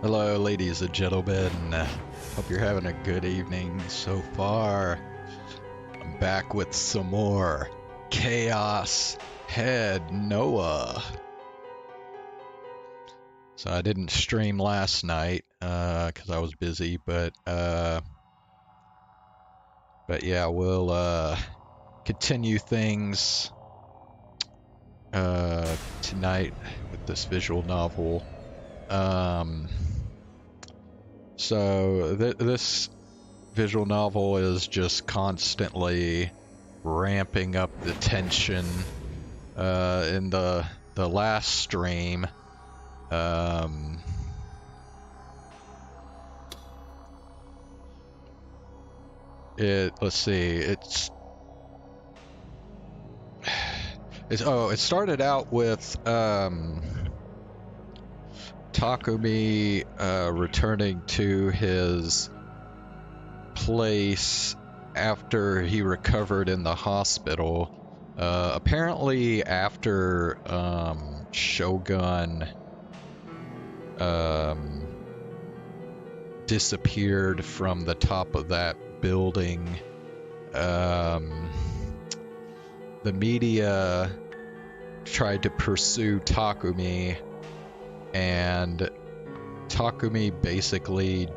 Hello, ladies and gentlemen. Hope you're having a good evening so far. I'm back with some more Chaos Head Noah. So I didn't stream last night because I was busy, but yeah, we'll continue things tonight with this visual novel. So this visual novel is just constantly ramping up the tension. In the last stream, let's see, it started out with Takumi returning to his place after he recovered in the hospital. Apparently after Shogun disappeared from the top of that building, the media tried to pursue Takumi, and Takumi basically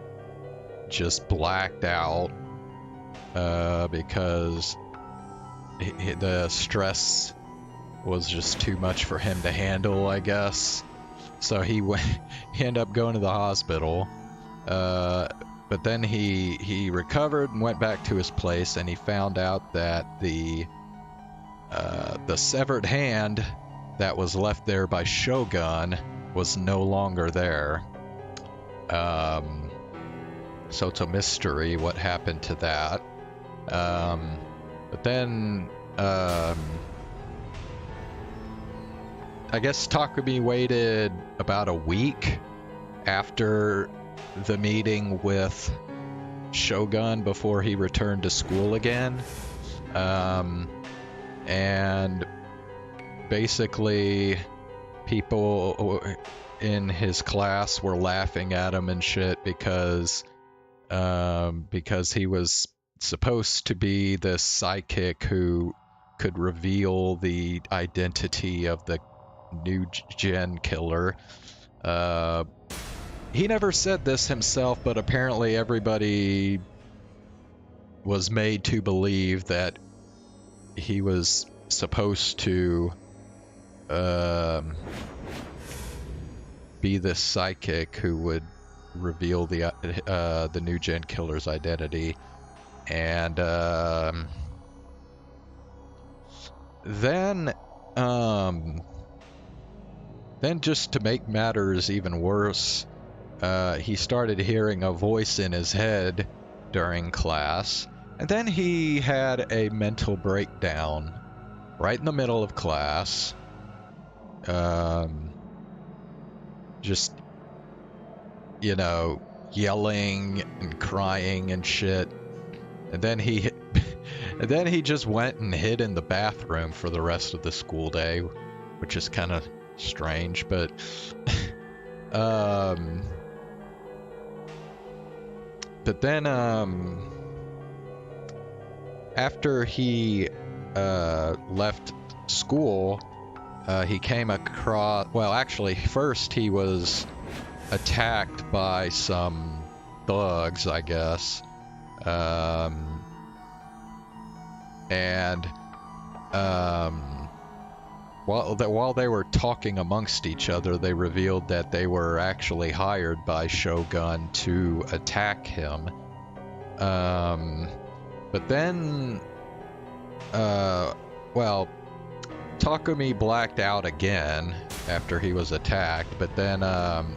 just blacked out because the stress was just too much for him to handle, I guess. So he ended up going to the hospital, but then he recovered and went back to his place, and he found out that the severed hand that was left there by Shogun was no longer there. So it's a mystery what happened to that. But then I guess Takumi waited about a week after the meeting with Shogun before he returned to school again. And basically people in his class were laughing at him and shit because he was supposed to be this psychic who could reveal the identity of the new gen killer. He never said this himself, but apparently everybody was made to believe that he was supposed to be this psychic who would reveal the new gen killer's identity. And then just to make matters even worse, he started hearing a voice in his head during class, and then he had a mental breakdown right in the middle of class. Just, yelling and crying and shit. And then he just went and hid in the bathroom for the rest of the school day, which is kind of strange, but but then after he left school, he came across, well, actually first he was attacked by some thugs, I guess. While they were talking amongst each other, they revealed that they were actually hired by Shogun to attack him. But then, Takumi blacked out again after he was attacked, but then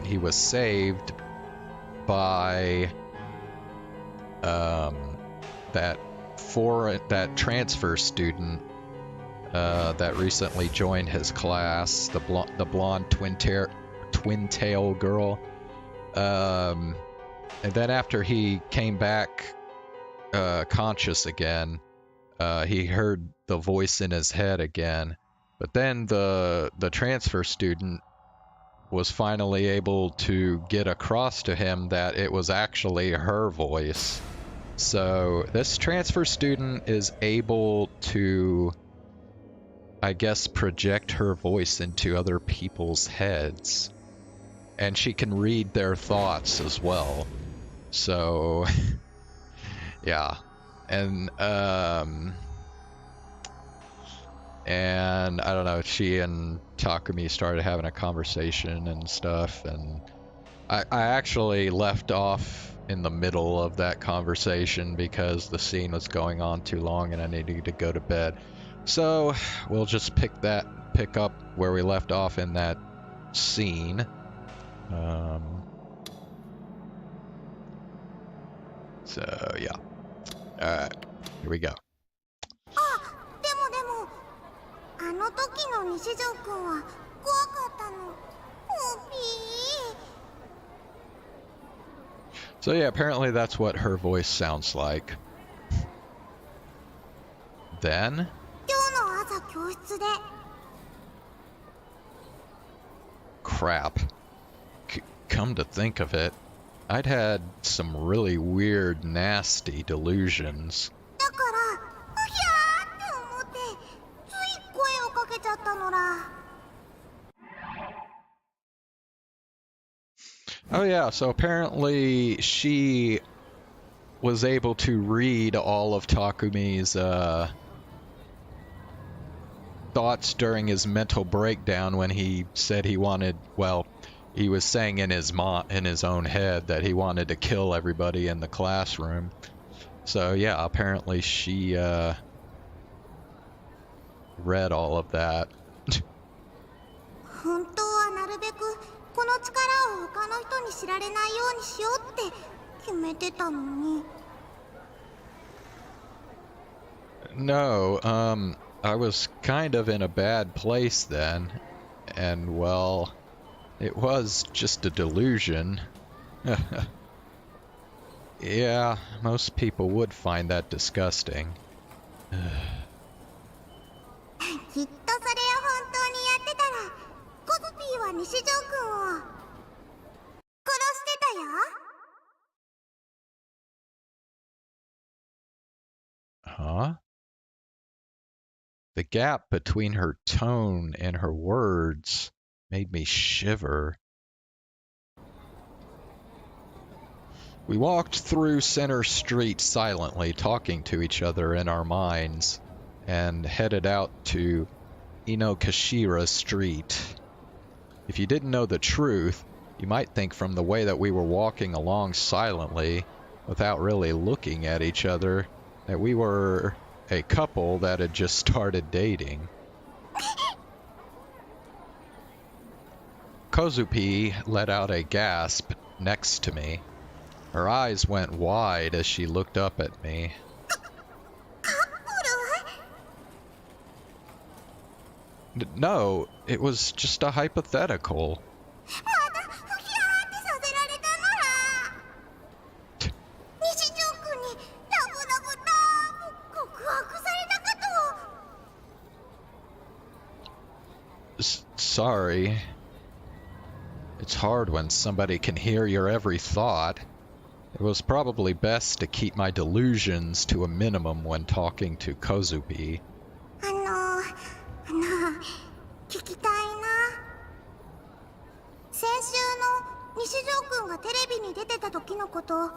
he was saved by that transfer student that recently joined his class, the blonde twin tail girl. And then after he came back conscious again, he heard the voice in his head again. But then the transfer student was finally able to get across to him that it was actually her voice. So this transfer student is able to, I guess, project her voice into other people's heads. And she can read their thoughts as well. So, yeah. And I don't know, she and Takumi started having a conversation and stuff, and I actually left off in the middle of that conversation because the scene was going on too long and I needed to go to bed. So we'll just pick up where we left off in that scene. So yeah. Alright, here we go. あの時の西条くんは怖かったの。ピー。 So yeah, apparently that's what her voice sounds like. Then? 今日の朝教室で。 Crap. Come to think of it, I'd had some really weird, nasty delusions. だから、うひゃーって思って、つい声をかけちゃったのら。 Oh yeah, so apparently she was able to read all of Takumi's thoughts during his mental breakdown when he said he wanted, well, he was saying in his own head that he wanted to kill everybody in the classroom. So yeah, apparently she read all of that. 本当はなるべくこの力を他の人に知られないようにしようって決めてたのに。 No, I was kind of in a bad place then, and well, it was just a delusion. Yeah, most people would find that disgusting. きっとそれを本当にやってたら、コズピーは西条くんを殺してたよ。 Huh? The gap between her tone and her words made me shiver. We walked through Center Street silently, talking to each other in our minds, and headed out to Inokashira Street. If you didn't know the truth, you might think from the way that we were walking along silently, without really looking at each other, that we were a couple that had just started dating. Kozupi let out a gasp next to me. Her eyes went wide as she looked up at me. No, it was just a hypothetical. Sorry. It's hard when somebody can hear your every thought. It was probably best to keep my delusions to a minimum when talking to Kozupi. 聞きたいな。先週の西条くんがテレビに出てた時のこと。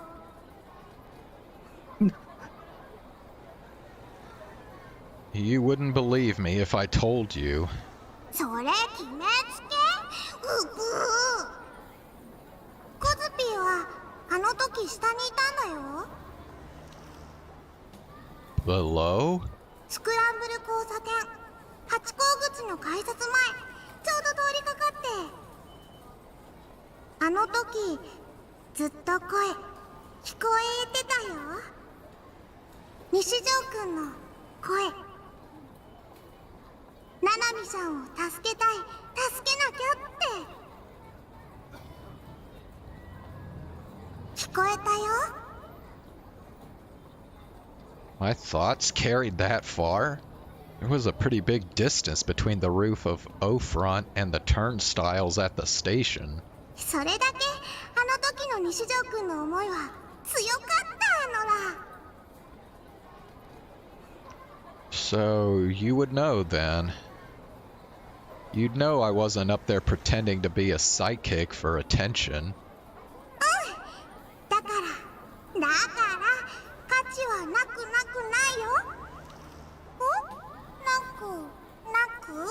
You wouldn't believe me if I told you. それ決めつけ？うぶー。コズピーはあの時下にいたんだよ。 Below? スクランブル交差点、ハチ公口の改札前、ちょうど通りかかって。あの時ずっと声聞こえてたよ。西条くんの声。ナナミさんを助けたい、助けなきゃって聞こえたよ。 My thoughts carried that far? There was a pretty big distance between the roof of O Front and the turnstiles at the station. それだけあの時の西条くんの思いは強かったのら。 So you would know then. You'd know I wasn't up there pretending to be a psychic for attention. だから価値はなくないよ。なく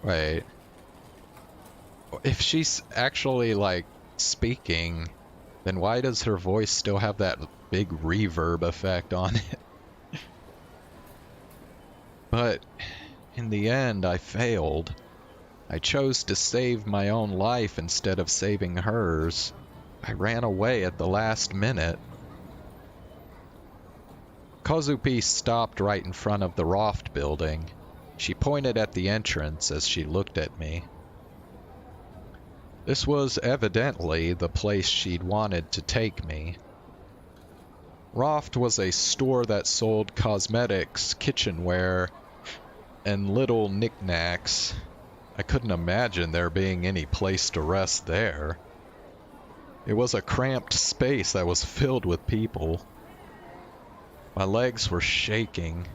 Wait. If she's actually, like, speaking, then why does her voice still have that big reverb effect on it? But in the end, I failed. I chose to save my own life instead of saving hers. I ran away at the last minute. Kozupi stopped right in front of the Roft building. She pointed at the entrance as she looked at me. This was evidently the place she'd wanted to take me. Roft was a store that sold cosmetics, kitchenware, and little knickknacks. I couldn't imagine there being any place to rest there. It was a cramped space that was filled with people. My legs were shaking.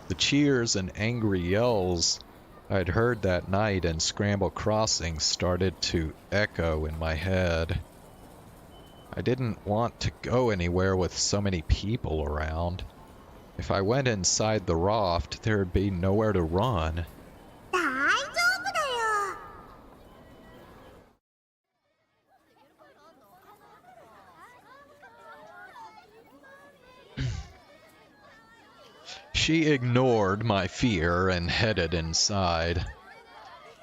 The cheers and angry yells I'd heard that night in Scramble Crossing started to echo in my head. I didn't want to go anywhere with so many people around. If I went inside the Roft, there'd be nowhere to run. 大丈夫だよ。 She ignored my fear and headed inside.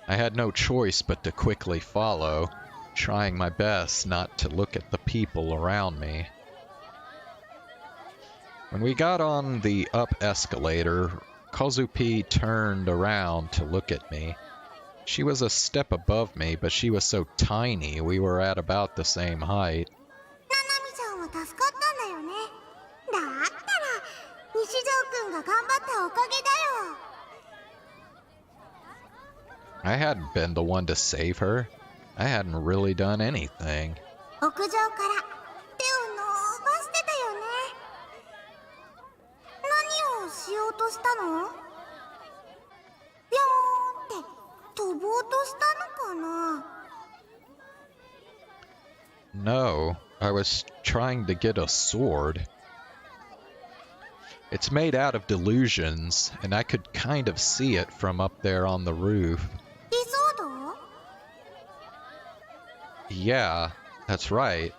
I had no choice but to quickly follow, trying my best not to look at the people around me. When we got on the up escalator, Kozupi turned around to look at me. She was a step above me, but she was so tiny we were at about the same height. ナナミちゃんは助かったんだよね。だったら西条くんが頑張ったおかげだよ。 I hadn't been the one to save her. I hadn't really done anything. 屋上から手を伸ばしてたよね。何をしようとしたの？ビョーンって飛ぼうとしたのかな？ No, I was trying to get a sword. It's made out of delusions, and I could kind of see it from up there on the roof. 理想度？ Yeah, that's right.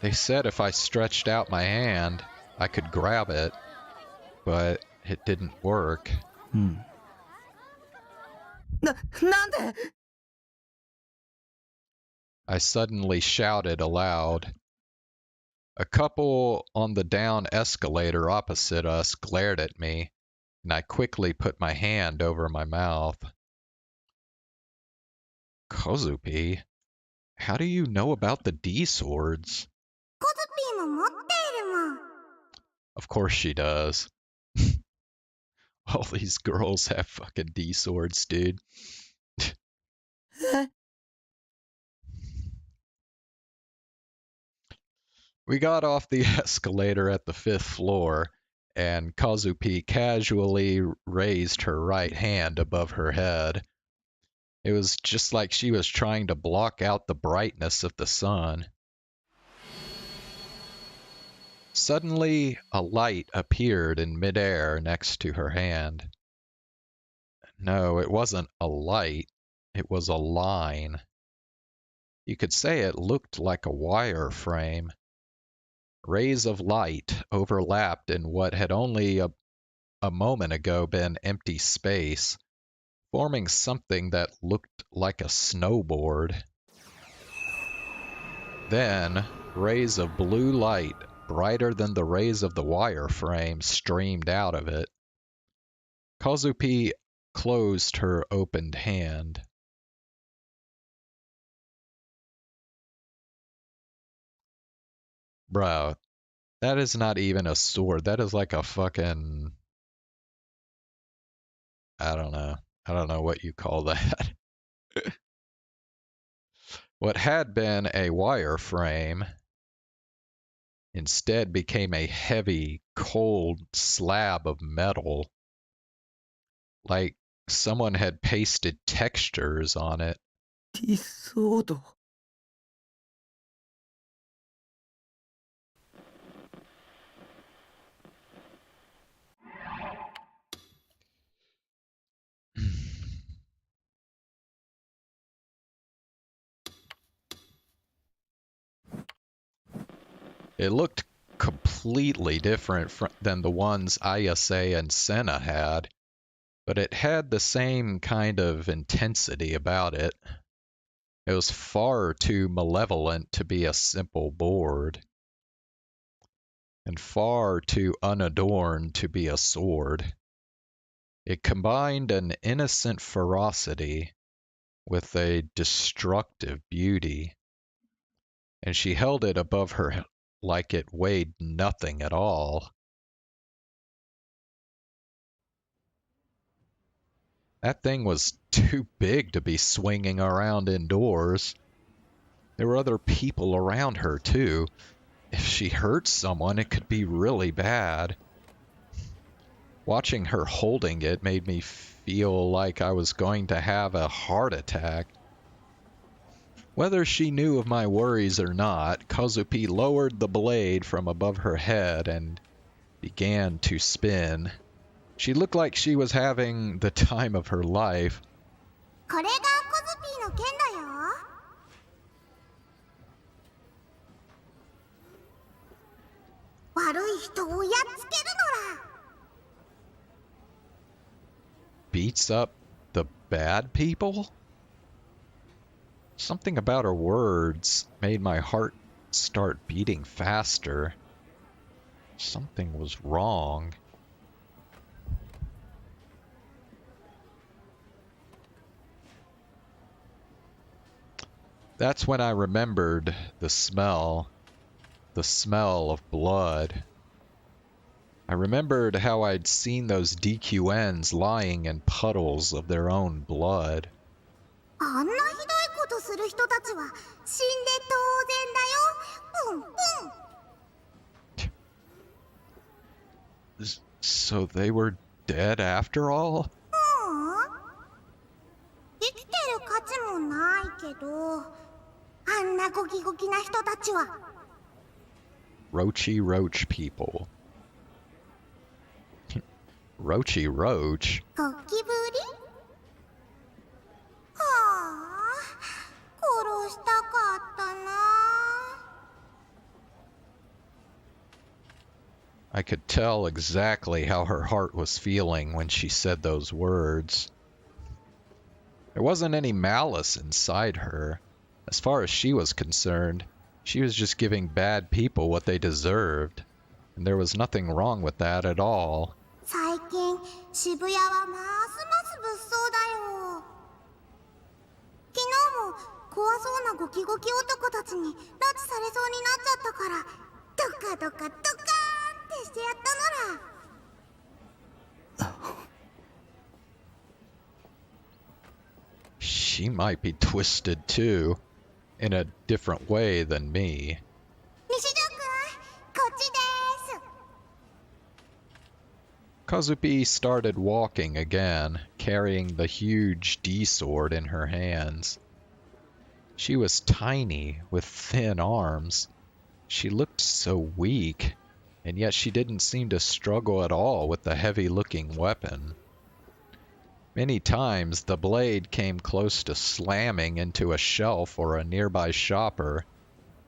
They said if I stretched out my hand, I could grab it, but it didn't work. なんで I suddenly shouted aloud. A couple on the down escalator opposite us glared at me, and I quickly put my hand over my mouth. Kozupi, how do you know about the D swords? コズピーも持っているもん。 Of course she does. All these girls have fucking D swords, dude. We got off the escalator at the 5th floor, and Kazupi casually raised her right hand above her head. It was just like she was trying to block out the brightness of the sun. Suddenly, a light appeared in midair next to her hand. No, it wasn't a light. It was a line. You could say it looked like a wire frame. Rays of light overlapped in what had only a moment ago been empty space, forming something that looked like a snowboard. Then, rays of blue light, brighter than the rays of the wire frame, streamed out of it. Kazupi closed her opened hand. Bro, That is not even a sword. That is like a fucking... I don't know. I don't know what you call that. What had been a wireframe instead became a heavy, cold slab of metal. Like someone had pasted textures on it. ディスオード。It looked completely different than the ones Ayase and Senna had, but it had the same kind of intensity about it. It was far too malevolent to be a simple board, and far too unadorned to be a sword. It combined an innocent ferocity with a destructive beauty, and she held it above her like it weighed nothing at all. That thing was too big to be swinging around indoors. There were other people around her, too. If she hurt someone, it could be really bad. Watching her holding it made me feel like I was going to have a heart attack. Whether she knew of my worries or not, Kazupi lowered the blade from above her head and began to spin. She looked like she was having the time of her life. これがコズピーの剣だよ。悪い人をやっつけるのら。Beats up the bad people? Something about her words made my heart start beating faster. Something was wrong. That's when I remembered the smell of blood. I remembered how I'd seen those DQNs lying in puddles of their own blood. あんなひどいことする人たちは死んで当然だよ。プンプン。 So they were dead after all? 生きてる価値もないけど、あんなゴキゴキな人たちは。Roachy Roach people. Roachy Roach? ゴキブリ？はあ、殺したかったな。I could tell exactly how her heart was feeling when she said those words. There wasn't any malice inside her. As far as she was concerned, she was just giving bad people what they deserved, and there was nothing wrong with that at all. 最近渋谷はますます物騒だよ。昨日も怖そうなゴキゴキ男たちに拉致されそうになっちゃったから、ドカドカドカーンってしてやったのら。She might be twisted too, in a different way than me. 西条くん、こっちです。 Kazupi started walking again, carrying the huge D-sword in her hands. She was tiny, with thin arms. She looked so weak, and yet she didn't seem to struggle at all with the heavy-looking weapon. Many times the blade came close to slamming into a shelf or a nearby shopper,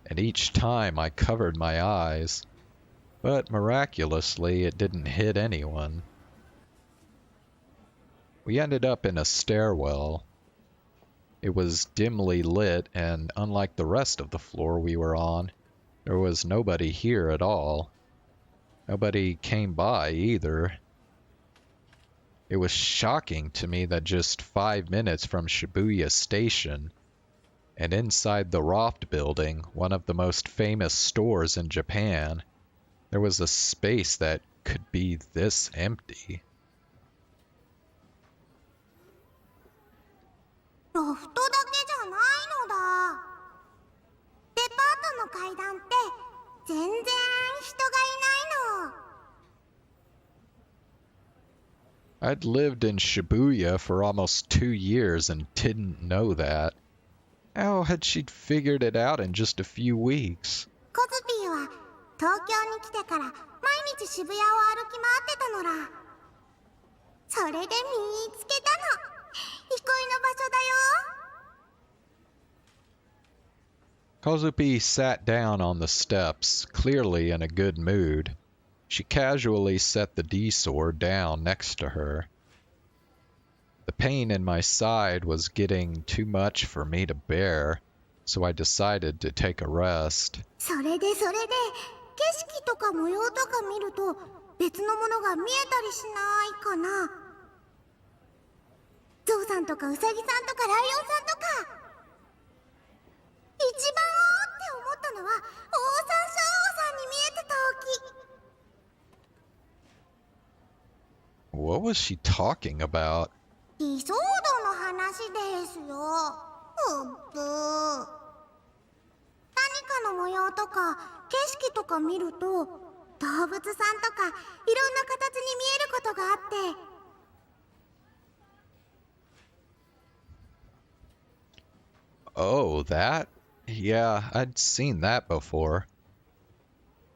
and each time I covered my eyes. But miraculously, it didn't hit anyone. We ended up in a stairwell. It was dimly lit, and unlike the rest of the floor we were on, there was nobody here at all. Nobody came by either. It was shocking to me that just 5 minutes from Shibuya Station, and inside the Roft building, one of the most famous stores in Japan, There was a space that could be this empty. ロフトだけじゃないのだ。デパートの階段って全然人がいないの。 I'd lived in Shibuya for almost 2 years and didn't know that. How had she figured it out in just a few weeks? コズピーは東京に来てから毎日渋谷を歩き回ってたのら。それで見つけたの。憩いの場所だよ。 Kozupi sat down on the steps, clearly in a good mood. She casually set the D-sword down next to her. The pain in my side was getting too much for me to bear, so I decided to take a rest. それで景色とか模様とか見ると別のものが見えたりしないかな。ゾウさんとかウサギさんとかライオンさんとか。一番おーって思ったのはオオサンショウオさんに見えてた時。 What was she talking about? 理想度の話ですよ。うっぷー。何かの模様とか景色とか見ると動物さんとかいろんな形に見えることがあって。 Oh, that? Yeah, I'd seen that before.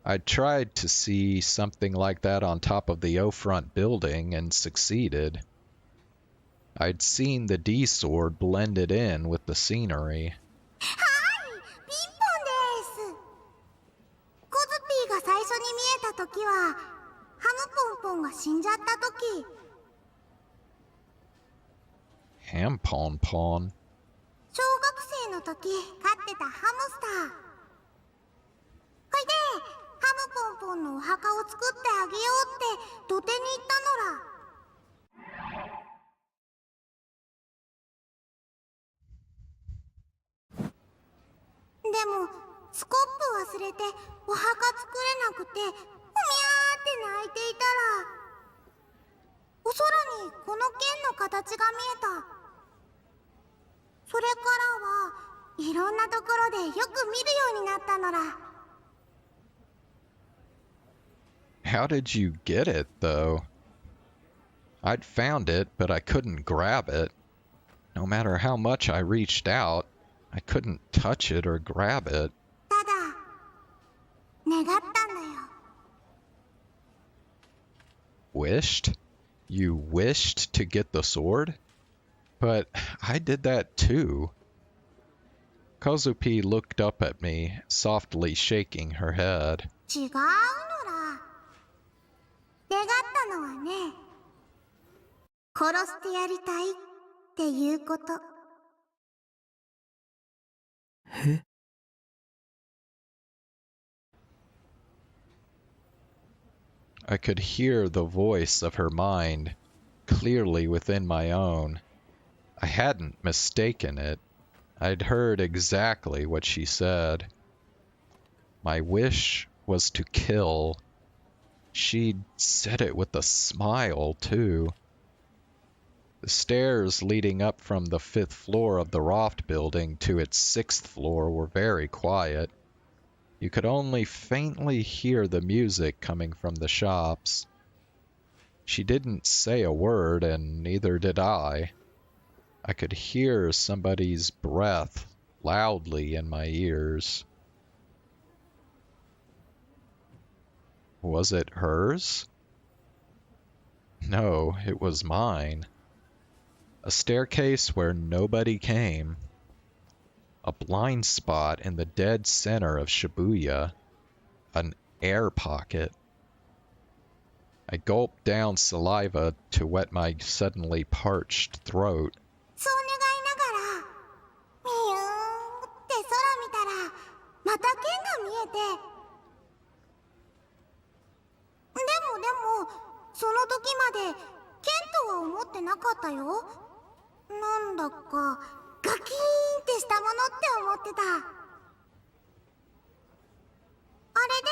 I tried to see something like that on top of the O-front building and succeeded. I'd seen the D-sword blended in with the scenery. はい、ピンポンです。コズピーが最初に見えた時はハムポンポンが死んじゃった時。 Hampon-pon. 小学生の時飼ってたハムスター。ほいでハムポンポンのお墓を作ってあげようって土手に行ったのら。でもスコップ忘れてお墓作れなくてふみゃーって泣いていたらお空にこの剣の形が見えた。 それからはいろんなところでよく見るようになったのら。 How did you get it, though? I'd found it, but I couldn't grab it. No matter how much I reached out, I couldn't touch it or grab it. ただ願ったんだよ。 Wished? You wished to get the sword? But I did that too. Kozupi looked up at me, softly shaking her head. 違うのら。願ったのはね、殺してやりたいっていうこと。 え？ I could hear the voice of her mind clearly within my own. I hadn't mistaken it. I'd heard exactly what she said. My wish was to kill. She'd said it with a smile, too. The stairs leading up from the 5th floor of the Roft building to its 6th floor were very quiet. You could only faintly hear the music coming from the shops. She didn't say a word, and neither did I. I could hear somebody's breath loudly in my ears. Was it hers? No, it was mine. A staircase where nobody came. A blind spot in the dead center of Shibuya. An air pocket. I gulped down saliva to wet my suddenly parched throat. そう願いながらミューって空見たらまた剣が見えて。でもその時まで剣とは思ってなかったよ。なんだかガキーンってしたものって思ってた。あれで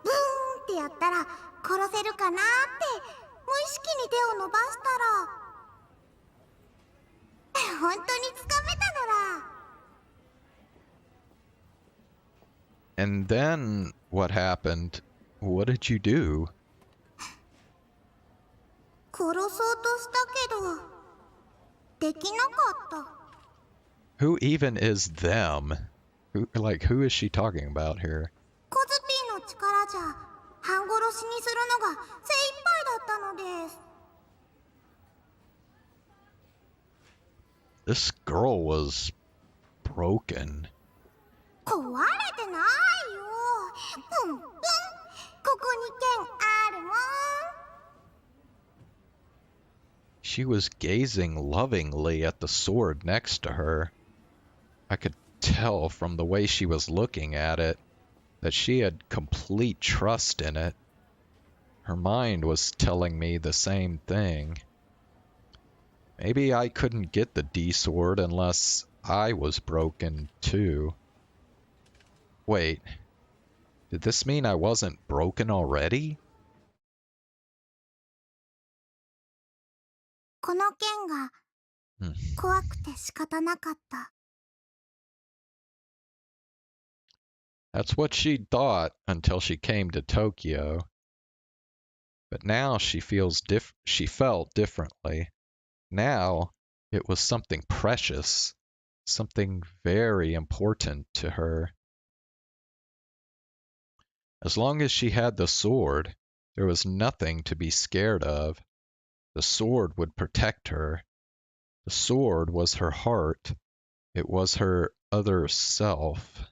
ブーンっってやったら殺せるかなって無意識に手を伸ばしたら本当につかめたのだ。 And then what happened? What did you do? 殺そうとしたけどできなかった。 Who even is them? Who is she talking about here? コズピーの力じゃ半殺しにするのが精一杯だったのです。 This girl was broken. 壊れてないよ。プンプン。ここに剣あるもん。 She was gazing lovingly at the sword next to her. I could tell from the way she was looking at it that she had complete trust in it. Her mind was telling me the same thing. Maybe I couldn't get the D-sword unless I was broken too. Wait, did this mean I wasn't broken already? この剣が怖くて仕方なかった。 That's what she thought until she came to Tokyo. But now she felt differently. Now it was something precious, something very important to her. As long as she had the sword, there was nothing to be scared of. The sword would protect her. The sword was her heart. It was her other self.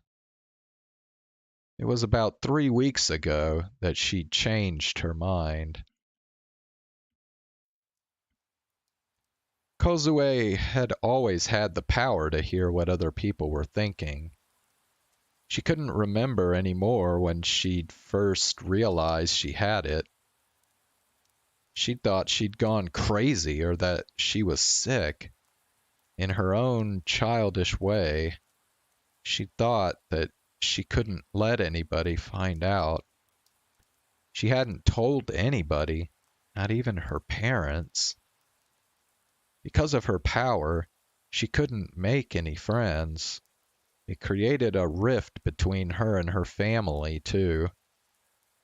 It was about 3 weeks ago that she changed her mind. Kozue had always had the power to hear what other people were thinking. She couldn't remember anymore when she'd first realized she had it. She thought she'd gone crazy or that she was sick. In her own childish way, she thought that she couldn't let anybody find out. She hadn't told anybody, not even her parents. Because of her power, she couldn't make any friends. It created a rift between her and her family, too.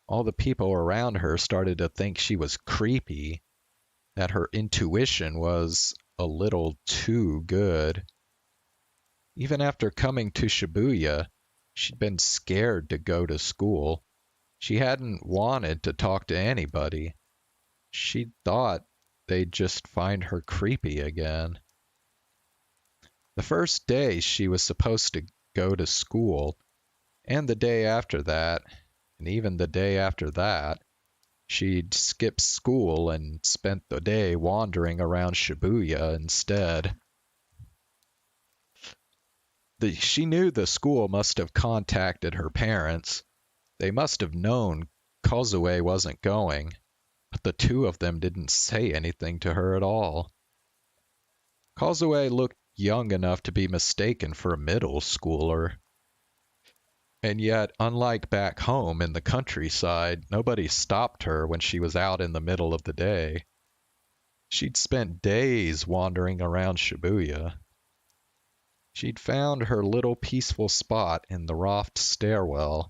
All the people around her started to think she was creepy, that her intuition was a little too good. Even after coming to Shibuya, she'd been scared to go to school. She hadn't wanted to talk to anybody. She thought they'd just find her creepy again. The first day she was supposed to go to school, and the day after that, and even the day after that, she'd skipped school and spent the day wandering around Shibuya instead. She knew the school must have contacted her parents. They must have known Kozue wasn't going, but the two of them didn't say anything to her at all. Kozue looked young enough to be mistaken for a middle schooler. And yet, unlike back home in the countryside, nobody stopped her when she was out in the middle of the day. She'd spent days wandering around Shibuya. She'd found her little peaceful spot in the loft stairwell,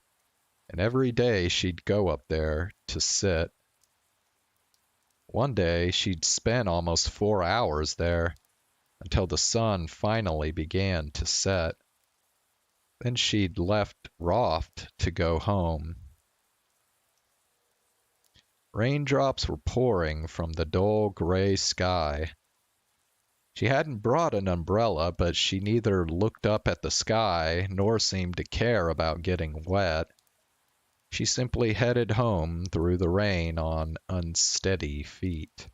and every day she'd go up there to sit. One day she'd spent almost 4 hours there, until the sun finally began to set. Then she'd left Roft to go home. Raindrops were pouring from the dull gray sky. She hadn't brought an umbrella, but she neither looked up at the sky nor seemed to care about getting wet. She simply headed home through the rain on unsteady feet.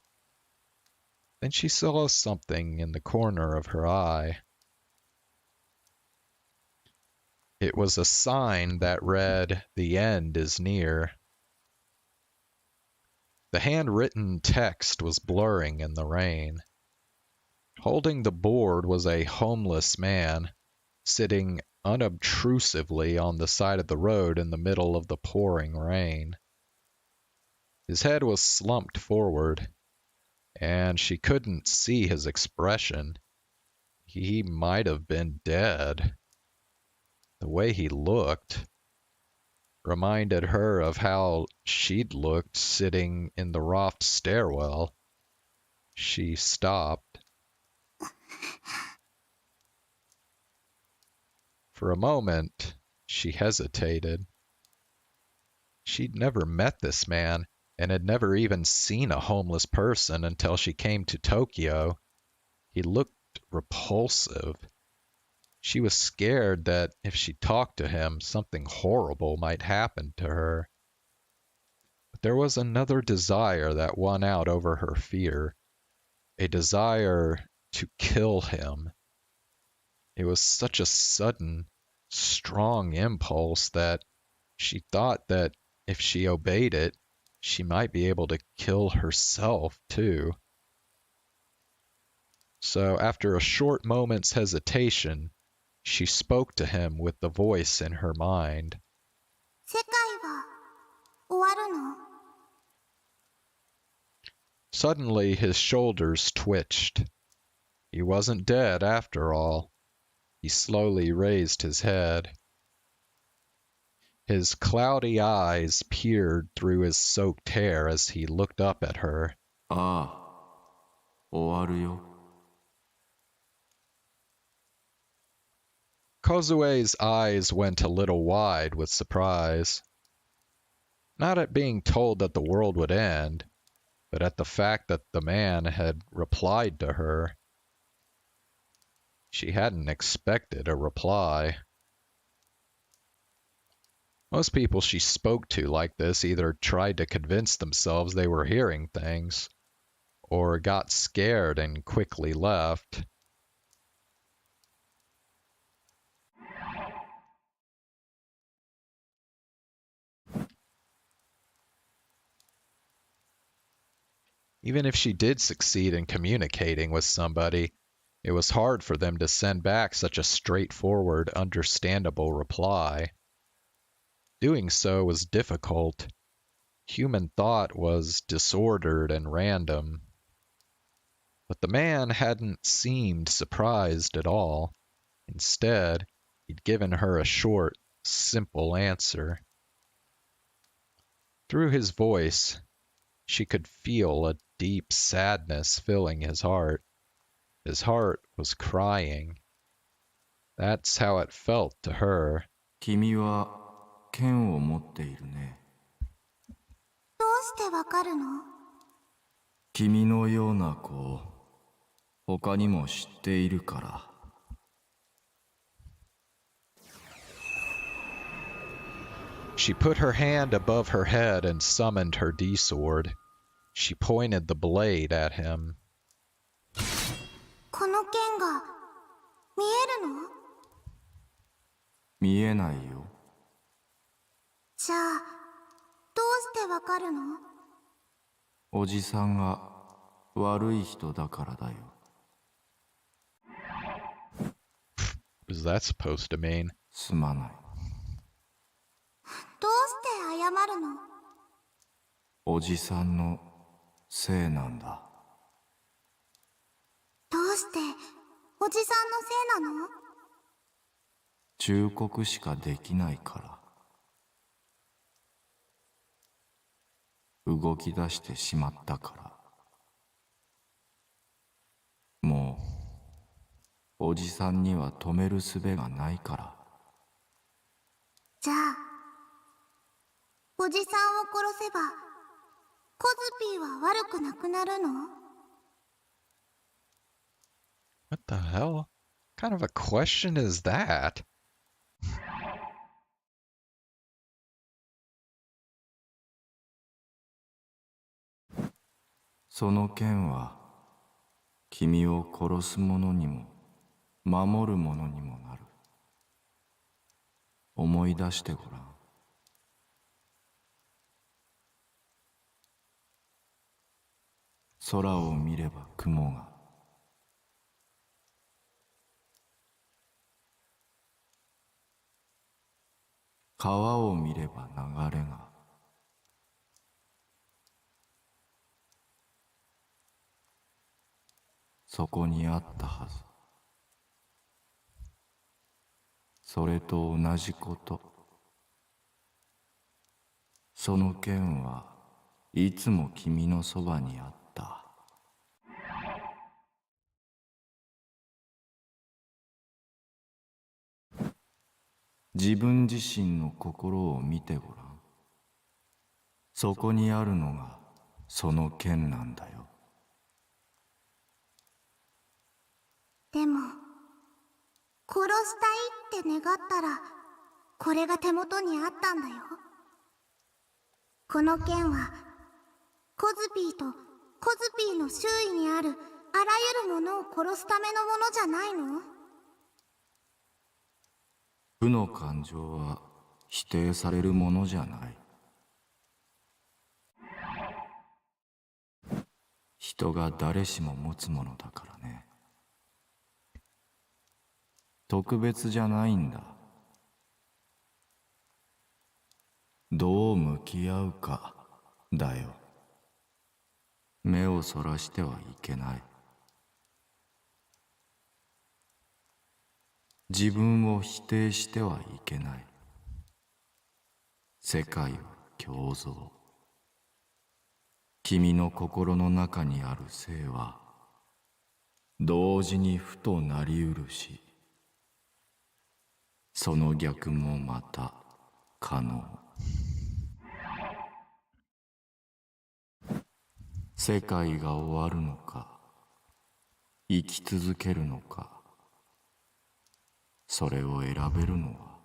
Then she saw something in the corner of her eye. It was a sign that read, "The end is near." The handwritten text was blurring in the rain. Holding the board was a homeless man, sitting unobtrusively on the side of the road in the middle of the pouring rain. His head was slumped forward, and she couldn't see his expression. He might have been dead. The way he looked reminded her of how she'd looked sitting in the Roft stairwell. She stopped. For a moment, she hesitated. She'd never met this man and had never even seen a homeless person until she came to Tokyo. He looked repulsive. She was scared that if she talked to him, something horrible might happen to her. But there was another desire that won out over her fear, a desire to kill him. It was such a sudden, strong impulse that she thought that if she obeyed it, she might be able to kill herself too. So after a short moment's hesitation, she spoke to him with the voice in her mind. 世界は終わるの？ Suddenly his shoulders twitched. He wasn't dead after all. He slowly raised his head. His cloudy eyes peered through his soaked hair as he looked up at her. ああ、終わるよ。Kozue's eyes went a little wide with surprise. Not at being told that the world would end, but at the fact that the man had replied to her. She hadn't expected a reply. Most people she spoke to like this either tried to convince themselves they were hearing things, or got scared and quickly left. Even if she did succeed in communicating with somebody, it was hard for them to send back such a straightforward, understandable reply. Doing so was difficult. Human thought was disordered and random. But the man hadn't seemed surprised at all. Instead, he'd given her a short, simple answer. Through his voice, she could feel a deep sadness filling his heart. His heart was crying. That's how it felt to her. 君は剣を持っているね。どうしてわかるの？君のような子を他にも知っているから。She put her hand above her head and summoned her D-sword. She pointed the blade at him. この剣が見えるの？見えないよ。じゃあどうしてわかるの？おじさんが悪い人だからだよ。What is that supposed to mean? すまない。どうして謝るの？おじさんのせいなんだ。どうしておじさんのせいなの？忠告しかできないから。動き出してしまったから。もうおじさんには止める術がないから。じゃあおじさんを殺せばコズピーは悪くなくなるの？ What the hell? What kind of a question is that? その剣は君を殺す者にも守る者にもなる。思い出してごらん。空を見れば雲が、川を見れば流れが、そこにあったはず。それと同じこと。その剣はいつも君のそばにあった。自分自身の心を見てごらん。そこにあるのがその剣なんだよ。でも殺したいって願ったらこれが手元にあったんだよ。この剣はコズピーとコズピーの周囲にあるあらゆるものを殺すためのものじゃないの？負の感情は否定されるものじゃない。人が誰しも持つものだからね。特別じゃないんだ。どう向き合うかだよ。目をそらしてはいけない。自分を否定してはいけない。世界は共造。君の心の中にある性は同時に負となりうるし、その逆もまた可能。世界が終わるのか生き続けるのか、それを選べるのは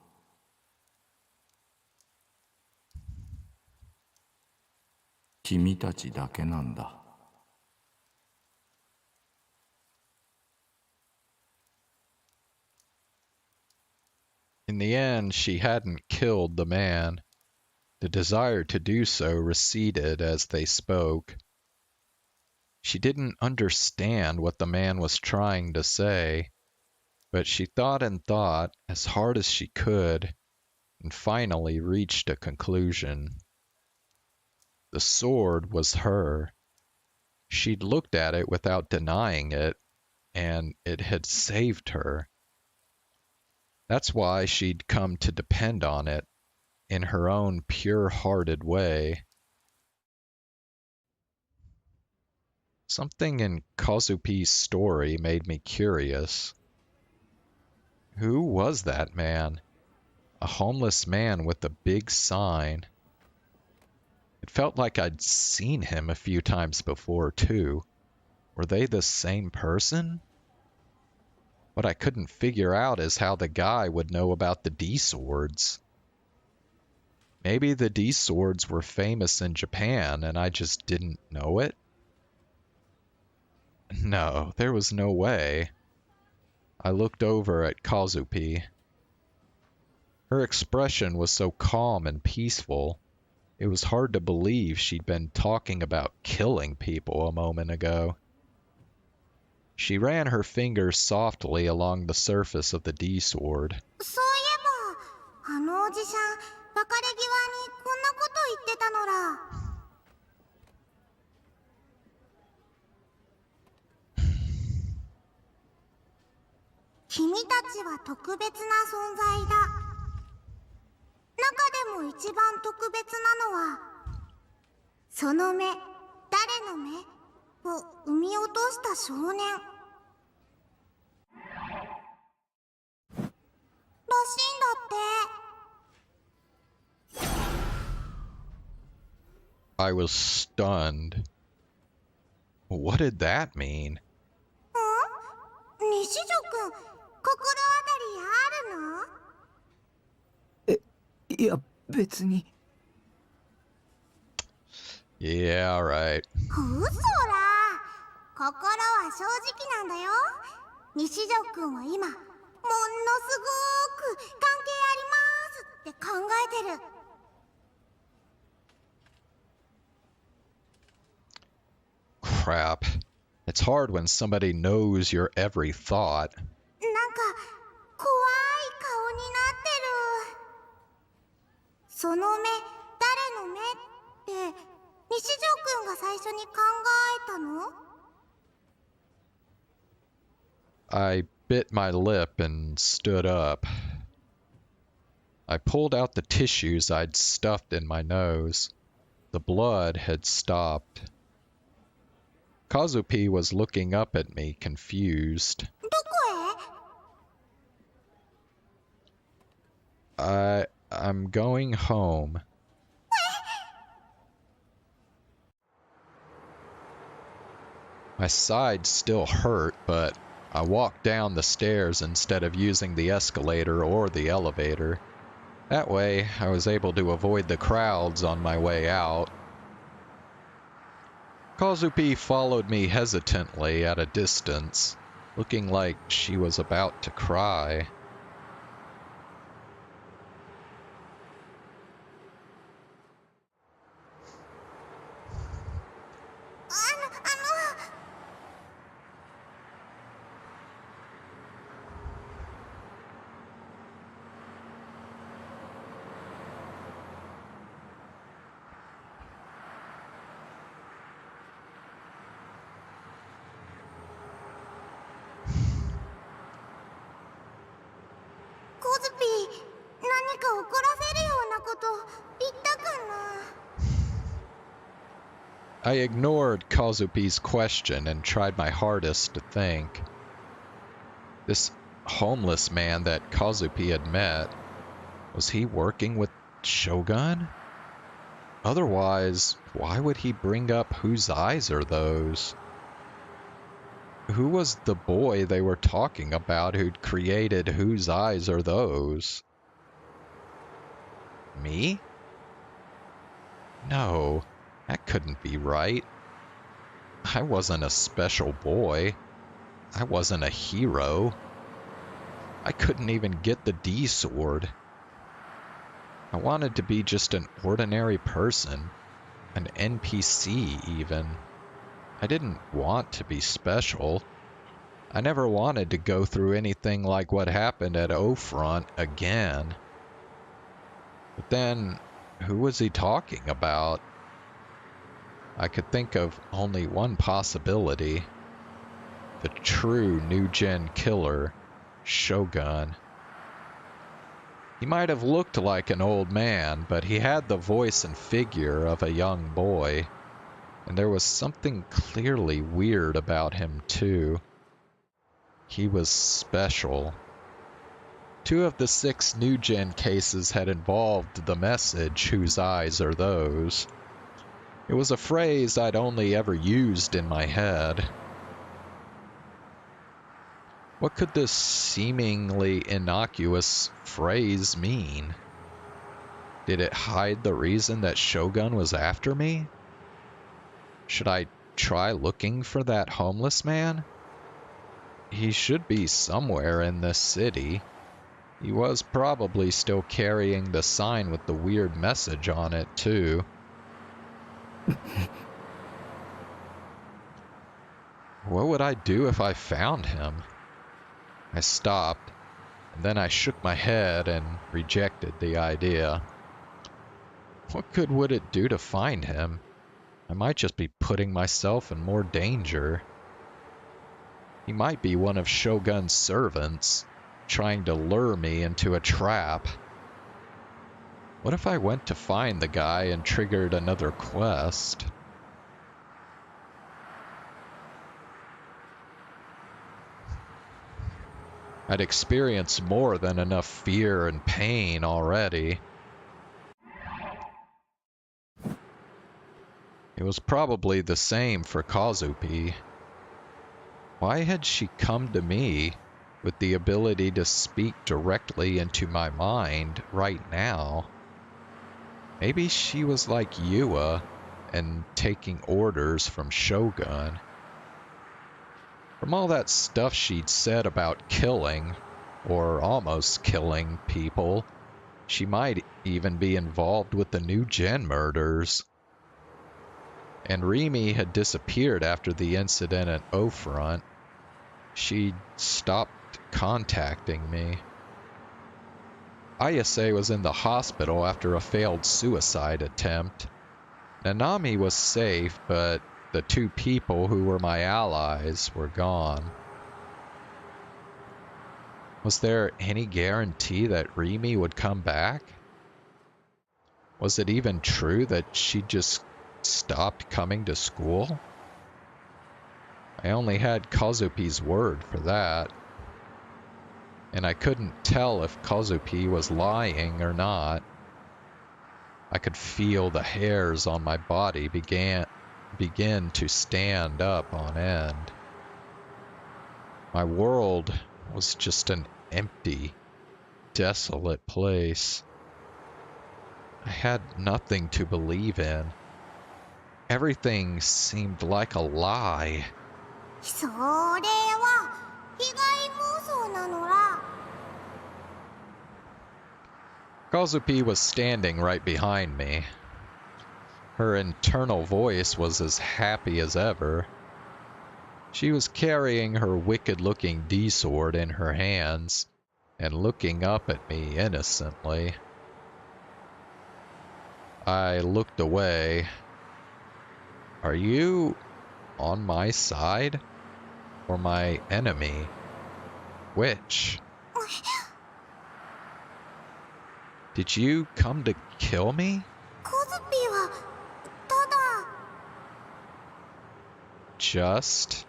君たちだけなんだ。In the end, she hadn't killed the man. The desire to do so receded as they spoke. She didn't understand what the man was trying to say, but she thought and thought as hard as she could, and finally reached a conclusion. The sword was her. She'd looked at it without denying it, and it had saved her. That's why she'd come to depend on it, in her own pure-hearted way. Something in Kazupi's story made me curious. Who was that man? A homeless man with a big sign. It felt like I'd seen him a few times before, too. Were they the same person? What I couldn't figure out is how the guy would know about the D-swords. Maybe the D-swords were famous in Japan and I just didn't know it? No, there was no way. I looked over at Kazupi. Her expression was so calm and peaceful, it was hard to believe she'd been talking about killing people a moment ago. She ran her fingers softly along the surface of the D-sword. そういえばあのおじさん別れ際にこんなこと言ってたのら。君たちは特別な存在だ。中でも一番特別なのはその目、誰の目を産み落とした少年らしいんだって。 I was stunned. What did that mean? 西条くん、心当たりあるの？いや、別に。Yeah, right. 嘘ら、心は正直なんだよ。西条くんは今ものすごーく関係ありますって考えてる。Crap. It's hard when somebody knows your every thought. なんか怖い顔になってる。その目、誰の目って西条くんが最初に考えたの？ I bit my lip and stood up. I pulled out the tissues I'd stuffed in my nose. The blood had stopped. Kazupi was looking up at me, confused. どこへ I'm going home. My side still hurt, but I walked down the stairs instead of using the escalator or the elevator. That way, I was able to avoid the crowds on my way out. Kazupi followed me hesitantly at a distance, looking like she was about to cry. I ignored Kazupi's question and tried my hardest to think. This homeless man that Kazupi had met, was he working with Shogun? Otherwise, why would he bring up whose eyes are those? Who was the boy they were talking about who'd created whose eyes are those? Me? No, that couldn't be right. I wasn't a special boy. I wasn't a hero. I couldn't even get the D sword. I wanted to be just an ordinary person, an NPC even. I didn't want to be special. I never wanted to go through anything like what happened at O-Front again. But then, who was he talking about? I could think of only one possibility. The true new-gen killer, Shogun. He might have looked like an old man, but he had the voice and figure of a young boy. And there was something clearly weird about him, too. He was special. 2 of the 6 new-gen cases had involved the message, whose eyes are those. It was a phrase I'd only ever used in my head. What could this seemingly innocuous phrase mean? Did it hide the reason that Shogun was after me? Should I try looking for that homeless man? He should be somewhere in this city. He was probably still carrying the sign with the weird message on it, too. What would I do if I found him? I stopped, and then I shook my head and rejected the idea. What good would it do to find him? I might just be putting myself in more danger. He might be one of Shogun's servants, trying to lure me into a trap. What if I went to find the guy and triggered another quest? I'd experienced more than enough fear and pain already. It was probably the same for Kazupi. Why had she come to me with the ability to speak directly into my mind right now? Maybe she was like Yua and taking orders from Shogun. From all that stuff she'd said about killing, or almost killing, people, she might even be involved with the new gen murders. And Rimi had disappeared after the incident at O-Front. She stopped contacting me. Ayase was in the hospital after a failed suicide attempt. Nanami was safe, but the 2 people who were my allies were gone. Was there any guarantee that Rimi would come back? Was it even true that she just stopped coming to school? I only had Kazupi's word for that. And I couldn't tell if Kazupi was lying or not. I could feel the hairs on my body begin to stand up on end. My world was just an empty, desolate place. I had nothing to believe in. Everything seemed like a lie. それは被害妄想なのら。 Kazupi was standing right behind me. Her internal voice was as happy as ever. She was carrying her wicked-looking D-sword in her hands and looking up at me innocently. I looked away. Are you on my side or my enemy? Which? Did you come to kill me? コズピーはただ。 Just?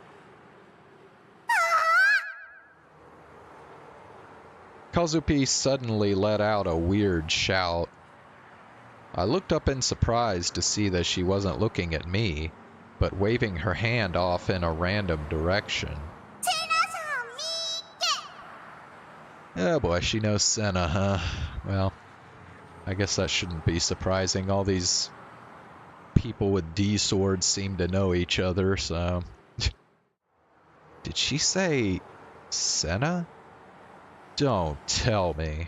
Kazupi suddenly let out a weird shout. I looked up in surprise to see that she wasn't looking at me, but waving her hand off in a random direction. Oh boy, she knows Senna, huh? Well, I guess that shouldn't be surprising. All these people with D-swords seem to know each other, so... Did she say Senna? Don't tell me.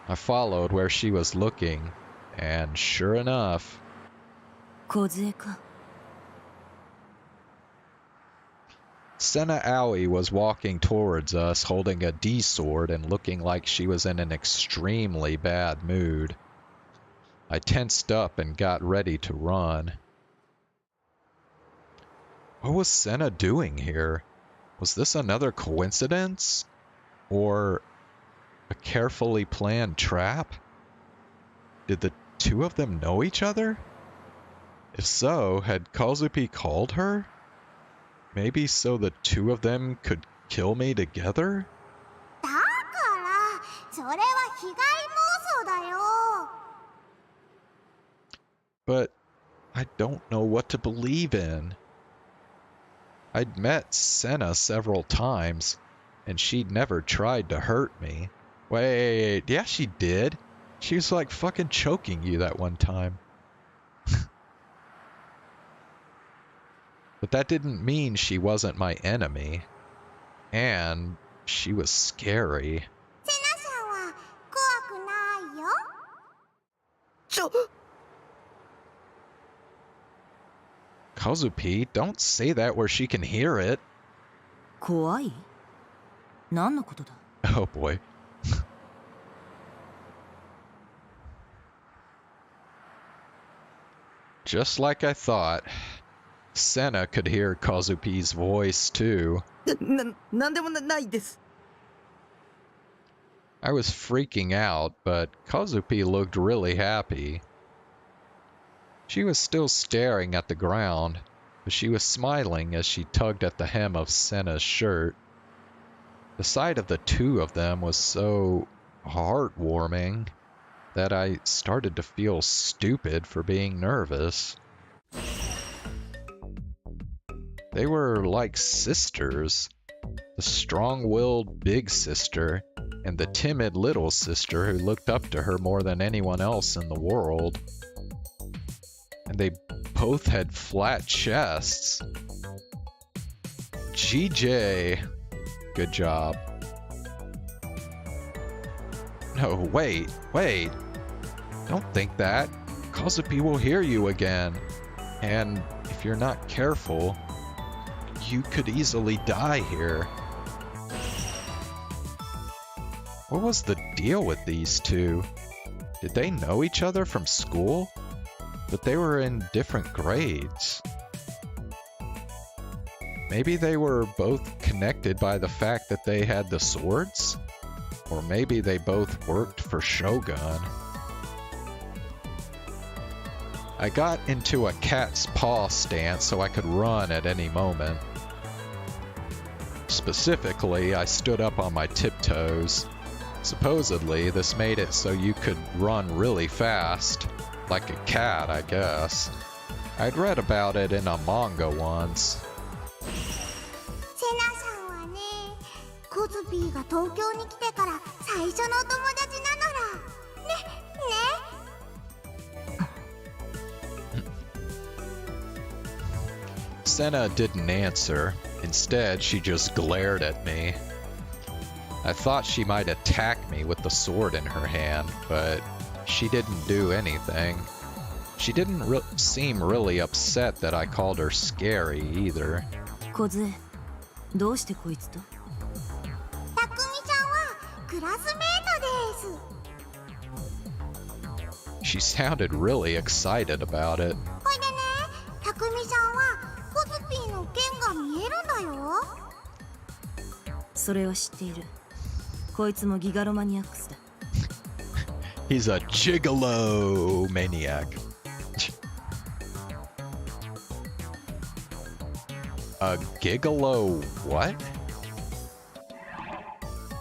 I followed where she was looking, and sure enough... 小杖か。 Senna Aoi was walking towards us holding a D-sword and looking like she was in an extremely bad mood. I tensed up and got ready to run. What was Senna doing here? Was this another coincidence? Or a carefully planned trap? Did the two of them know each other? If so, had Kazupi called her? Maybe so the two of them could kill me together? だからそれは被害妄想だよ。 But I don't know what to believe in. I'd met Senna several times, and she'd never tried to hurt me. Wait, yeah she did. She was like fucking choking you that one time. But that didn't mean she wasn't my enemy. And she was scary. セナさんは怖くないよ。ちょ Kazupi, don't say that where she can hear it. 怖い？何のことだ？ Oh boy. Just like I thought. Senna could hear Kazupi's voice too. なんでもないです。 I was freaking out, but Kazupi looked really happy. She was still staring at the ground, but she was smiling as she tugged at the hem of Senna's shirt. The sight of the two of them was so heartwarming that I started to feel stupid for being nervous. They were like sisters. The strong-willed big sister and the timid little sister who looked up to her more than anyone else in the world. And they both had flat chests. GJ. Good job. No, wait. Don't think that. Kazupi will hear you again. And if you're not careful, you could easily die here. What was the deal with these two? Did they know each other from school? But they were in different grades. Maybe they were both connected by the fact that they had the swords? Or maybe they both worked for Shogun. I got into a cat's paw stance so I could run at any moment. Specifically, I stood up on my tiptoes. Supposedly, this made it so you could run really fast. Like a cat, I guess. I'd read about it in a manga once. セナさんはね、コズピーが東京に来てから最初のお友達なのら。ね、ね。Senna didn't answer. Instead, she just glared at me. I thought she might attack me with the sword in her hand, but she didn't do anything. She didn't seem really upset that I called her scary either. 小杖、どうしてこいつと？たくみちゃんはクラスメートです。 She sounded really excited about it. ほいでね、たくみちゃんはコズピーの剣が見えるんだよ。それは知っている。こいつもギガロマニアックスだ。He's a gigolo maniac. A gigolo what?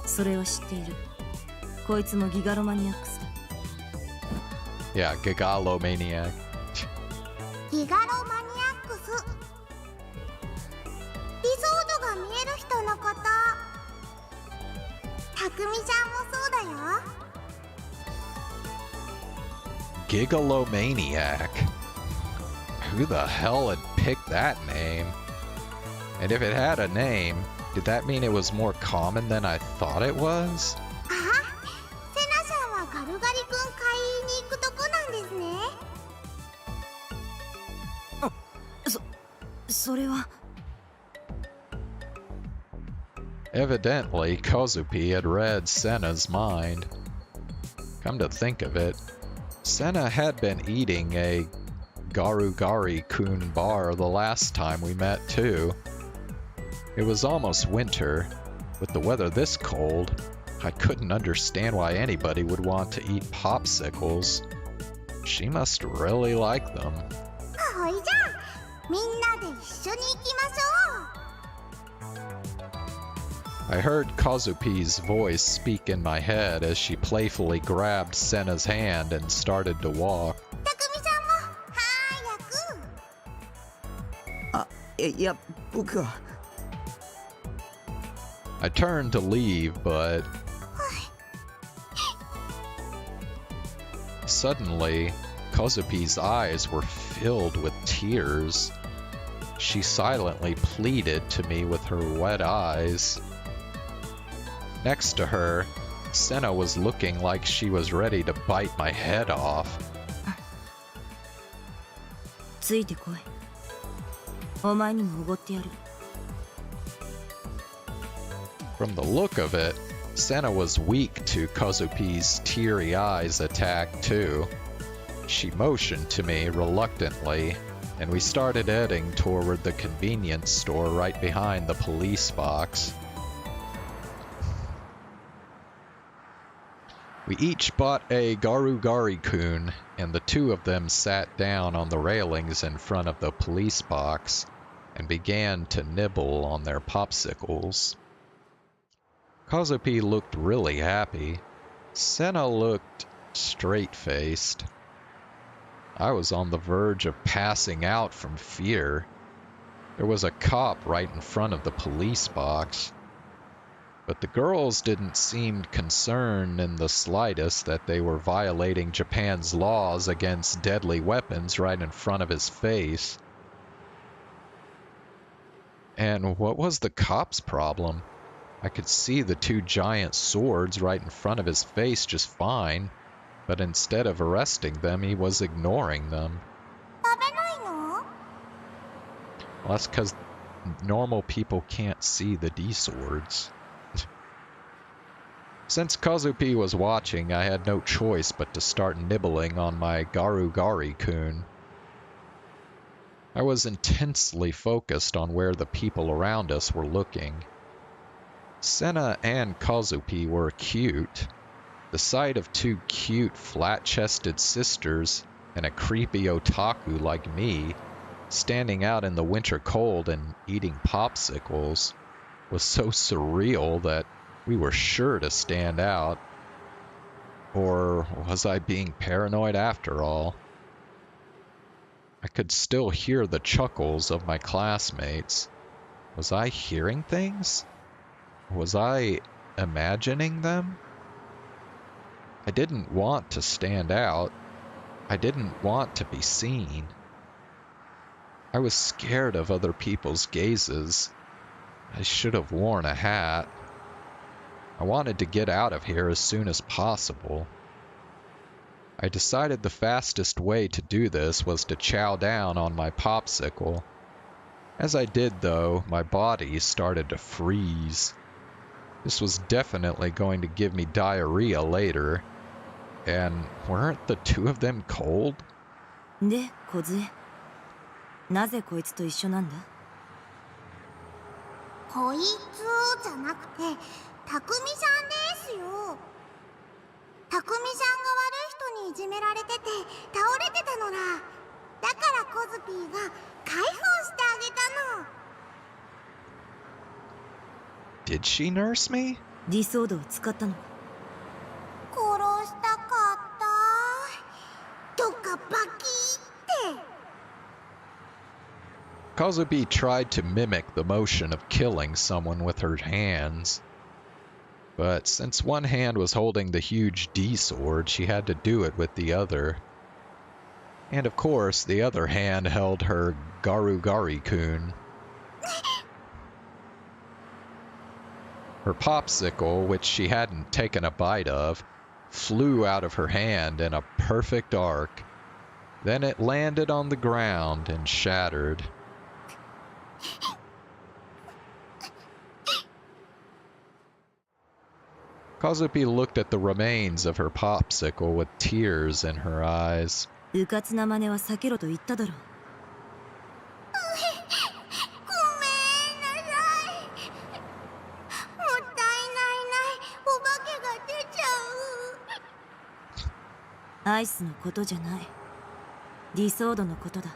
それを知っている。こいつもギガロマニアックスだ。Yeah, gigolo maniac. ギガロマニアックス。理想度が見える人のこと。たくみちゃんもそうだよ。Gigalomaniac. Who the hell had picked that name? And if it had a name, did that mean it was more common than I thought it was? あは、セナさんはガルガリ君買いに行くとこなんですね。それは。Evidently, Kozupi had read Senna's mind. Come to think of it, Senna had been eating a Garugari-kun bar the last time we met too. It was almost winter. With the weather this cold, I couldn't understand why anybody would want to eat popsicles. She must really like them. ほいじゃあ、みんなで一緒に行きましょう。I heard Kozupi's voice speak in my head as she playfully grabbed Senna's hand and started to walk. たくみちゃんもはーやく。いや、僕は。I turned to leave, but suddenly, Kozupi's eyes were filled with tears. She silently pleaded to me with her wet eyes. Next to her, Senna was looking like she was ready to bite my head off. ついてこい。お前にもおごってやる。From the look of it, Senna was weak to Kozupi's teary eyes attack too. She motioned to me reluctantly, and we started heading toward the convenience store right behind the police box. We each bought a Garugari-kun, and the two of them sat down on the railings in front of the police box and began to nibble on their popsicles. Kozupi looked really happy. Senna looked straight-faced. I was on the verge of passing out from fear. There was a cop right in front of the police box. But the girls didn't seem concerned in the slightest that they were violating Japan's laws against deadly weapons right in front of his face. And what was the cop's problem? I could see the two giant swords right in front of his face just fine, but instead of arresting them, he was ignoring them. 食べないの？ Well, that's because normal people can't see the D-swords. Since Kozupi was watching, I had no choice but to start nibbling on my Garugari-kun. I was intensely focused on where the people around us were looking. Senna and Kazupi were cute. The sight of two cute, flat-chested sisters and a creepy otaku like me standing out in the winter cold and eating popsicles was so surreal that we were sure to stand out. Or was I being paranoid after all? I could still hear the chuckles of my classmates. Was I hearing things? Was I imagining them? I didn't want to stand out. I didn't want to be seen. I was scared of other people's gazes. I should have worn a hat. I wanted to get out of here as soon as possible. I decided the fastest way to do this was to chow down on my popsicle. As I did, though, my body started to freeze. This was definitely going to give me diarrhea later. And weren't the two of them cold? で、梢。なぜこいつと一緒なんだ？こいつじゃなくてたくみさんですよ。たくみさんが悪い人にいじめられてて倒れてたのら、だからコズピーが解放してあげたの。 Did she nurse me? ディソードを使ったのか？殺したかった。どっかバキって。Kazubi tried to mimic the motion of killing someone with her hands. But since one hand was holding the huge D-sword, she had to do it with the other. And of course, the other hand held her Garugari-kun. Her popsicle, which she hadn't taken a bite of, flew out of her hand in a perfect arc. Then it landed on the ground and shattered. Kazupi looked at the remains of her popsicle with tears in her eyes. うかつな真似は避けろと言っただろう。ごめんなさい。もったいないお化けが出ちゃう。アイスのことじゃない。ディソードのことだ。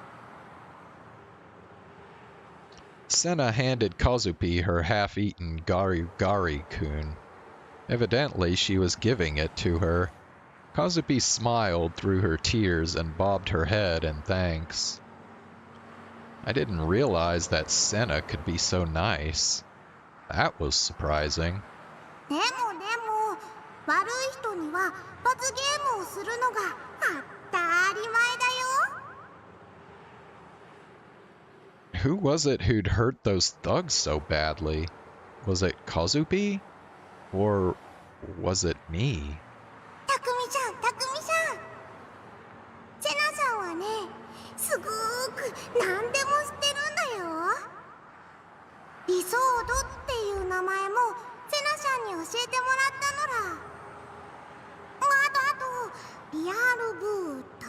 Senna handed Kazupi her half-eaten Garugari-kun. Evidently, she was giving it to her. Kazupi smiled through her tears and bobbed her head in thanks. I didn't realize that Senna could be so nice. That was surprising. でも悪い人には罰ゲームをするのが当たり前だよ。 Who was it who'd hurt those thugs so badly? Was it Kazupi? Or was it me? たくみさんセナさんはね、すごーく何でも知ってるんだよ。リソードっていう名前もセナさんに教えてもらったのら。あとリアルブータ、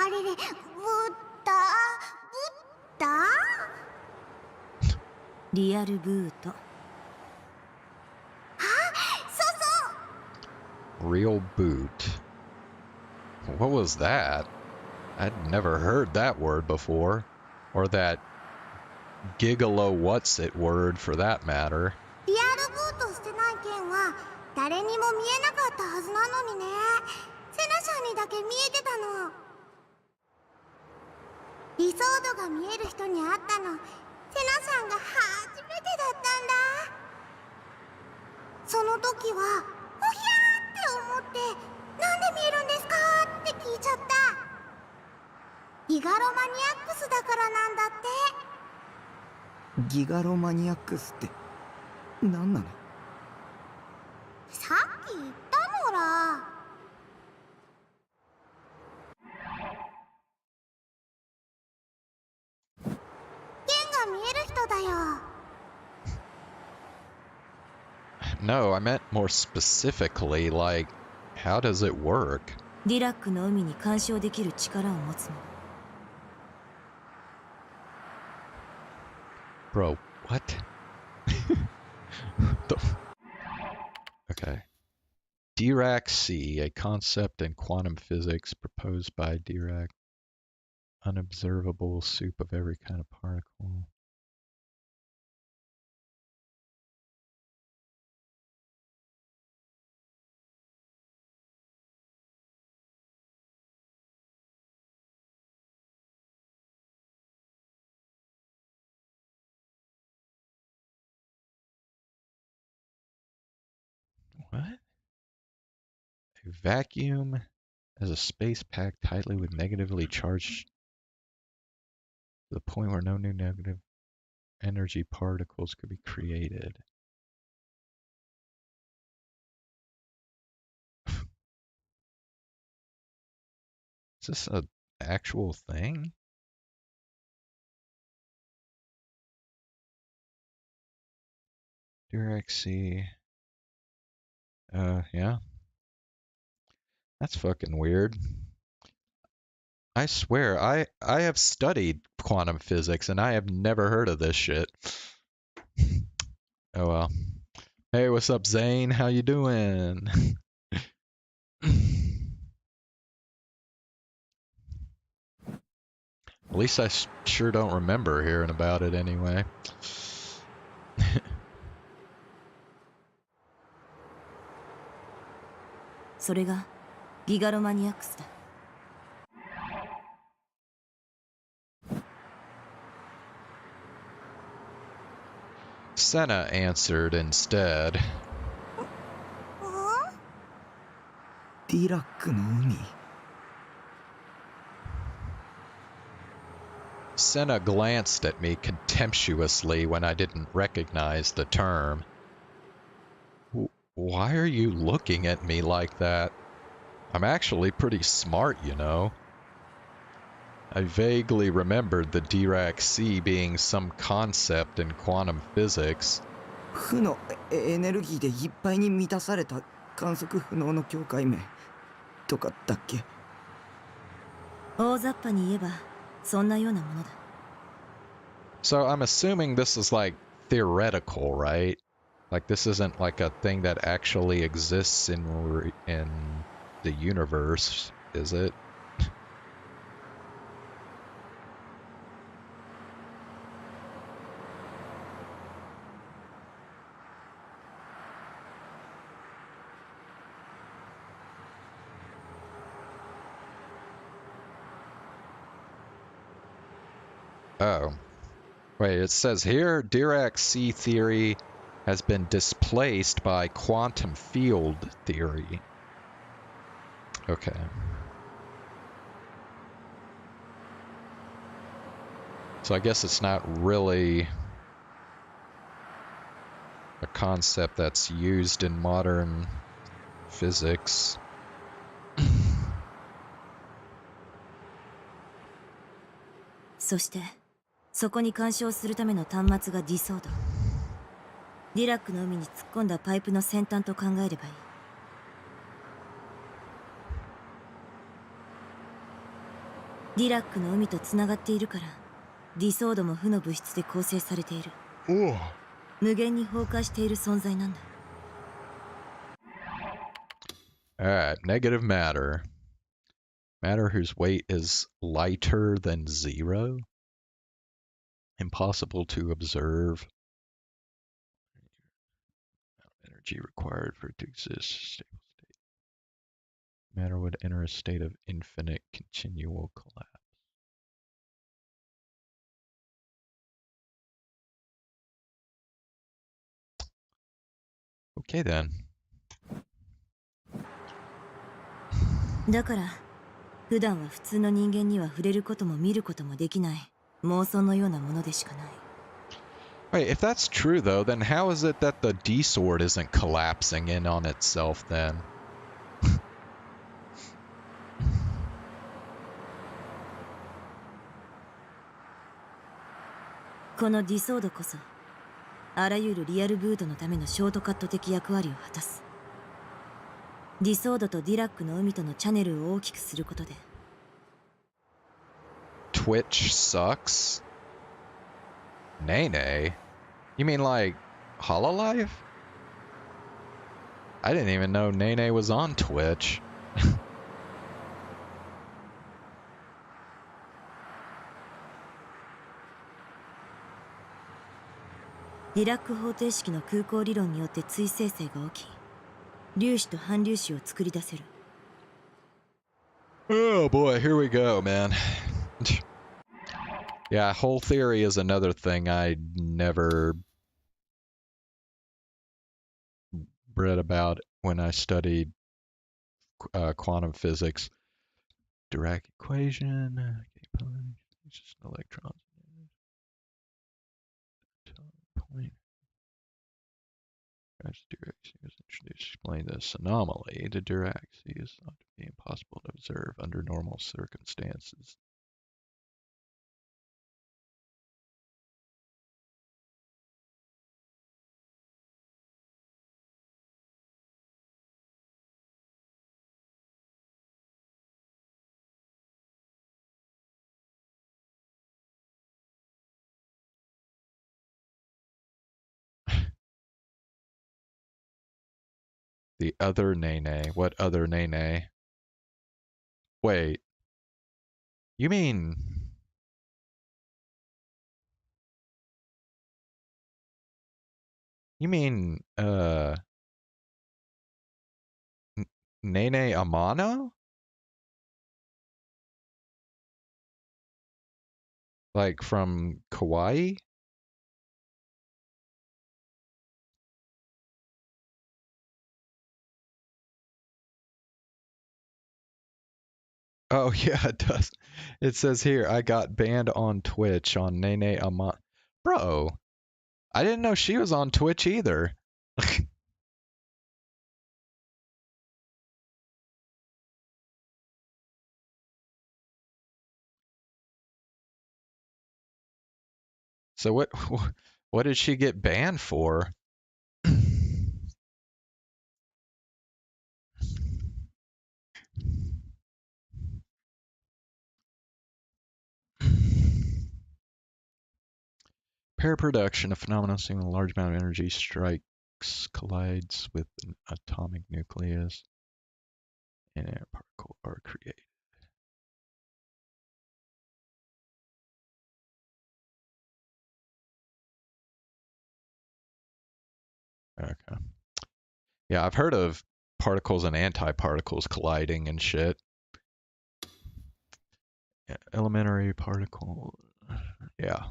あれれブッダリアルブート。Real boot. What was that? I'd never heard that word before. Or that gigolo what's-it word for that matter. リアルブートしてない件は誰にも見えなかったはずなのにね。セナさんにだけ見えてたの。理想度が見える人に会ったの、セナさんが初めてだったんだ。その時はおひゃーって思って、なんで見えるんですかって聞いちゃった。ギガロマニアックスだからなんだって。ギガロマニアックスって何なの？さっき言ったのら。剣が見える人だよ。No, I meant more specifically, like, how does it work? ディラックの海に干渉できる力を持つもの。Bro, what? Okay. Dirac C, a concept in quantum physics proposed by Dirac. Unobservable soup of every kind of particle. What? A vacuum as a space packed tightly with negatively charged to the point where no new negative energy particles could be created. Is this an actual thing? Dirac C. Yeah. That's fucking weird. I swear, I have studied quantum physics and I have never heard of this shit. Oh well. Hey, what's up, Zane? How you doing? At least I sure don't remember hearing about it anyway. それがギガロマニアックスだ。Senna answered instead. ディラックの海。 Senna glanced at me contemptuously when I didn't recognize the term. Why are you looking at me like that? I'm actually pretty smart, you know. I vaguely remembered the Dirac Sea being some concept in quantum physics. 負のエネルギーでいっぱいに満たされた観測不能の境界面とかだっけ。大雑把に言えばそんなようなものだ。 So I'm assuming this is like theoretical, right? Like this isn't like a thing that actually exists in the universe, is it? Oh. Wait, it says here, Dirac Sea theory has been displaced by quantum field theory. Okay. So I guess it's not really a concept that's used in modern physics. そしてそこに干渉するための端末がディソード。ディラックの海に突っ込んだパイプの先端と考えればいい。ディラックの海とつながっているからディソードも負の物質で構成されている。無限に崩壊している存在なんだ。 Alright, negative matter. Matter whose weight is lighter than 0. Impossible to observe. Energy required for it to exist. Stable state. Matter would enter a state of infinite continual collapse. Okay then. だから普段は普通の人間には触れることも見ることもできない妄想のようなものでしかない。 Wait, if that's true though, then how is it that the D sword isn't collapsing in on itself then? このディソードこそあらゆるリアルブードのためのショートカット的役割を果たす。ディソードとディラックの海とのチャネルを大きくすることで Twitch sucks? Nene? You mean like Hololive? I didn't even know Nene was on Twitch. ディラック方程式の空港理論によって追生成が起き、粒子と反粒子を作り出せる。Oh boy, here we go, man. Yeah, whole theory is another thing I never read about when I studied quantum physics. Dirac equation, just electrons. Point. Dirac is introduced to explain this anomaly. The Dirac is thought to be impossible to observe under normal circumstances. The other Nene. What other Nene? Wait. You mean... You mean, Nene Amano? Like from Kauai? Oh yeah, it does. It says here, I got banned on Twitch on Nene Amano. Bro, I didn't know she was on Twitch either. So what did she get banned for? Pair production, a phenomenon seeing a large amount of energy strikes, collides with an atomic nucleus, and a particle are created. Okay. Yeah, I've heard of particles and antiparticles colliding and shit. Yeah, elementary particle. Yeah.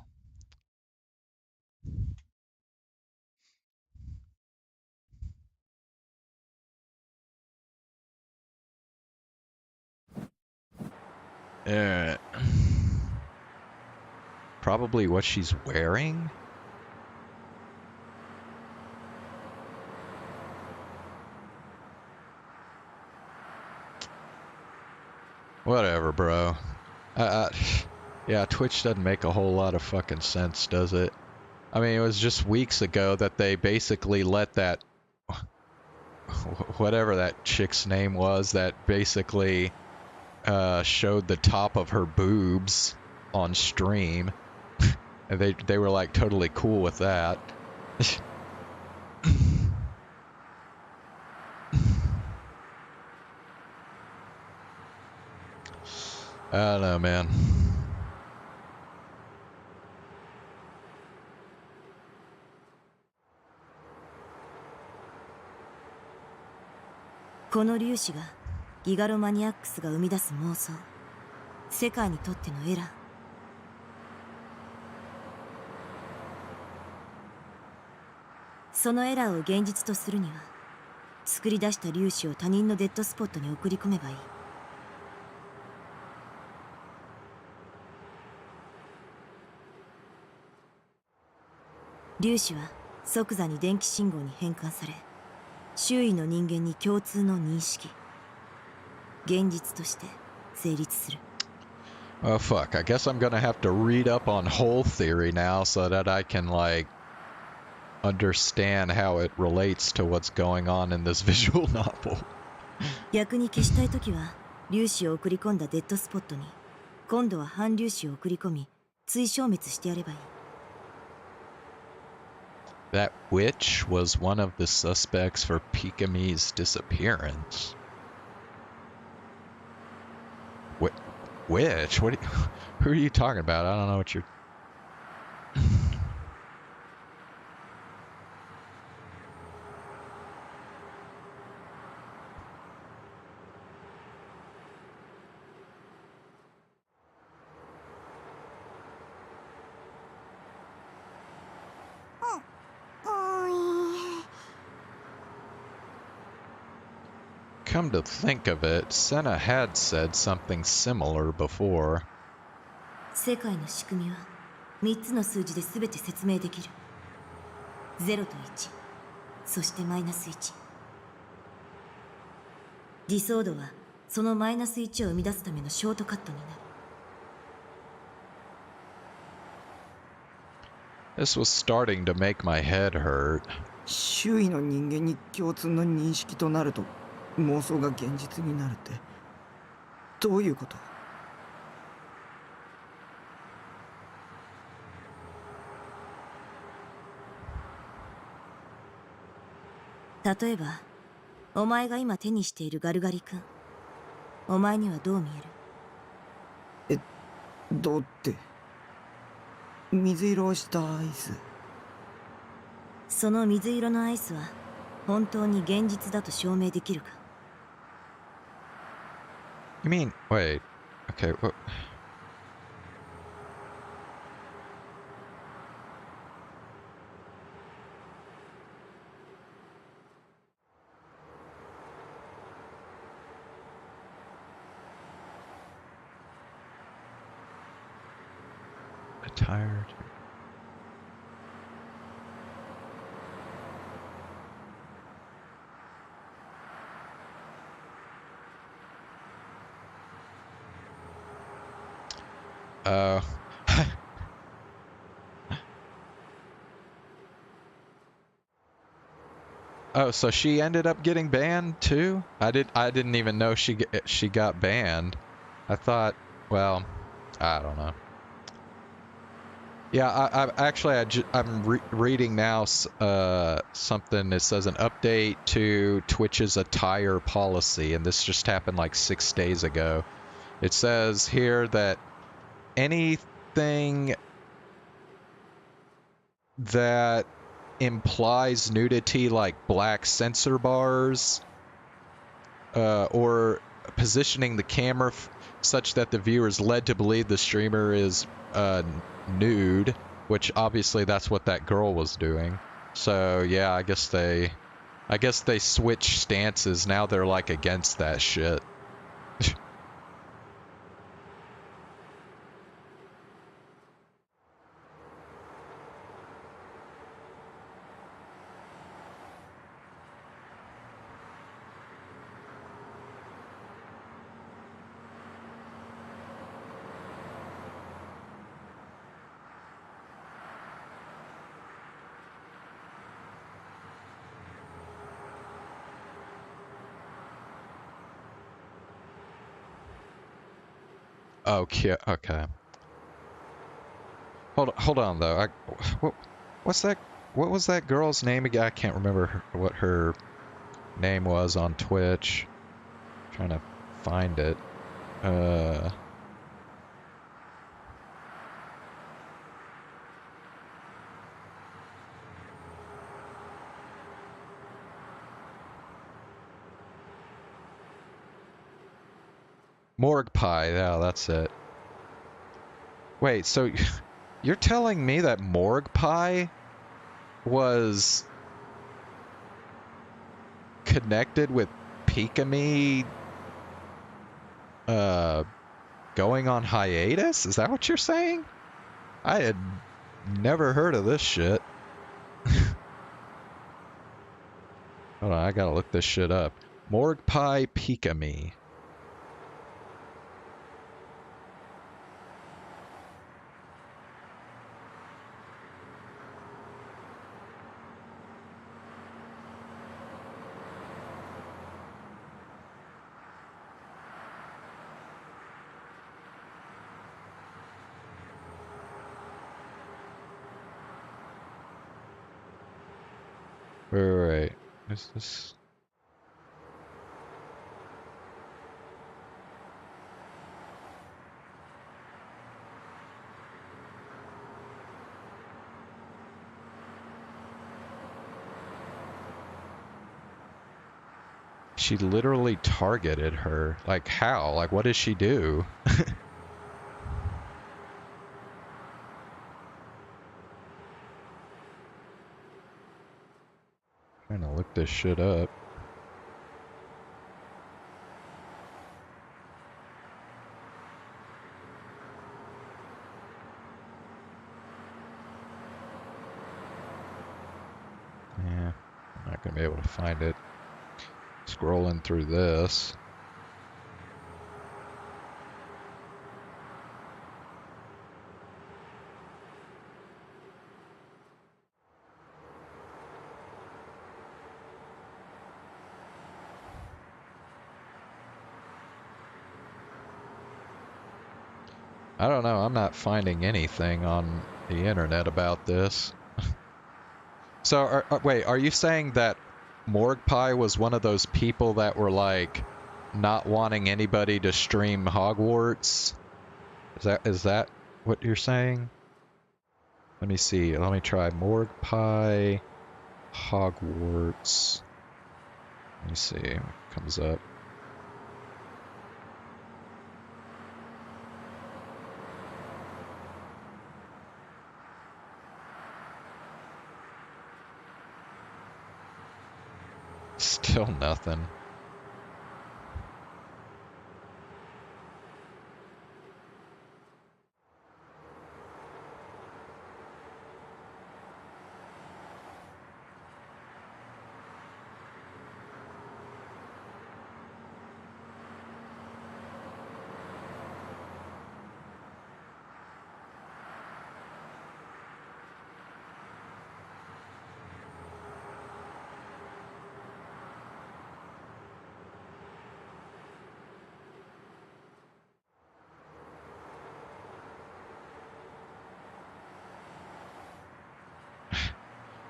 Probably what she's wearing? Whatever, bro. Yeah, Twitch doesn't make a whole lot of fucking sense, does it? I mean, it was just weeks ago that they basically let that... whatever that chick's name was, that basically showed the top of her boobs on stream. And they were like totally cool with that. I don't know, man. この粒子がギガロマニアックスが生み出す妄想、世界にとってのエラー。そのエラーを現実とするには、作り出した粒子を他人のデッドスポットに送り込めばいい。粒子は即座に電気信号に変換され、周囲の人間に共通の認識、現実として成立する。Oh fuck, I guess I'm gonna have to read up on whole theory now so that I can like understand how it relates to what's going on in this visual novel. 逆に消したいときは粒子を送り込んだデッドスポットに今度は反粒子を送り込み追消滅してやればいい。That witch was one of the suspects for Pikami's disappearance. Witch? What? Who are you talking about? I don't know what you're... Come to think of it, Senna had said something similar before. 世界の仕組みは3つの数字で全て説明できる。0と1、そしてマイナス1。ディソードはそのマイナス1を生み出すためのショートカットになる。This was starting to make my head hurt. 周囲の人間に共通の認識となると妄想が現実になるってどういうこと？例えば、お前が今手にしているガルガリ君、お前にはどう見える？どうって、水色をしたアイス。その水色のアイスは本当に現実だと証明できるか？ You mean, wait, okay, what? Tired. Oh, so she ended up getting banned too? I didn't even know she got banned. I thought, well, I don't know. Yeah, I'm reading now something that says an update to Twitch's attire policy, and this just happened like 6 days ago. It says here that anything that implies nudity, like black sensor bars, or positioning the camera such that the viewer is led to believe the streamer is nude, which obviously that's what that girl was doing. So yeah, I guess they switched stances. Now they're like against that shit. Okay, okay. Hold on though. What's that? What was that girl's name again? I can't remember what her name was on Twitch. Trying to find it. Morgue Pie, yeah, that's it. Wait, so you're telling me that Morgue Pie was connected with Pikami going on hiatus? Is that what you're saying? I had never heard of this shit. Hold on, I gotta look this shit up. Morgue Pie Pikami. Wait. Is this... She literally targeted her. Like, how? Like, what does she do? Trying to look this shit up. Yeah, I'm not gonna be able to find it. Scrolling through this. I don't know, I'm not finding anything on the internet about this. So, wait, are you saying that Morgpie was one of those people that were like not wanting anybody to stream Hogwarts? Is that what you're saying? Let me see. Let me try Morgpie Hogwarts. Let me see what comes up. Still nothing.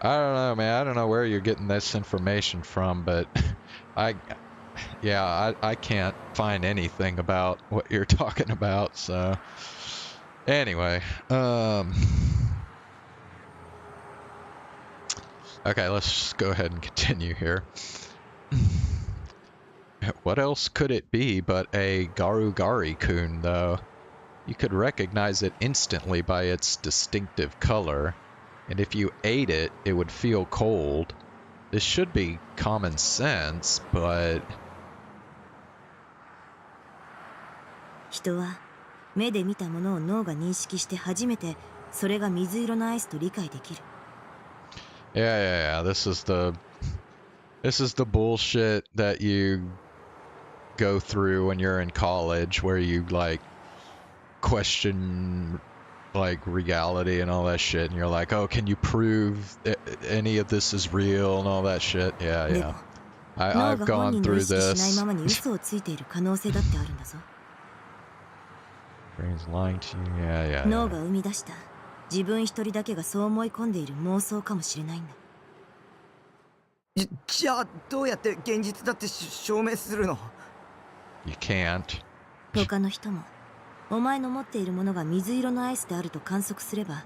I don't know, man. I don't know where you're getting this information from, but I can't find anything about what you're talking about, so anyway, okay, let's just go ahead and continue here. What else could it be but a Garugari-kun, though? You could recognize it instantly by its distinctive color. And if you ate it, it would feel cold. This should be common sense, but... 人は目で見たものを脳が認識して初めてそれが水色のアイスと理解できる。Yeah. This is the bullshit that you go through when you're in college, where you like question like reality and all that shit, and you're like, oh, can you prove any of this is real and all that shit? Yeah. I've gone through this. Brain's lying to you. Yeah. 脳が生み出した自分一人だけがそう思い込んでいる妄想かもしれないんだ。じゃあどうやって現実だって証明するの？ You can't. 他の人もお前の持っているものが水色のアイスであると観測すれば、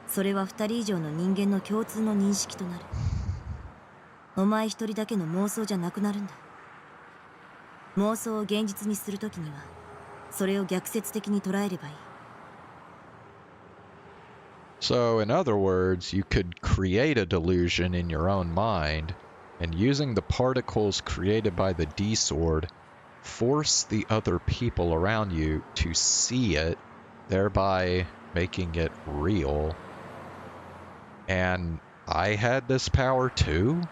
それは2人以上の人間の共通の認識となる。お前一人だけの妄想じゃなくなるんだ。妄想を現実にするときには、それを逆説的に捉えればいい。So, in other words, you could create a delusion in your own mind, and using the particles created by the D-Sword, force the other people around you to see it, thereby making it real. And I had this power too?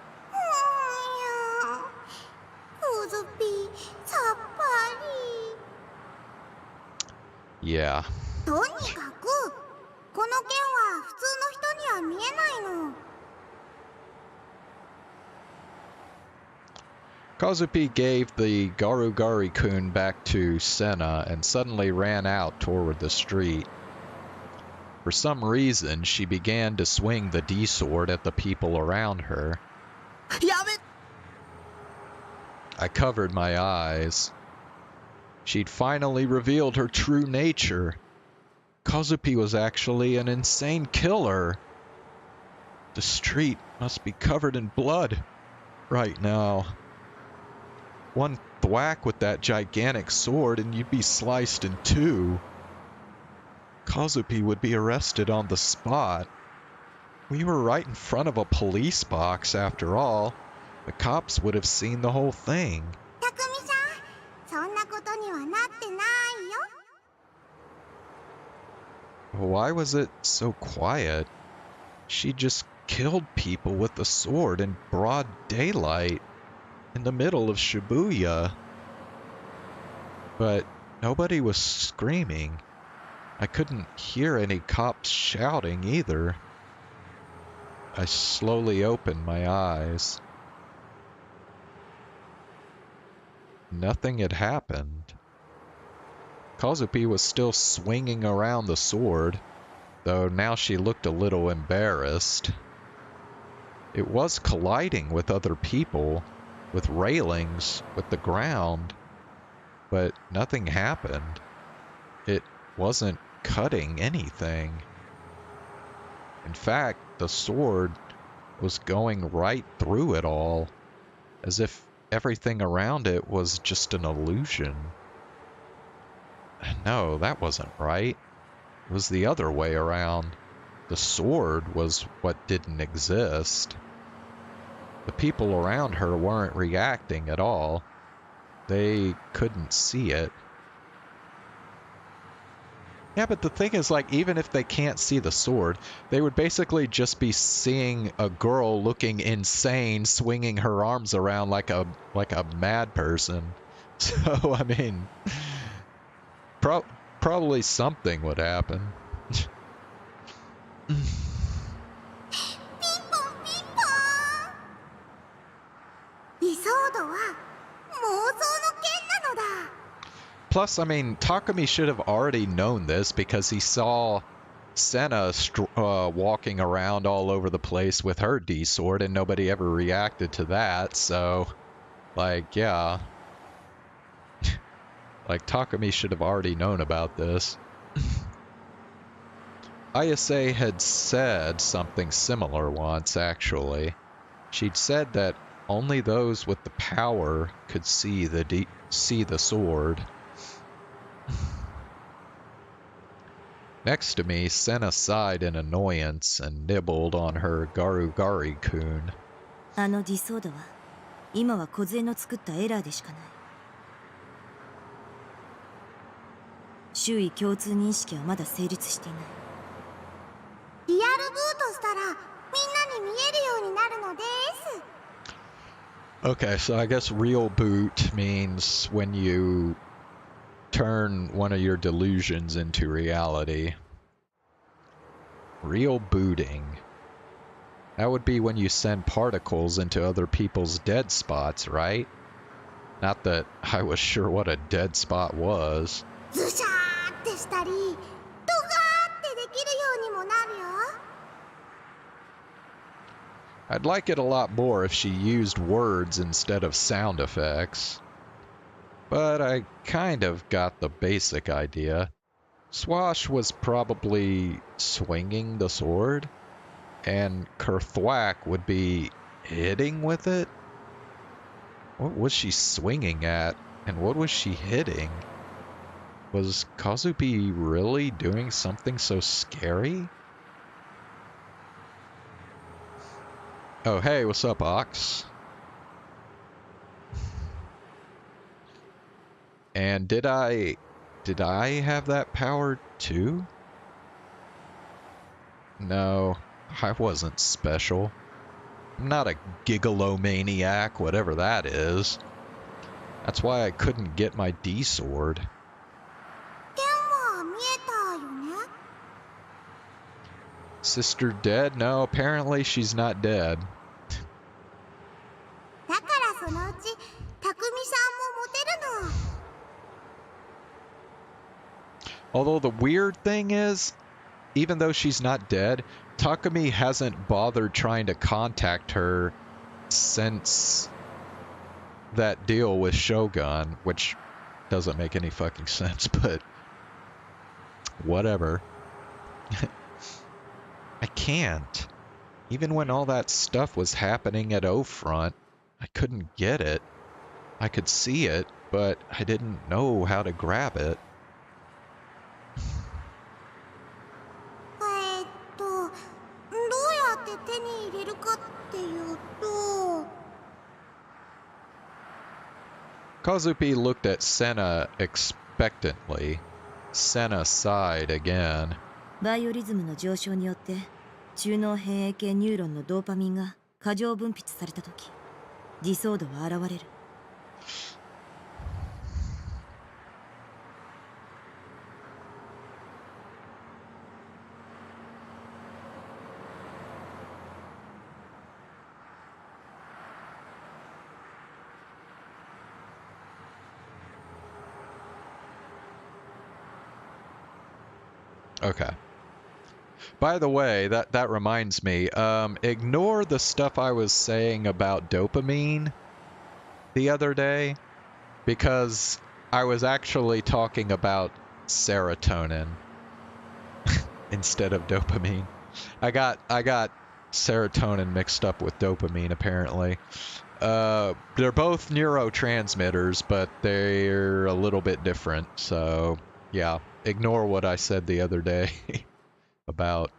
Yeah. とにかくこの剣は普通の人には見えないの。Kazupi gave the Garugari-kun back to Senna and suddenly ran out toward the street. For some reason, she began to swing the D-sword at the people around her. やめ I covered my eyes. She'd finally revealed her true nature. Kazupi was actually an insane killer. The street must be covered in blood right now. One thwack with that gigantic sword and you'd be sliced in two. Kazupi would be arrested on the spot. We were right in front of a police box after all. The cops would have seen the whole thing. たくみさん、そんなことにはなってないよ。 Why was it so quiet? She just killed people with the sword in broad daylight, in the middle of Shibuya. But nobody was screaming. I couldn't hear any cops shouting either. I slowly opened my eyes. Nothing had happened. Kazupi was still swinging around the sword, though now she looked a little embarrassed. It was colliding with other people, with railings, with the ground, but nothing happened. It wasn't cutting anything. In fact, the sword was going right through it all, as if everything around it was just an illusion. No, that wasn't right. It was the other way around. The sword was what didn't exist. The people around her weren't reacting at all. They couldn't see it. Yeah, but the thing is, like, even if they can't see the sword, they would basically just be seeing a girl looking insane, swinging her arms around like a mad person. So, I mean, probably something would happen. ピンポンピンポン。理想度は妄想の剣なのだ。 Plus, I mean, Takumi should have already known this because he saw Senna walking around all over the place with her D-sword and nobody ever reacted to that, so, like, yeah. Like, Takumi should have already known about this. Ayase had said something similar once, actually. She'd said that only those with the power could see the sword. Next to me, Senna sighed in annoyance and nibbled on her Garugari-kun. あのディソードは今は梢の作ったエラーでしかない。周囲共通認識はまだ成立していない。リアルブートしたらみんなに見えるようになるのです。 Okay, so I guess real boot means when you turn one of your delusions into reality. Real booting. That would be when you send particles into other people's dead spots, right? Not that I was sure what a dead spot was. ズシャーってしたり、ドガーってできるようにもなるよ。 I'd like it a lot more if she used words instead of sound effects. But I kind of got the basic idea. Swash was probably swinging the sword, and Kerthwack would be hitting with it? What was she swinging at, and what was she hitting? Was Kazupi really doing something so scary? Oh, hey, what's up, Ox? And did I have that power too? No, I wasn't special. I'm not a gigalomaniac, whatever that is. That's why I couldn't get my D-sword. 剣は見えたよね。 Sister dead? No, apparently she's not dead. だからそのうちたくみさんもモテるの。 Although the weird thing is, even though she's not dead, Takumi hasn't bothered trying to contact her since that deal with Shogun, which doesn't make any fucking sense, but whatever. I can't. Even when all that stuff was happening at O-Front, I couldn't get it. I could see it, but I didn't know how to grab it. どうやって手に入れるかっていうと Kazupi looked at Senna expectantly. Senna sighed again. バイオリズムの上昇によって中脳変影系ニューロンのドーパミンが過剰分泌された時、ディソードは現れる。 Okay. By the way, that reminds me, ignore the stuff I was saying about dopamine the other day, because I was actually talking about serotonin instead of dopamine. I got serotonin mixed up with dopamine, apparently. They're both neurotransmitters, but they're a little bit different, so yeah. Ignore what I said the other day about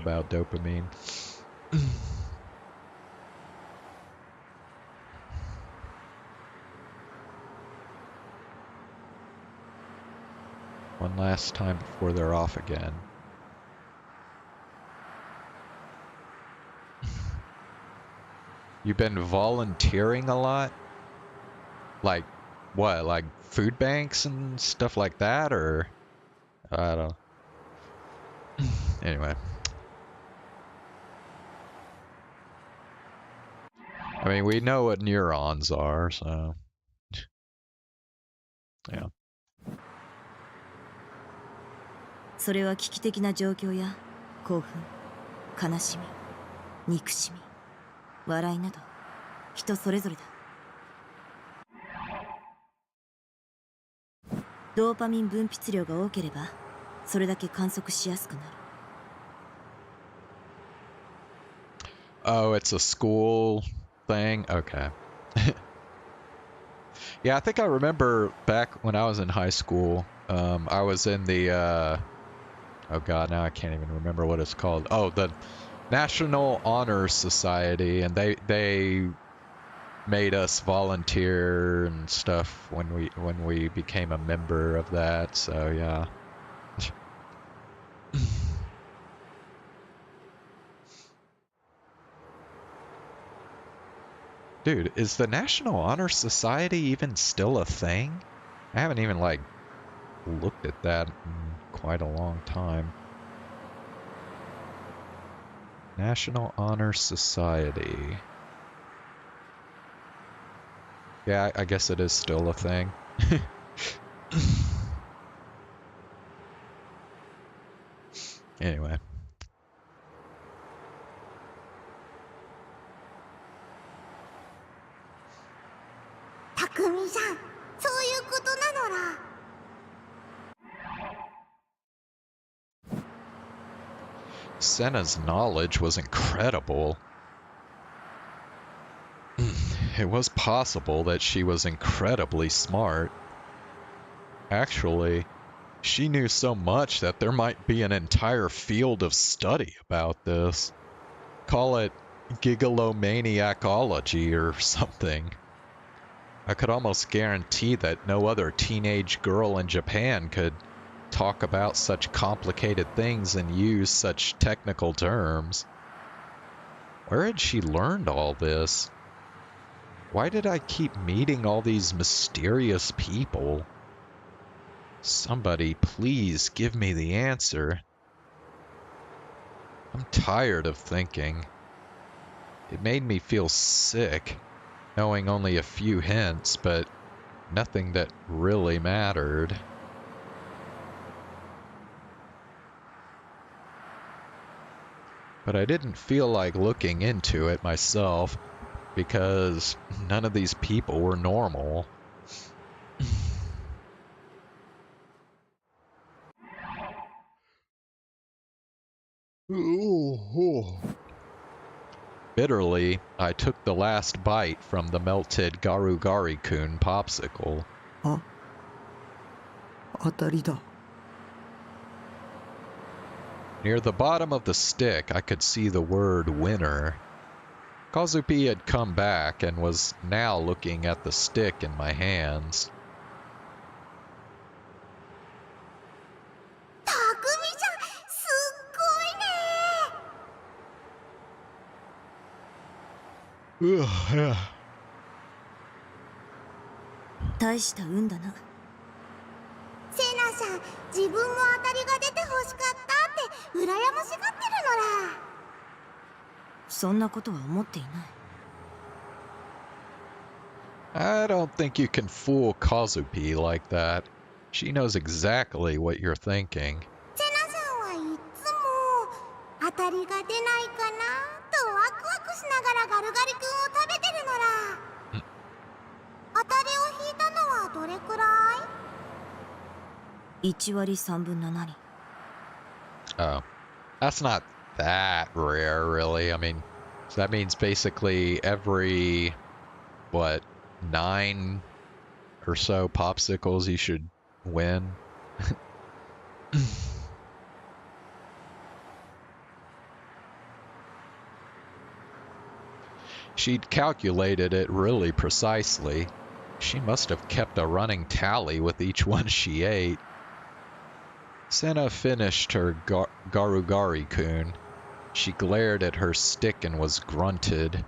dopamine. One last time before they're off again. You've been volunteering a lot? Like what? Like food banks and stuff like that, or? I don't know. Anyway. I mean, we know what neurons are, so... Yeah. それは危機的な状況や興奮、悲しみ、憎しみ、笑いなど人それぞれだ。ドーパミン分泌量が多ければそれだけ観測しやすくなる。 Oh, it's a school thing? Okay. Yeah, I think I remember back when I was in high school, I was in the, oh god, now I can't even remember what it's called. Oh, the National Honor Society, and they made us volunteer and stuff when we became a member of that, so yeah. Dude, is the National Honor Society even still a thing? I haven't even, like, looked at that in quite a long time. National Honor Society. Yeah, I guess it is still a thing. Anyway. Takumi-san, そういうことなのら。Senna's knowledge was incredible. It was possible that she was incredibly smart. Actually, she knew so much that there might be an entire field of study about this. Call it gigalomaniacology or something. I could almost guarantee that no other teenage girl in Japan could talk about such complicated things and use such technical terms. Where had she learned all this? Why did I keep meeting all these mysterious people? Somebody please give me the answer. I'm tired of thinking. It made me feel sick, knowing only a few hints, but nothing that really mattered. But I didn't feel like looking into it myself. because none of these people were normal. Bitterly, I took the last bite from the melted Garugari-kun popsicle. あ、当たりだ。 Near the bottom of the stick, I could see the word winner. Kazupi had come back and was now looking at the stick in my hands. 匠ちゃん、すっごいね。 Ugh, yeah. 大した運だな。セナさん、自分も当たりが出てほしかったって羨ましがってるのら。そんなことは思っていない。I don't think you can fool Kazupi like that. She knows exactly what you're thinking. セナさんはいつも当たりが出ないかなとワクワクしながらガルガリ君を食べてるのら。当たりを引いたのはどれくらい1割3分7厘。 Oh, that's not that rare, really. I mean, so that means basically every, what, 9 or so popsicles you should win. She'd calculated it really precisely. She must have kept a running tally with each one she ate. Senna finished her Garugari-kun. She glared at her stick and was grunted.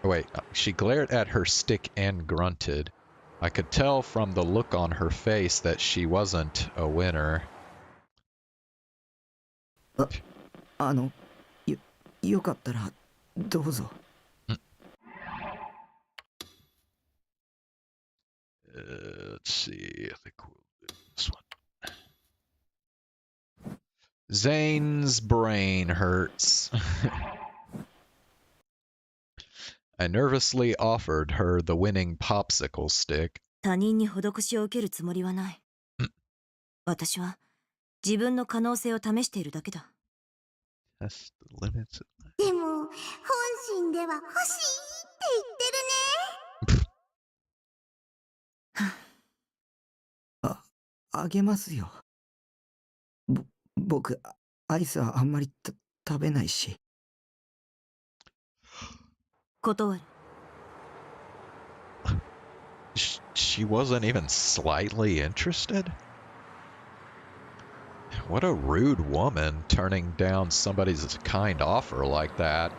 Oh, wait, she glared at her stick and grunted. I could tell from the look on her face that she wasn't a winner. よかったらどうぞ。Let's see. I think we'll do this one. Zane's brain hurts. I nervously offered her the winning popsicle stick. 他人に施しを受けるつもりはない。私は自分の可能性を試しているだけだ。That's the limits of my... でも本心では欲しいって言ってるね。あげますよ。僕アイスはあんまり食べないし。断る。She wasn't even slightly interested? What a rude woman, turning down somebody's kind offer like that.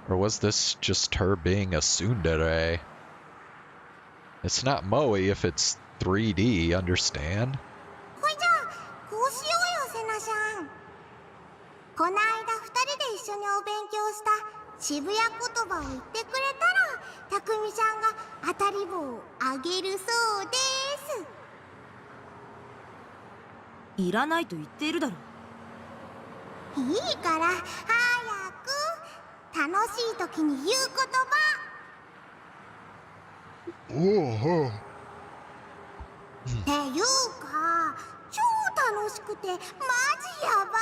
Or was this just her being a tsundere? It's not Moe if it's 3D, understand? ほいじゃあこうしようよセナちゃん。こないだ2人で一緒にお勉強した渋谷言葉を言ってくれたら匠ちゃんが当たり棒をあげるそうです。いらないと言っているだろう。いいから早く楽しい時に言う言葉。っていうか超楽しくてマジやばい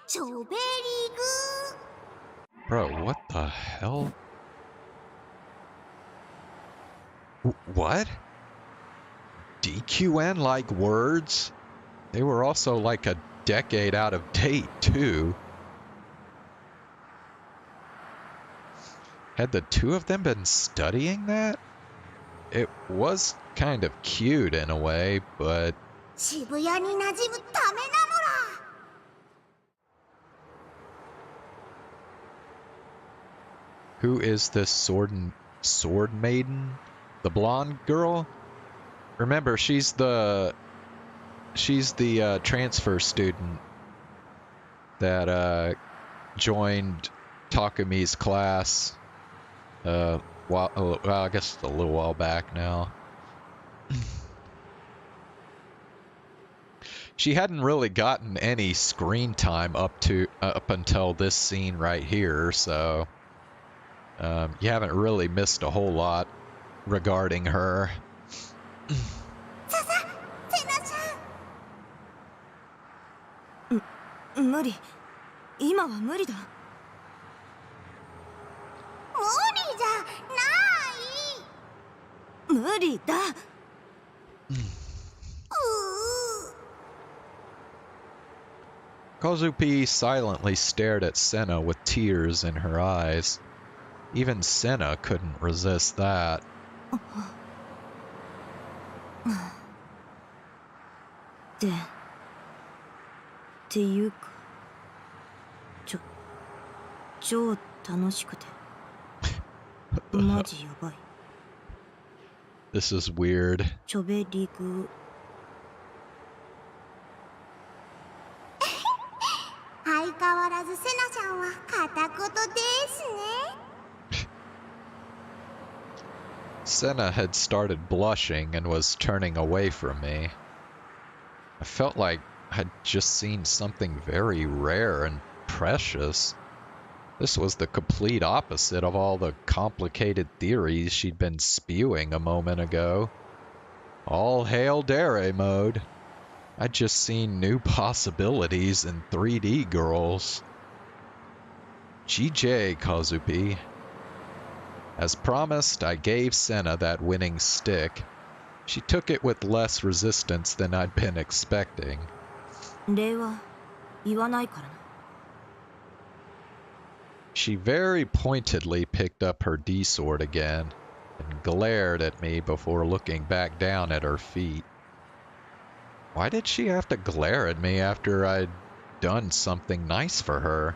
超ベリーグー。 Bro, what the hell? What? DQN-like words? They were also like a decade out of date, too. Had the two of them been studying that? It was kind of cute in a way, but... 渋谷に馴染むためなのら。 Who is this sword maiden? The blonde girl? Remember, she's the transfer student that joined Takumi's class. Well, I guess a little while back now. She hadn't really gotten any screen time up until this scene right here, so You haven't really missed a whole lot regarding her. ささ、セナちゃん。無理。今は無理だ。無理じゃない。無理だ。Kozupi silently stared at Senna with tears in her eyes. Even Senna couldn't resist that. っていうか、超楽しくて。マジやばい。This is weird. ちょべりぐ。相変わらずセナちゃんは片言ですね。Senna had started blushing and was turning away from me. I felt like I'd just seen something very rare and precious. This was the complete opposite of all the complicated theories she'd been spewing a moment ago. All hail Dare mode. I'd just seen new possibilities in 3D girls. GJ, Kazupi. As promised, I gave Senna that winning stick. She took it with less resistance than I'd been expecting. 礼は言わないからな。She very pointedly picked up her D-sword again and glared at me before looking back down at her feet. Why did she have to glare at me after I'd done something nice for her?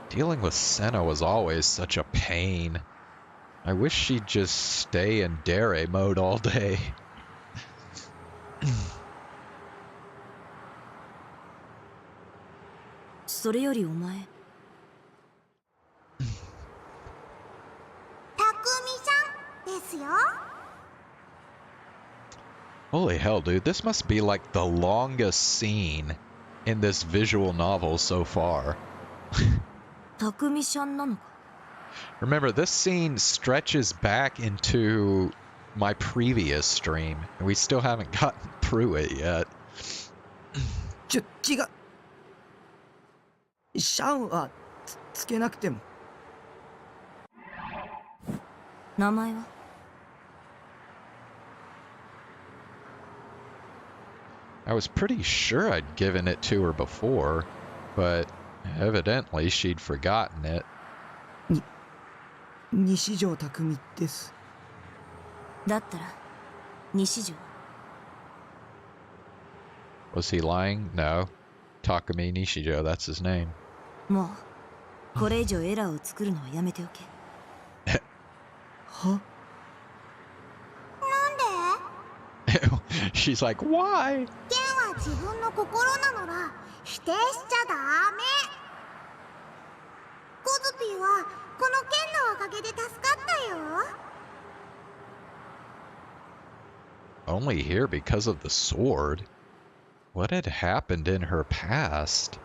Dealing with Senna was always such a pain. I wish she'd just stay in Dare mode all day. それよりお前。たくみさんですよ。Holy hell, dude. This must be like the longest scene in this visual novel so far. たくみちゃんなのか。 Remember, this scene stretches back into my previous stream, and we still haven't gotten through it yet. 違う。シャンはつけなくても。名前は？ I was pretty sure I'd given it to her before, but evidently she'd forgotten it. 西條匠です。だったら西条。 Was he lying? No. Takumi Nishijo, that's his name. もうこれ以上エラーを作るのはやめておけ。は？なんで？ She's like, why? 剣は自分の心なのら否定しちゃダメ。コズピーはこの剣のおかげで助かったよ。 Only here because of the sword? What had happened in her past?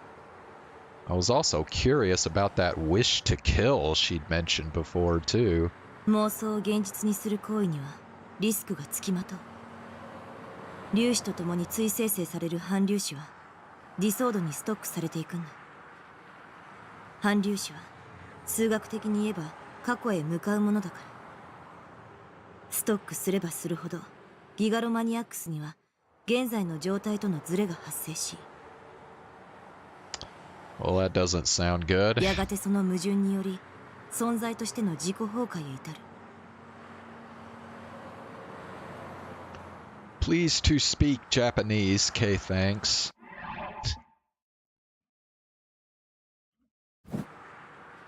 I was also curious about that wish to kill she'd mentioned before, too. 妄想を現実にする行為にはリスクがつきまとう。粒子とともに追生成される反粒子はディソードにストックされていくんだ。反粒子は数学的に言えば過去へ向かうものだから。ストックすればするほどギガロマニアックスには現在の状態とのズレが発生し、 Well, that doesn't sound good. やがてその矛盾により存在としての自己崩壊へ至る。 Please to speak Japanese, K. Thanks.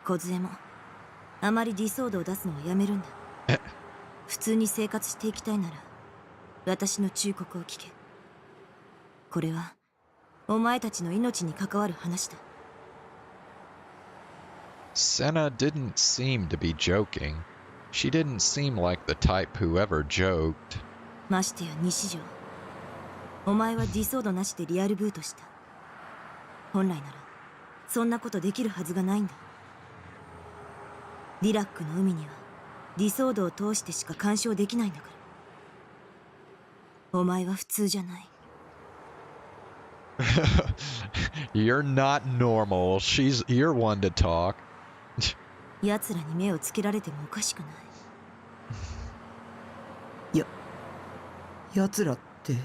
小杖もあまりディソードを出すのはやめるんだ。普通に生活していきたいなら私の忠告を聞け。これはお前たちの命に関わる話だ。 Senna didn't seem to be joking. She didn't seem like the type who ever joked. ましてや西条、お前はディソードなしでリアルブートした。本来ならそんなことできるはずがないんだ。リラックの海には理想度を通してしか干渉できないんだから。お前は普通じゃない。You're not normal. You're one to talk. 奴らに目をつけられてもおかしくない。奴らって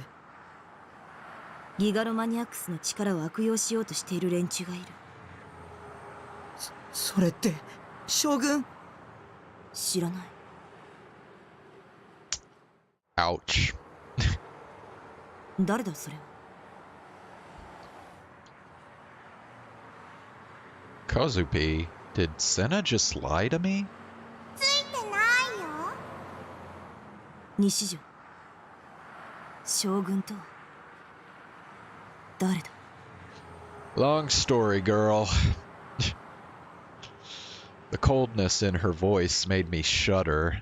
ギガロマニアックスの力を悪用しようとしている連中がいる。それって将軍？知らない。Ouch. 誰だそれは。Kazupi, did Senna just lie to me? ついてないよ。西条。将軍とは誰だ。 Long story, girl. The coldness in her voice made me shudder.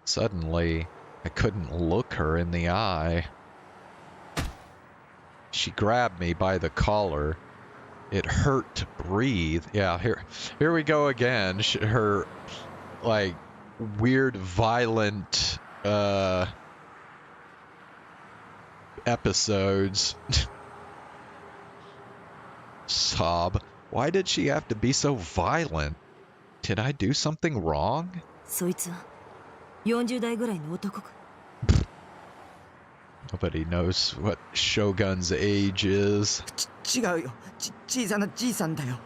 Suddenly, I couldn't look her in the eye. She grabbed me by the collar. It hurt to breathe. Yeah, here we go again. Her, like, weird, violent, episodes. Sob. Why did she have to be so violent? Did I do something wrong? そいつは40代ぐらいの男か。 Nobody knows what Shogun's age is. 違うよ。小さなじいさんだよ。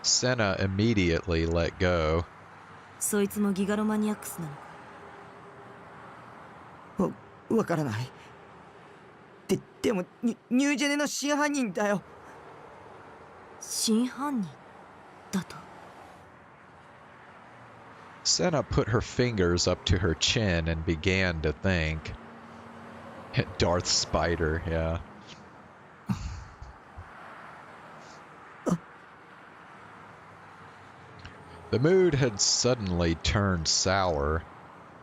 Senna immediately let go. そいつもギガロマニアックスなのか。わからない。でもニュージェネの真犯人だよ。真犯人だと。 Senna put her fingers up to her chin and began to think. Darth Spider, yeah. The mood had suddenly turned sour.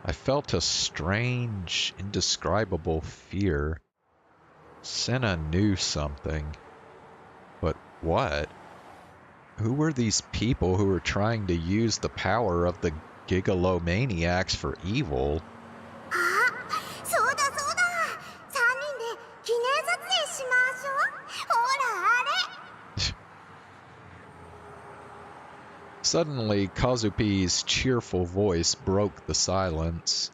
I felt a strange, indescribable fear. Senna knew something. But what? Who were these people who were trying to use the power of the Gigalomaniacs for evil? あ、そうだそうだ。3人で記念撮影しましょう。ほらあれ。 Suddenly, Kazupi's cheerful voice broke the silence.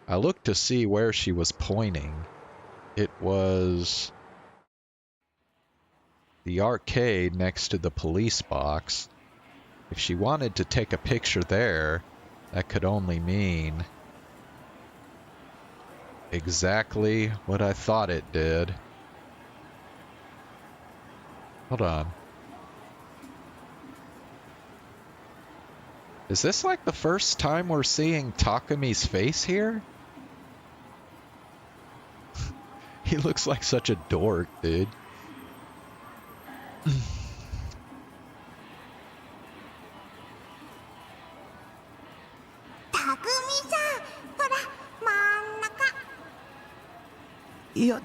I looked to see where she was pointing. It was the arcade next to the police box. If she wanted to take a picture there, that could only mean exactly what I thought it did. Hold on. Is this like the first time we're seeing Takumi's face here? He looks like such a dork, dude. Takumi さん、ほら真ん中。いや、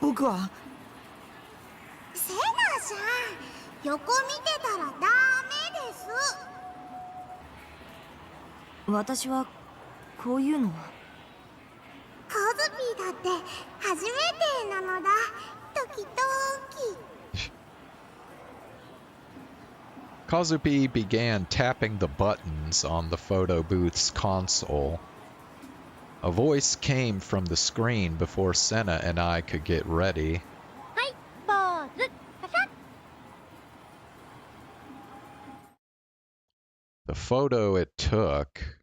僕は。セナさん、横見てたらダメです。私はこういうのは。カズピーだって初めてなのだ。ドキドキ。 Kazupi began tapping the buttons on the photo booth's console. A voice came from the screen before Senna and I could get ready. はい、ポーズ。パシャッ。 The photo it took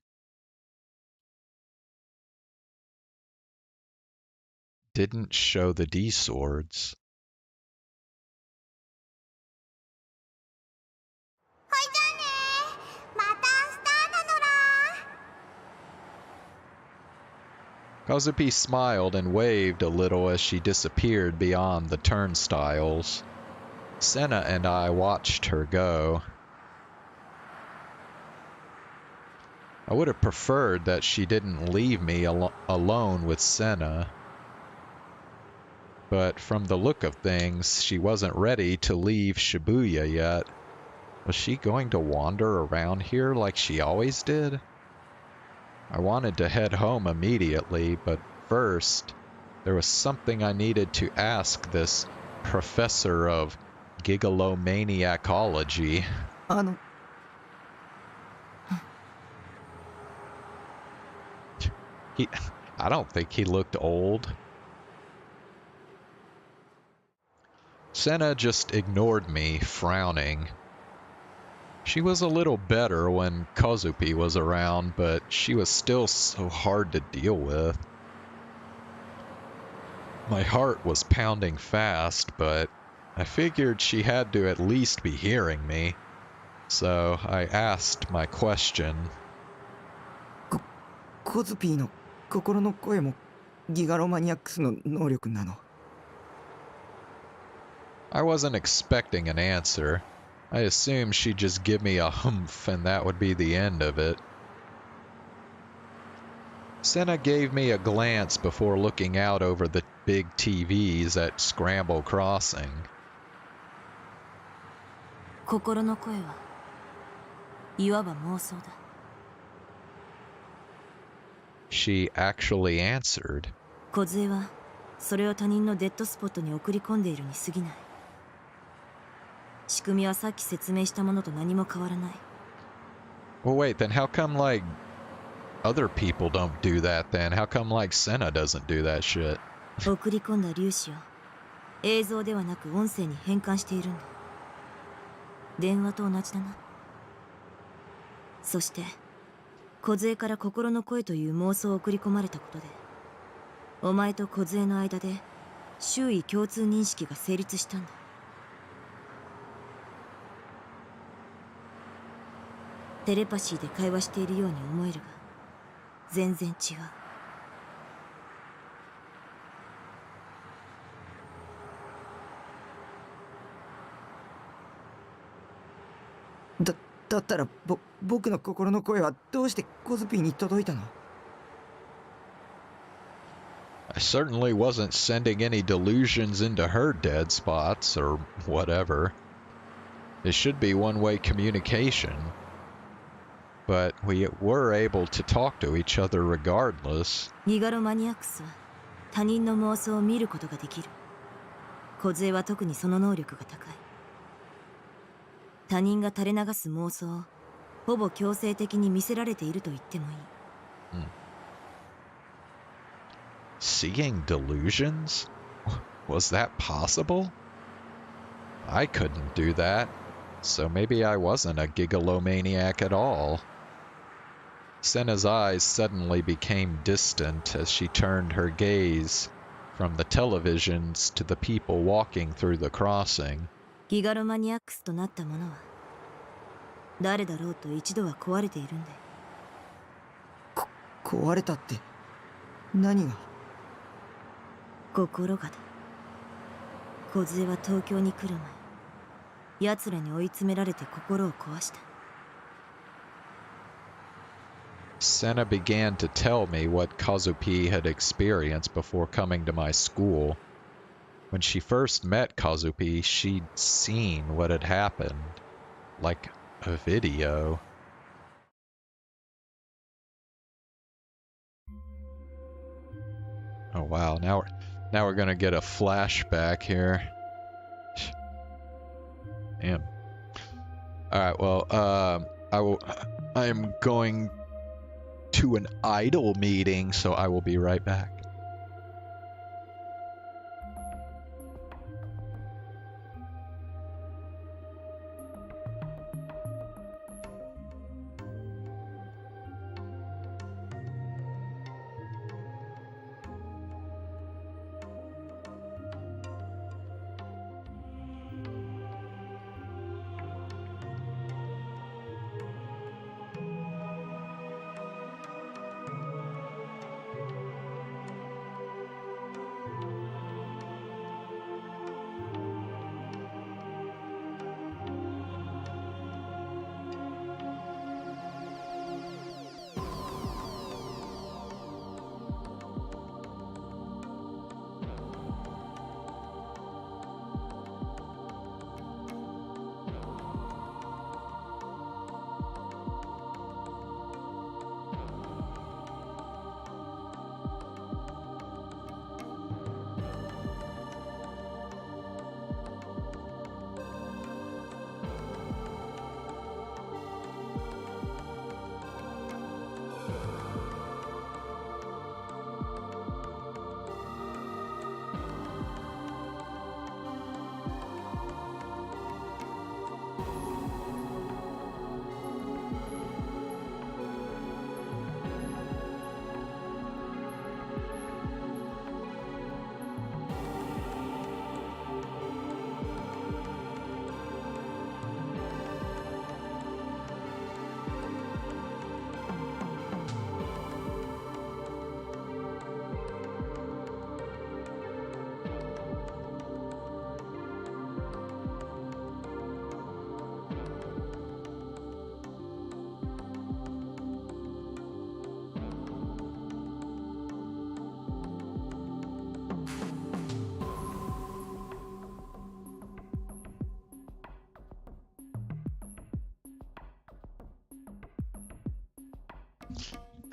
didn't show the D swords. ほいじゃあね。また明日なのら。 Kazupi smiled and waved a little as she disappeared beyond the turnstiles. Senna and I watched her go. I would have preferred that she didn't leave me alone with Senna. but from the look of things, she wasn't ready to leave Shibuya yet. Was she going to wander around here like she always did? I wanted to head home immediately, but first, there was something I needed to ask this professor of gigalomaniacology. I don't think he looked old. Senna just ignored me, frowning. She was a little better when Kazupi was around, but she was still so hard to deal with. My heart was pounding fast, but I figured she had to at least be hearing me, so I asked my question. コズピーの心の声もギガロマニアックスの能力なの？ I wasn't expecting an answer. I assumed she'd just give me a humph and that would be the end of it. Senna gave me a glance before looking out over the big TVs at Scramble Crossing. 心の声はいわば妄想だ。She actually answered. 梢はそれを他人のデッドスポットに送り込んでいるに過ぎない。仕組みはさっき説明したものと何も変わらない。Well, wait, then how come, like, other people don't do that then? How come, like, Senna doesn't do that shit? 送り込んだ粒子を映像ではなく音声に変換しているんだ。電話と同じだな。そして梢から心の声という妄想を送り込まれたことで、お前と梢の間で周囲共通認識が成立したんだ。テレパシーで会話しているように思えるが、全然違う。だったら僕の心の声はどうしてコズピーに届いたの？ I certainly wasn't sending any delusions into her dead spots or whatever. It should be one-way communication. But we were able to talk to each other regardless. ギガロマニアックスは他人の妄想を見ることができる。梢は特にその能力が高い。他人が垂れ流す妄想をほぼ強制的に見せられていると言ってもいい。Seeing delusions? Was that possible? I couldn't do that, so maybe I wasn't a gigalomaniac at all. Senna's eyes suddenly became distant as she turned her gaze from the televisions to the people walking through the crossing. ギガロマニアックスとなったものは誰だろうと一度は壊れているんだよ。壊れたって何が？心がだ。梢は東京に来る前、奴らに追い詰められて心を壊した。Senna began to tell me what Kazupi had experienced before coming to my school. When she first met Kazupi, she'd seen what had happened, like a video. Oh wow, now we're gonna get a flashback here. Damn. Alright, well, I am going to an idol meeting, so I will be right back.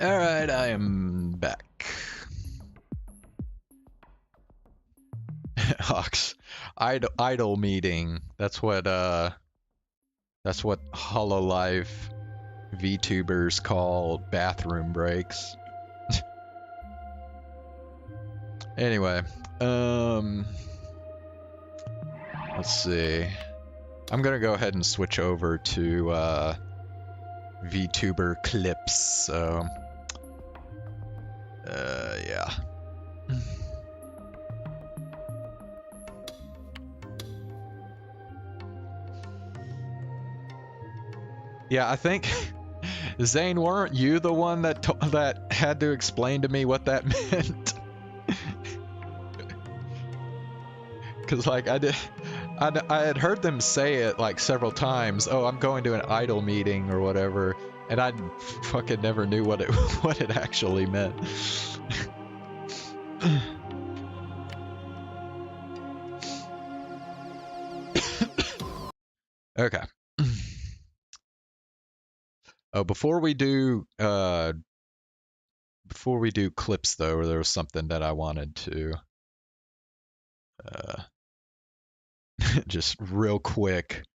Alright, I am back. Hawks. Idle meeting. That's what Hololive VTubers call bathroom breaks. Anyway, let's see. I'm gonna go ahead and switch over to VTuber clips, so yeah. Yeah, I think Zane, weren't you the one that that had to explain to me what that meant? Because like I had heard them say it like several times. Oh, I'm going to an idol meeting or whatever, and I fucking never knew what it actually meant. Okay. Oh, before we do clips though, there was something that I wanted to just real quick.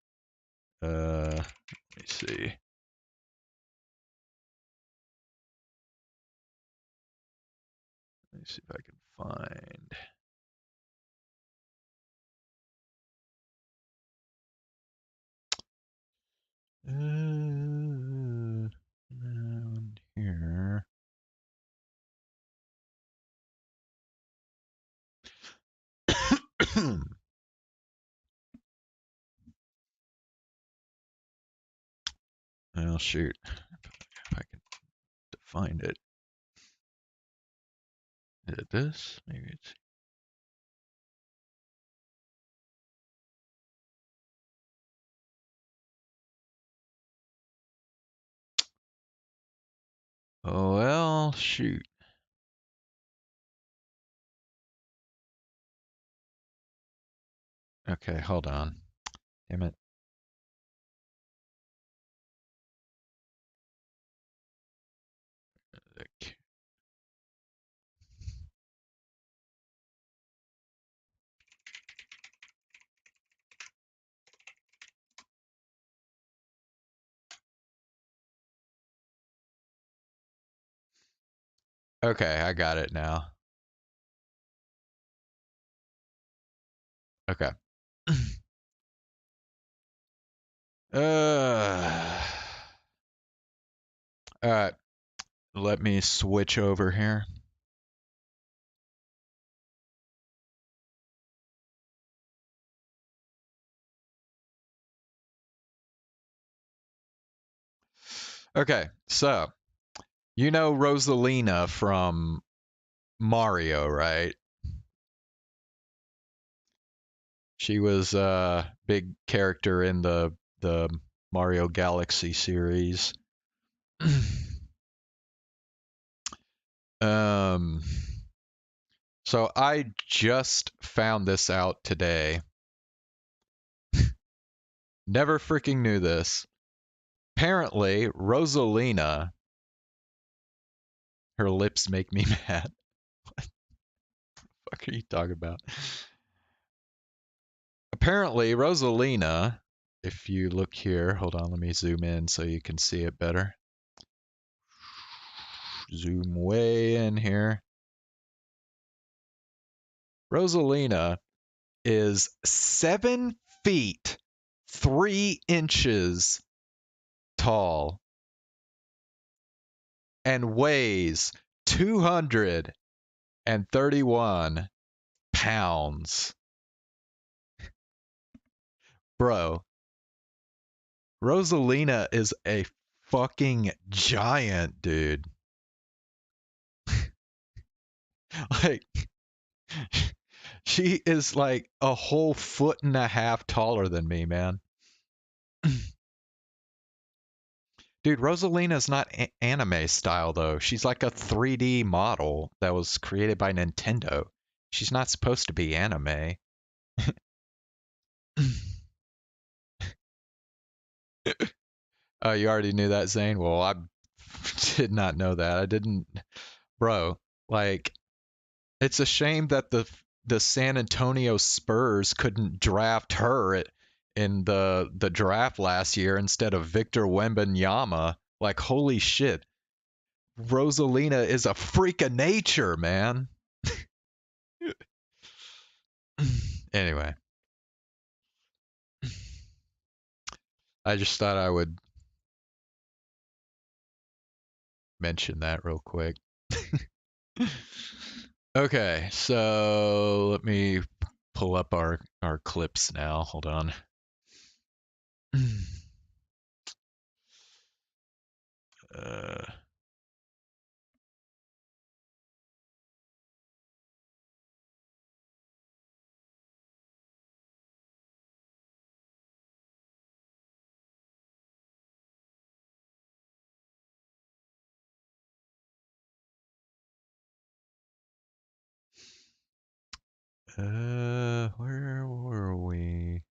Let me see. Let me see if I can find. Around here. Oh shoot! If I can find it. Is it this? Maybe it's. Oh well, shoot. Okay, hold on. Damn it. Okay, I got it now. Okay. Alright. Let me switch over here. Okay, so you know Rosalina from Mario, right? She was a big character in the Mario Galaxy series. So I just found this out today. Never freaking knew this. Apparently, Rosalina, her lips make me mad. What the fuck are you talking about? Apparently, Rosalina, if you look here, hold on, let me zoom in so you can see it better. Zoom way in here. Rosalina is 7 feet 3 inches tall and weighs 231 pounds. Bro, Rosalina is a fucking giant, dude. Like, she is like a whole 1.5 feet taller than me, man. Dude, Rosalina's not anime style, though. She's like a 3D model that was created by Nintendo. She's not supposed to be anime. Oh, you already knew that, Zane? Well, did not know that. I didn't, bro. Like, it's a shame that the San Antonio Spurs couldn't draft her in the draft last year instead of Victor Wembanyama. Like, holy shit. Rosalina is a freak of nature, man. Anyway, I just thought I would mention that real quick. Okay, so let me pull up our clips now. Hold on. Where were we?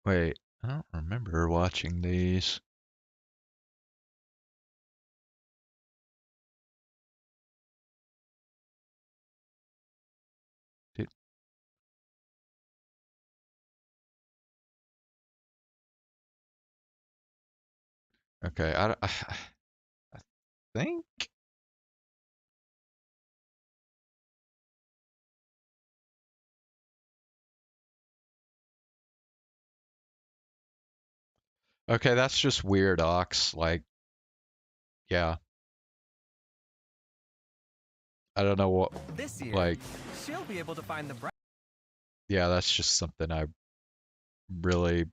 Wait, I don't remember watching these. Did... Okay, I think. Okay, that's just weird, Ox. Like, yeah. I don't know what. This year, like, she'll be able to find the bright. yeah, that's just something I really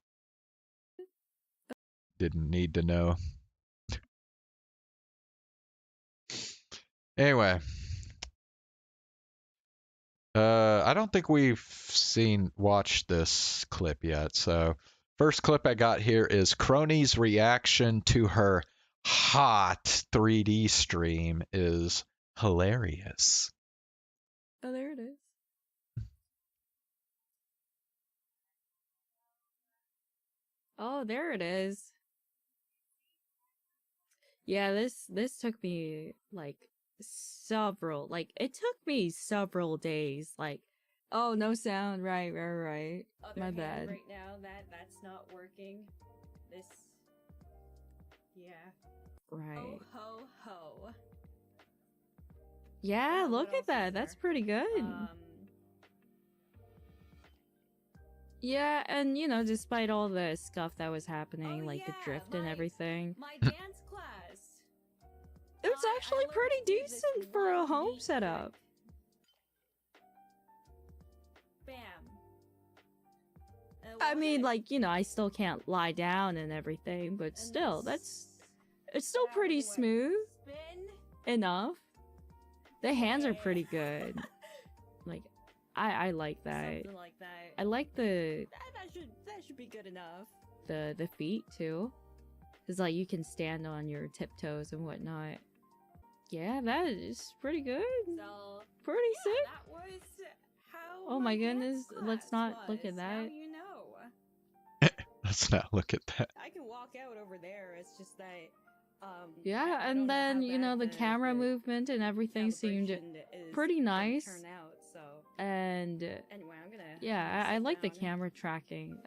didn't need to know. Anyway, I don't think we've watched this clip yet. So, first clip I got here is Crony's reaction to her hot 3D stream is hilarious. Oh, there it is. Oh, there it is. Yeah, this took me like it took me several days. Like, oh, no sound. Right. Other My hand bad. Right now, that's not working. This, yeah. Right. Ho ho ho. Yeah, What look else at that. is That's there? pretty good. Yeah, and you know, despite all the stuff that was happening, Oh, like the yeah, drift and my- everything, My dance class. it was I actually learned pretty to do this decent for a one home neat setup. trick. Bam. I What mean, was it? like, you know, I still can't lie down and everything, but And still, this- it's still that pretty went smooth Spin. enough. The hands are Yeah. pretty good. Like, I like that. Something like that. I like That should be good enough. the feet too. Cause like you can stand on your tiptoes and whatnot. Yeah, that is pretty good. So Pretty yeah, sick. that was how. Oh my dance goodness, let's class not look at was. Now that. you know. Let's not look at that. I can walk out over there. It's just that. Yeah, I don't and know then how you know bad the camera the movement and everything seemed calibration is pretty gonna nice. Turn out, so and anyway, I'm gonna. yeah, I sit like the down. camera tracking.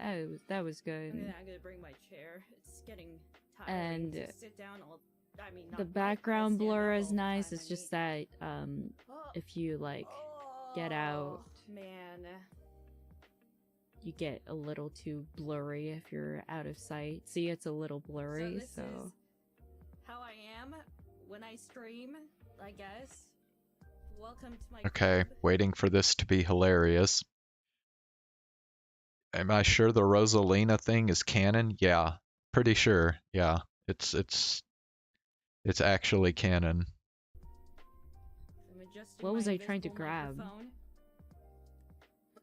That was good. I'm gonna bring my chair. It's getting tiring And to sit down all. I mean, not The like background stand blur up is all the nice. time, It's I just mean. that if you like get out, Oh, man. you get a little too blurry if you're out of sight. See, it's a little blurry, this so is how I am when I stream, I guess. Welcome to my Okay, club. waiting for this to be hilarious. Am I sure the Rosalina thing is canon? Yeah, pretty sure. Yeah, it's actually canon. I'm adjusting What was my I trying to invisible grab? microphone.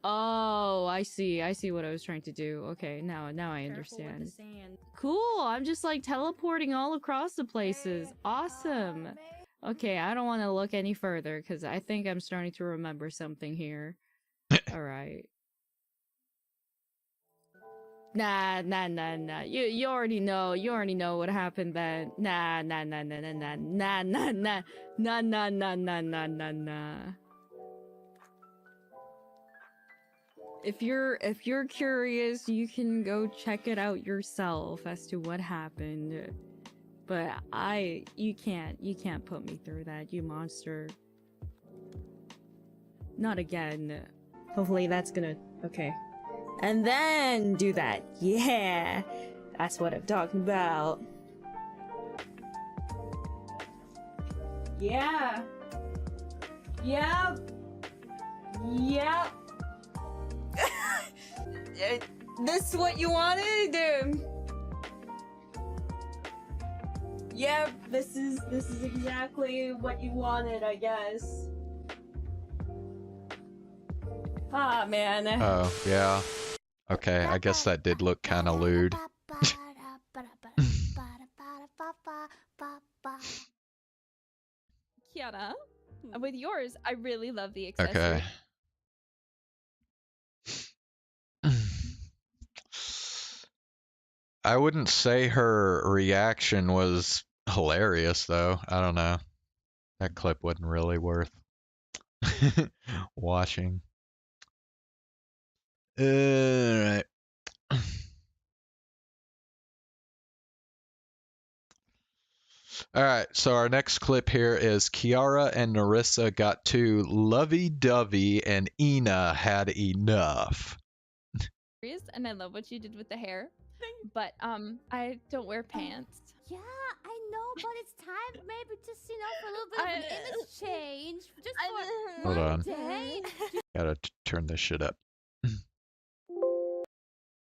oh, I see what I was trying to do. Okay, now I Careful with the understand. sand. Cool. I'm just like teleporting all across the places. Hey, Awesome. May Okay, I don't want to look any further because I think I'm starting to remember something here. All right. Nah. You already know. You already know what happened then. Nah. If you're curious, you can go check it out yourself as to what happened. But you can't put me through that, you monster. Not again. Hopefully that's gonna, okay. And then do that. Yeah, that's what I'm talking about. Yeah. Yep. This is what you wanted? Yep, this is exactly what you wanted, I guess. Ah, man. Oh, yeah. Okay, I guess that did look kind of lewd. Kiara, with yours, I really love the accessory. Okay. I wouldn't say her reaction was hilarious, though. I don't know. That clip wasn't really worth watching. Alright. Alright, so our next clip here is Kiara and Narissa got too lovey-dovey and Ina had enough. And I love what you did with the hair. But I don't wear pants. Yeah, I know, but it's time maybe just, for a little bit of an image change. Just for Hold one on. day. Gotta turn this shit up.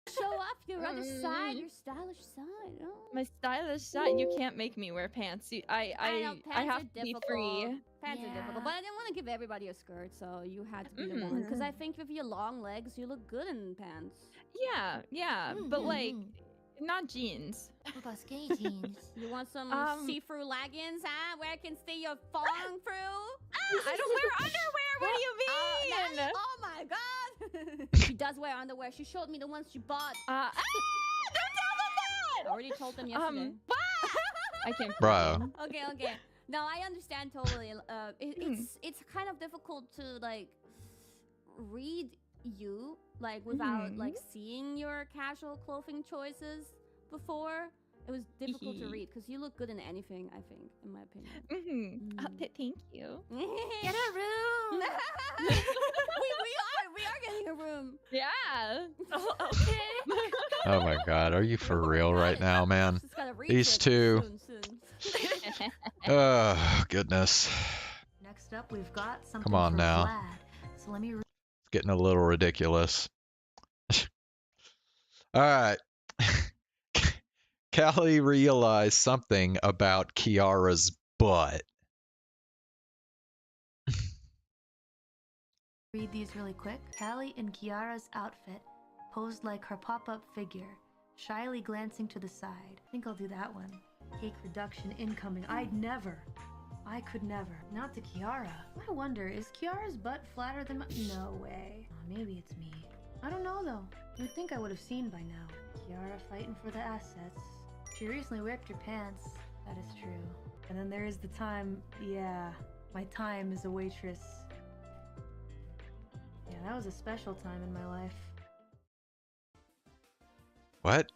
Show off your other side, your stylish side. Oh. My stylish side, you can't make me wear pants. I know, I pants have are to be free. difficult. Pants are difficult, but I didn't want to give everybody a skirt, so you had to be the one. Because I think with your long legs, you look good in pants. Yeah, but like, not jeans. What about skinny jeans? You want some see-through leggings, huh? Where I can see your thong through? I don't wear underwear. What do you mean? Oh my god! She does wear underwear. She showed me the ones she bought. Don't tell them that. I already told them yesterday. I can't. Bro. Okay. No, I understand totally. It's kind of difficult to like read you without like seeing your casual clothing choices before. It was difficult to read because you look good in anything, I think, in my opinion. Thank you. Get a room. we are getting a room. Yeah. Okay. Oh my god, are you for real right now, man? These two. Soon. Oh, goodness. Next up, we've got something Come on from now. Vlad. So let me It's getting a little ridiculous. Alright. Callie realized something about Kiara's butt. read these really quick. Callie in Kiara's outfit posed like her pop-up figure, shyly glancing to the side. I think I'll do that one. Cake reduction incoming. I could never. Not to Kiara. I wonder, is Kiara's butt flatter than my— No way. Oh, maybe it's me. I don't know though. You'd think I would have seen by now. Kiara fighting for the assets. She recently ripped her pants. That is true. And then there is the time, yeah, my time as a waitress. Yeah, that was a special time in my life. What?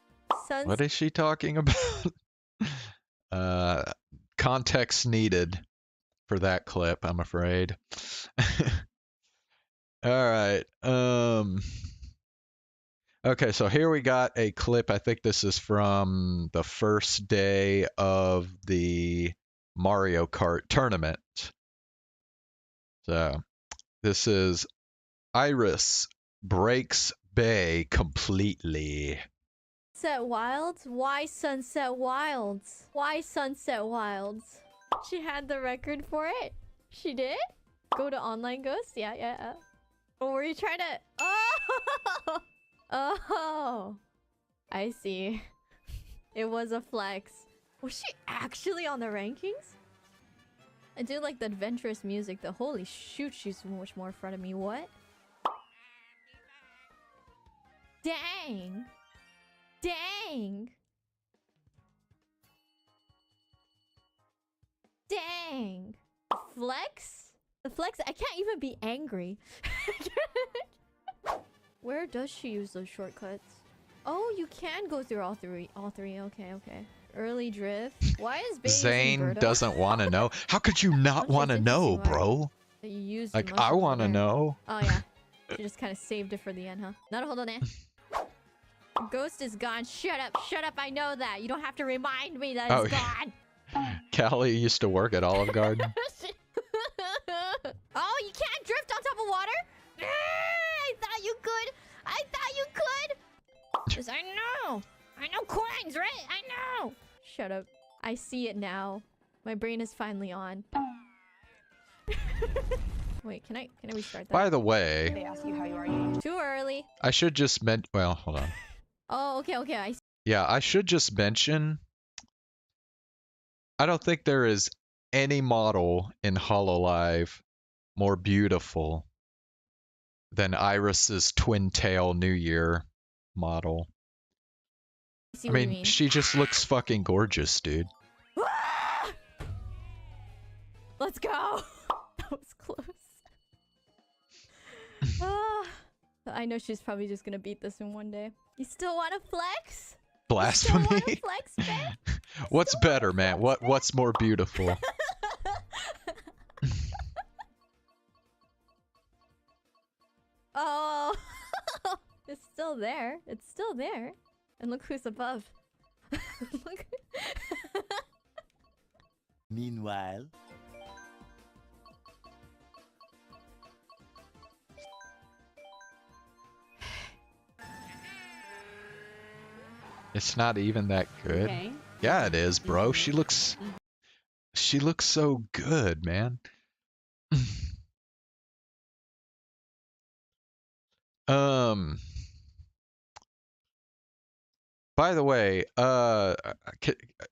What is she talking about? Context needed for that clip, I'm afraid. Alright, okay, so here we got a clip. I think this is from the first day of the Mario Kart tournament. So, this is Iris breaks Bay completely. Sunset Wilds? Why Sunset Wilds? Why Sunset Wilds? She had the record for it? She did? Go to Online Ghost? Yeah. Or were you trying to— Oh! Oh! I see. It was a flex. Was she actually on the rankings? I do like the adventurous music. The holy shoot, she's so much more in front of me. What? Dang. Dang. Dang. Flex? The flex? I can't even be angry. Where does she use those shortcuts? Oh, you can go through all three. Okay, okay. Early drift. Why is Bay using Zane Birdo? doesn't want to know. How could you not Actually, want to it's know, interesting why bro? that you used Like, the I mushroom want to over there. know. Oh yeah. She just kind of saved it for the end, huh? No, hold on there. Ghost is gone. Shut up. Shut up. I know that. You don't have to remind me that Oh, it's gone. Callie used to work at Olive Garden. Oh, you can't drift on top of water? I thought you could. I thought you could. 'Cause I know. I know coins, right? I know. Shut up. I see it now. My brain is finally on. Wait, can I restart that? By the way, They ask you how you are. Too early. I should just well, hold on. Oh, okay, okay. I see. Yeah, I should just mention, I don't think there is any model in Hololive more beautiful than Iris's twin tail New Year model. See I what you mean, mean. she just looks fucking gorgeous, dude. Let's go. That was close. Ah, I know she's probably just gonna beat this in one day. You still want to flex? You still want to Blasphemy. flex, man? What's better, man? What's more beautiful? Oh, it's still there. It's still there. And look who's above. Look. Meanwhile, It's not even that good. Okay. Yeah, it is, bro. She looks so good, man. By the way,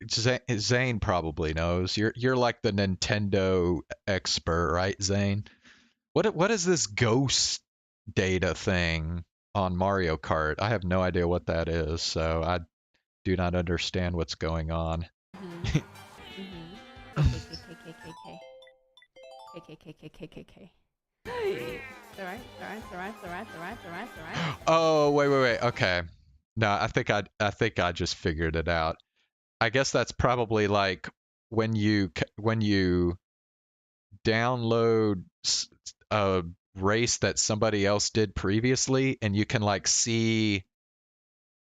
Zane probably knows. You're like the Nintendo expert, right, Zane? What is this ghost data thing on Mario Kart? I have no idea what that is, so I do not understand what's going on. KKKKKK. Alright. Oh, wait. Okay. No, I think I just figured it out. I guess that's probably like when you download a race that somebody else did previously, and you can like see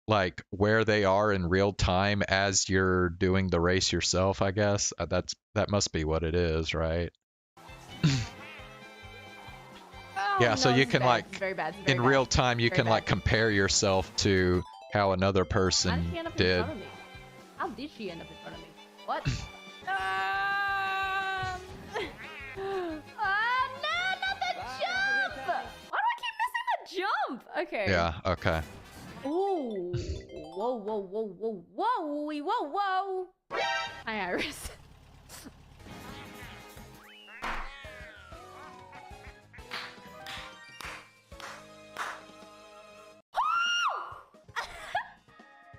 like where they are in real time as you're doing the race yourself, I guess. That must be what it is, right? Yeah, so you can like in real time you can like compare yourself to how another person did. How did she end up in front of me? What? No, not the jump! Why do I keep missing the jump? Okay. Yeah, okay. Ooh. Whoa. Hi, Iris.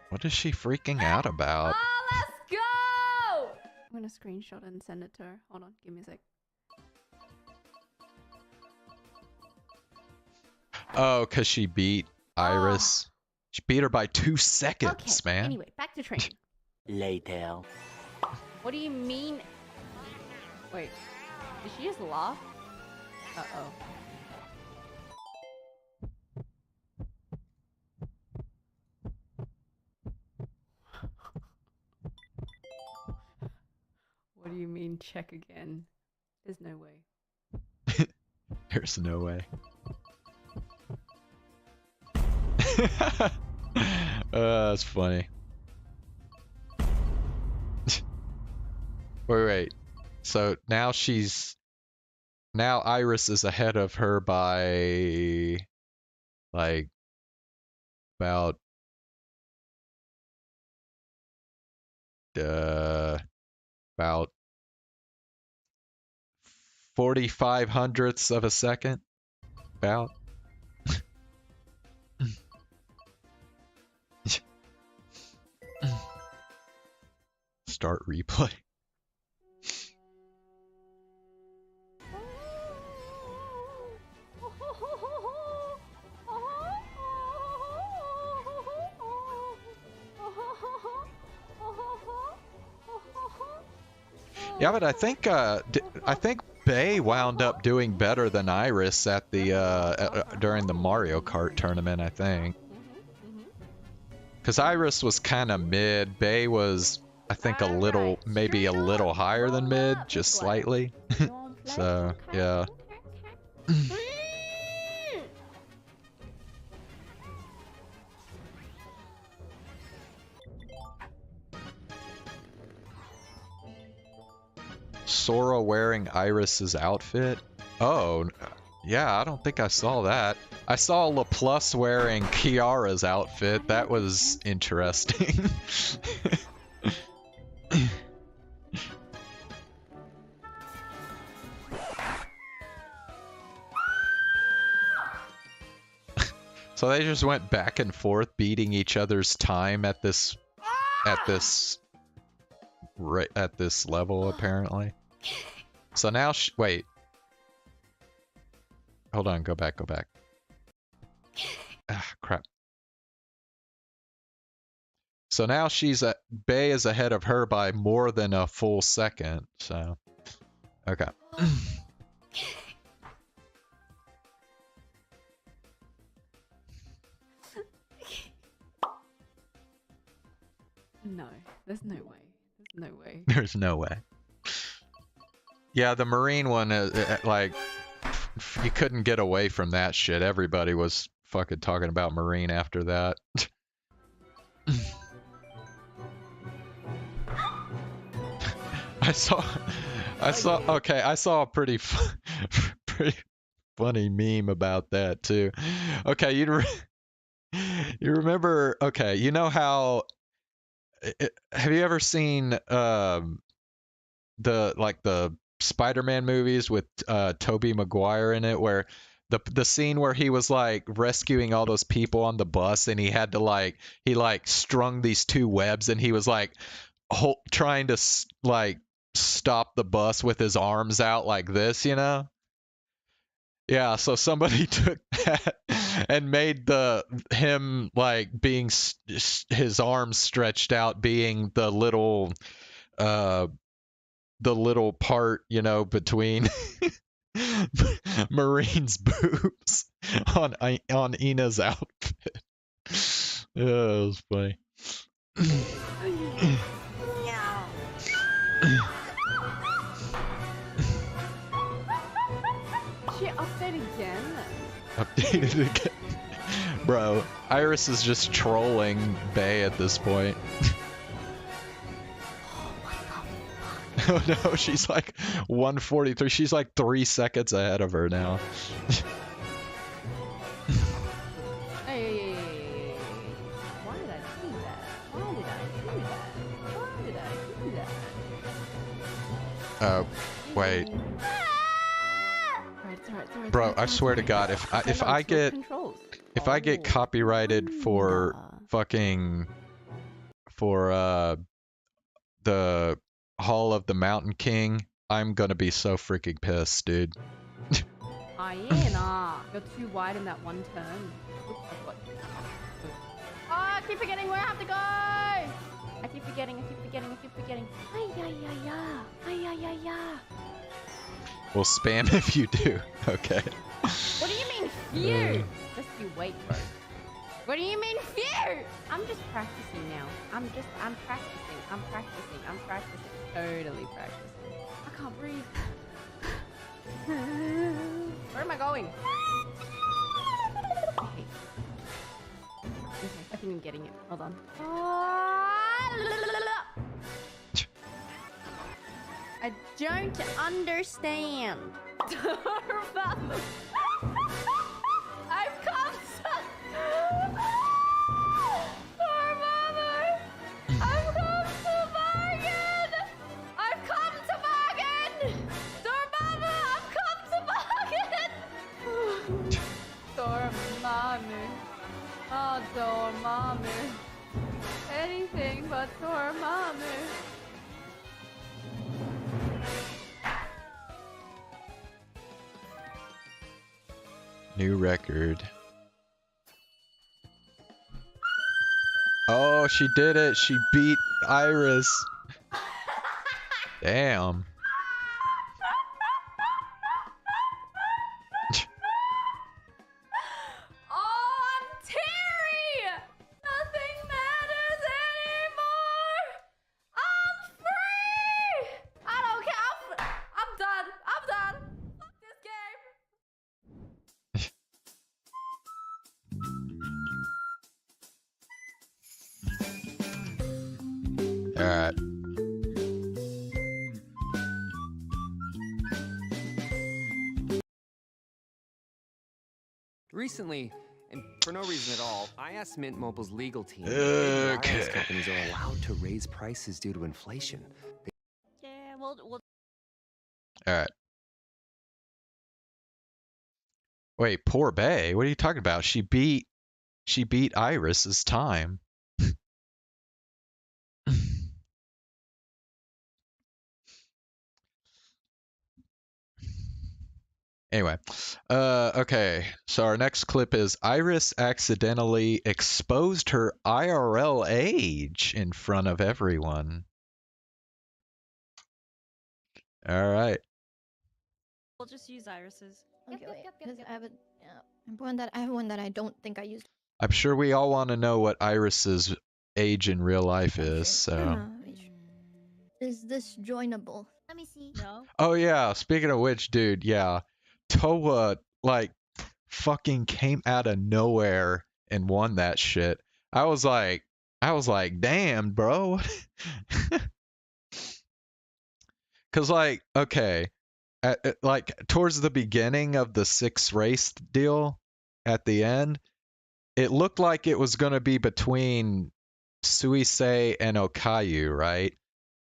What is she freaking out about? Oh, let's go! I'm gonna screenshot it and send it to her. Hold on, give me a sec. Oh, cause she beat Iris. She beat her by 2 seconds, Okay, man. anyway, back to training. later. What do you mean? Wait, did she just laugh? Uh-oh. What do you mean check again? There's no way. There's no way. That's funny. Wait. So now Iris is ahead of her by like about about 45 hundredths of a second. About. Start replay. Yeah, but I think Bay wound up doing better than Iris at the during the Mario Kart tournament, I think. Because Iris was kind of mid. Bay was, I think, a little, maybe a little higher than mid, just slightly. So, yeah. Sora wearing Iris's outfit? Oh, yeah, I don't think I saw that. I saw LaPlus wearing Kiara's outfit. That was interesting. So they just went back and forth beating each other's time at this level, apparently. So now wait. Hold on, go back. Ah, crap. So now Bay is ahead of her by more than a full second, so. Okay. No, there's no way. There's no way. There's no way. Yeah, the Marine one, like, you couldn't get away from that shit. Everybody was fucking talking about Marine after that. I saw a pretty funny meme about that too. Okay, you remember? Okay, you know how? Have you ever seen the Spider-Man movies with Tobey Maguire in it, where the scene where he was like rescuing all those people on the bus and he had to he strung these two webs and he was like trying to like stop the bus with his arms out like this, you know? Yeah, so somebody took that and made him like being his arms stretched out being the little part, you know, between Marine's boobs on Ina's outfit. Yeah, it was funny. She updated again? Updated again. Bro, Iris is just trolling Bay at this point. Oh no, she's like 143. She's like 3 seconds ahead of her now. Hey. Why did I do that? Why did I do that? Wait. Right. Bro, I swear to God, if I get copyrighted for fucking the Hall of the Mountain King, I'm gonna be so freaking pissed, dude. You're too wide in that one turn. Oops, I keep forgetting where I have to go! I keep forgetting. Ay. Well, spam if you do. Okay. What do you mean, fear? Just you wait, bro. What do you mean, fear? I'm just practicing now. I'm practicing. Totally practicing. I can't breathe. Where am I going? Okay. I think I'm getting it. Hold on. I don't understand. I've come so... I've come to bargain! Dormammu. Anything but Dormammu. New record. Oh, she did it. She beat Iris. Damn. Oh, I'm Terry! Nothing matters anymore! I'm free! I don't care. I'm done. I'm done. Fuck this game. Alright. Recently, and for no reason at all, I asked Mint Mobile's legal team if wireless Okay. companies are allowed to raise prices due to inflation. Yeah, well, Alright. Wait, poor Bay? What are you talking about? She beat Iris's time. Anyway, okay. So our next clip is Iris accidentally exposed her IRL age in front of everyone. All right. we'll just use Iris's. Okay, wait. Because I have one that I don't think I used. I'm sure we all want to know what Iris's age in real life is. So. Is this joinable? Let me see. No. Oh yeah. Speaking of which, dude, yeah, Toa like fucking came out of nowhere and won that shit. I was like, damn, bro. Cause like, okay, like towards the beginning of the 6 race deal, at the end, it looked like it was gonna be between Suisei and Okayu, right?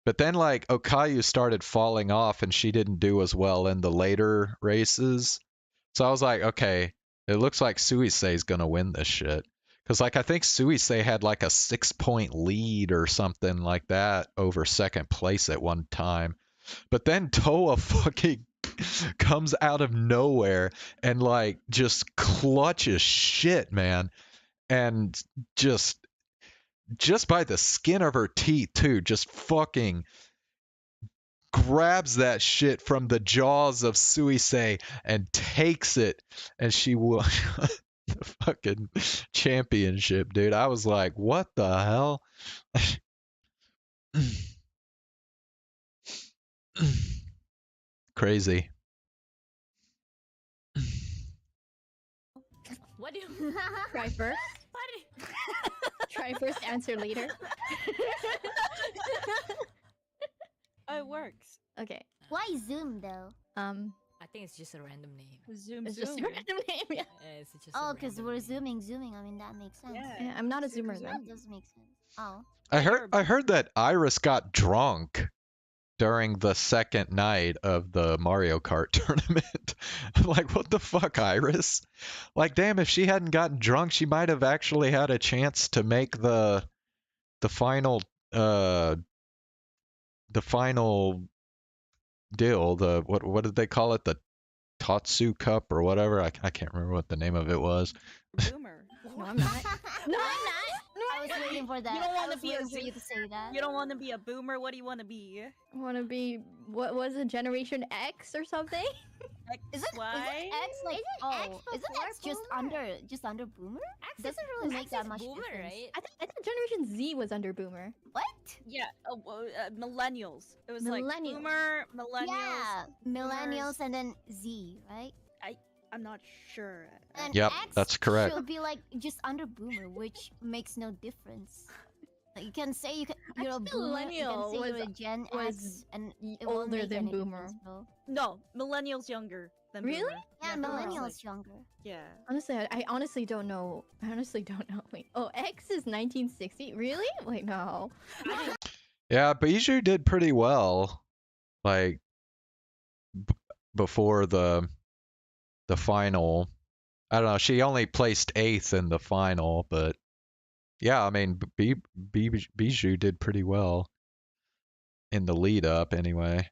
But then like Okayu started falling off and she didn't do as well in the later races. So I was like, okay, it looks like Suisei's gonna win this shit. Cause like I think Suisei had like a 6-point lead or something like that over second place at one time. But then Toa fucking comes out of nowhere and like just clutches shit, man. And just by the skin of her teeth too, just fucking grabs that shit from the jaws of Suisei and takes it, and she won the fucking championship, dude. I was like, what the hell? Crazy. What do you try first? Try first, answer later. Oh, it works. Okay. Why Zoom though? I think it's just a random name. Zoom. It's just a random name. Yeah. It's just Oh, a because random we're name. zooming. I mean, that makes sense. Yeah, I'm not a zoomer though. That does make sense. Oh. I heard that Iris got drunk during the second night of the Mario Kart tournament. I'm like, what the fuck, Iris? Like, damn, if she hadn't gotten drunk, she might have actually had a chance to make the final deal. The what did they call it? The Tatsu Cup or whatever. I can't remember what the name of it was. Boomer. No, I'm not. No, I'm not. I was waiting for that. You don't want I to was be waiting a for you to say that. You don't want to be a boomer. What do you want to be? I want to be what was it, Generation X or something? Is it X like isn't X just under Boomer? X doesn't really make that much Boomer, difference. right? I thought Generation Z was under Boomer. What? Yeah, millennials. It was Millennials. like boomer, millennials. Yeah, millennials boomers. and then Z, right? I'm not sure. And Yep, X that's correct. should be like just under Boomer, which makes no difference. Like, you can say you're a Boomer, you can say you're a Gen X, and it won't older make than any Boomer. difference, bro. No, millennials younger than Really? boomer. Yeah, millennials younger. Yeah. Honestly, I honestly don't know. I honestly don't know. Wait. Oh, X is 1960. Really? Wait, no. Yeah, Bijou did pretty well. Like before the final. I don't know. She only placed 8th in the final, but Yeah, I mean, Bijou did pretty well in the lead up, anyway.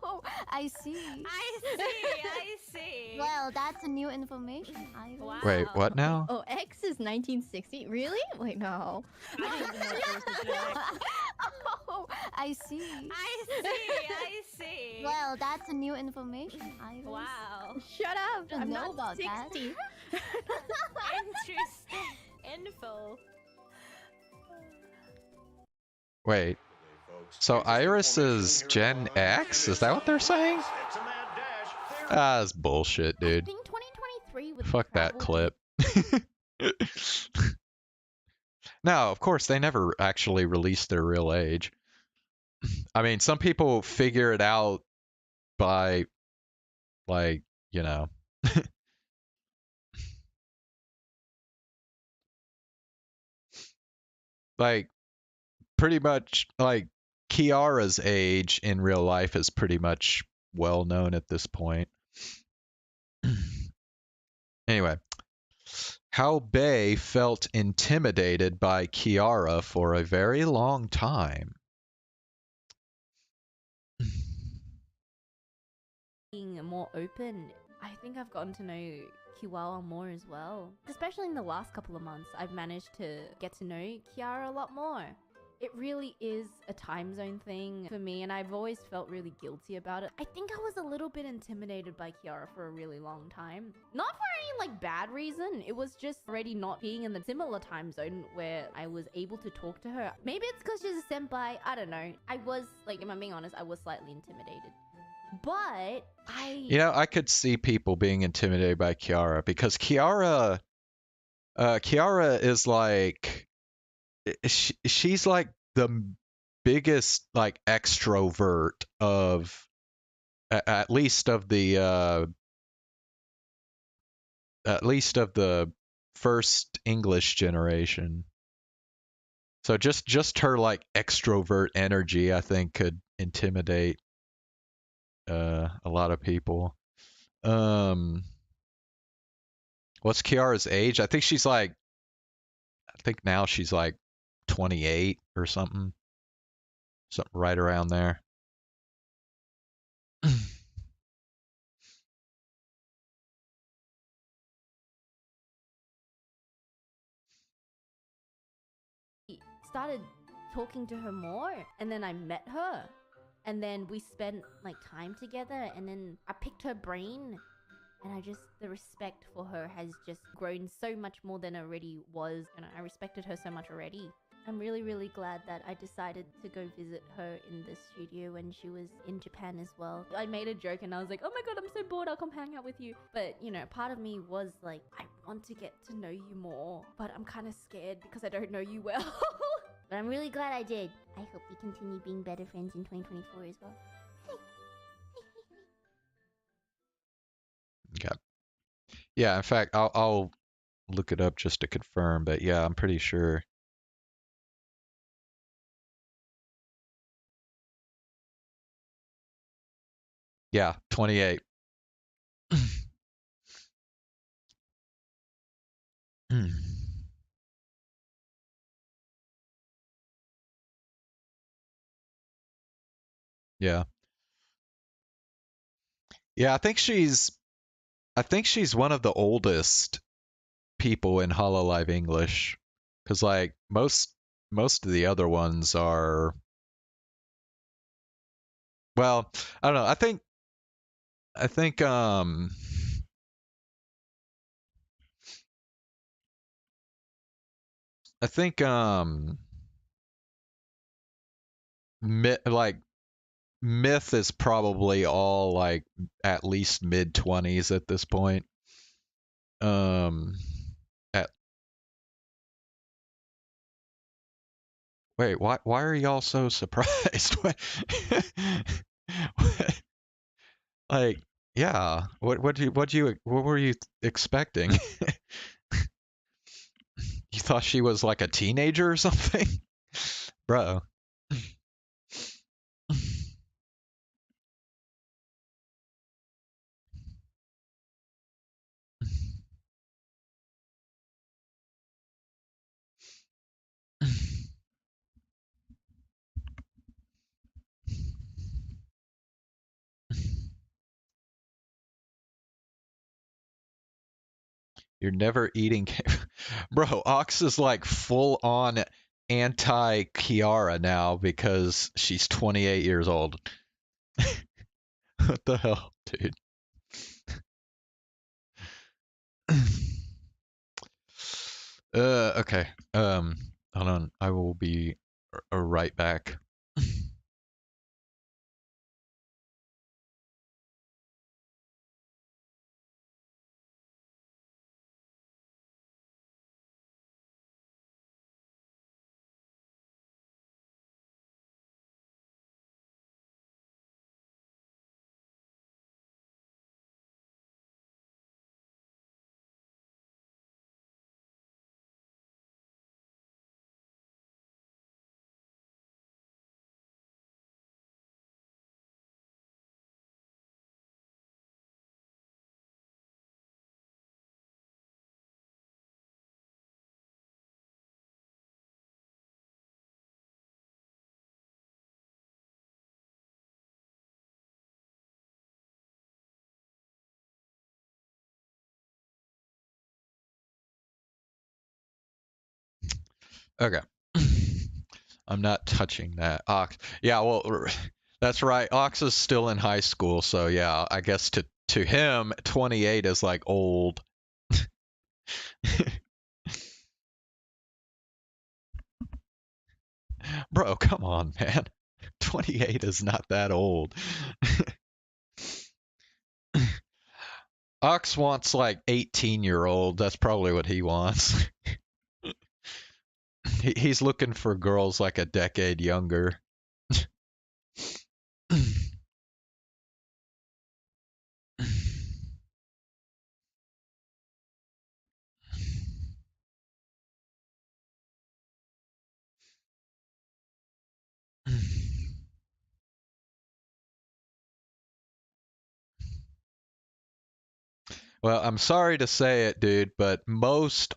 Oh, I see. I see. Well, that's a new information. Wow. Wait, what now? Oh, X is 1960. Really? Wait, no. I didn't even know there was such an X. Oh, I see. I see. Well, that's a new information. Wow. Shut up. Didn't I'm know not about that. 60. Interesting info. Wait. So Iris is Gen X? Is that what they're saying? Ah, that's bullshit, I dude. think 2023 with Fuck that clip. No, of course, they never actually released their real age. I mean, some people figure it out by, like, you know. Like, pretty much, like, Kiara's age in real life is pretty much well known at this point. Anyway, how Bei felt intimidated by Kiara for a very long time. Being more open, I think I've gotten to know Kiwawa more as well. Especially in the last couple of months, I've managed to get to know Kiara a lot more. It really is a time zone thing for me, and I've always felt really guilty about it. I think I was a little bit intimidated by Kiara for a really long time. Not for any, like, bad reason. It was just already not being in the similar time zone where I was able to talk to her. Maybe it's because she's a senpai. I don't know. I was, like, if I'm being honest, I was slightly intimidated. But You know, I could see people being intimidated by Kiara because Kiara is like, she's like the biggest like extrovert of at least of the first English generation. So just her like extrovert energy, I think, could intimidate a lot of people. What's Kiara's age? I think now she's like 28 or something. Something right around there. started talking to her more, and then I met her, and then we spent like time together, and then I picked her brain, and the respect for her has just grown so much more than it already was, and I respected her so much already. I'm really, really glad that I decided to go visit her in the studio when she was in Japan as well. I made a joke and I was like, oh my god, I'm so bored, I'll come hang out with you. But, you know, part of me was like, I want to get to know you more, but I'm kind of scared because I don't know you well. But I'm really glad I did. I hope we continue being better friends in 2024 as well. Okay. Yeah, in fact, I'll look it up just to confirm, but yeah, I'm pretty sure. Yeah, 28. Yeah. Yeah, I think she's one of the oldest people in Hololive English, because like most of the other ones are, well, I don't know. I think like Myth is probably all like at least mid-20s at this point. At Wait, why are y'all so surprised? Like, yeah, what were you expecting? You thought she was like a teenager or something? Bro. You're never eating. Bro, Ox is like full on anti Kiara now because she's 28 years old. What the hell, dude? Okay. Hold on. I will be right back. Okay. I'm not touching that. Ox. Yeah, well, that's right. Ox is still in high school, so yeah, I guess to him, 28 is like old. Bro, come on, man. 28 is not that old. Ox wants like 18-year-old. That's probably what he wants. He's looking for girls like a decade younger. Well, I'm sorry to say it, dude, but most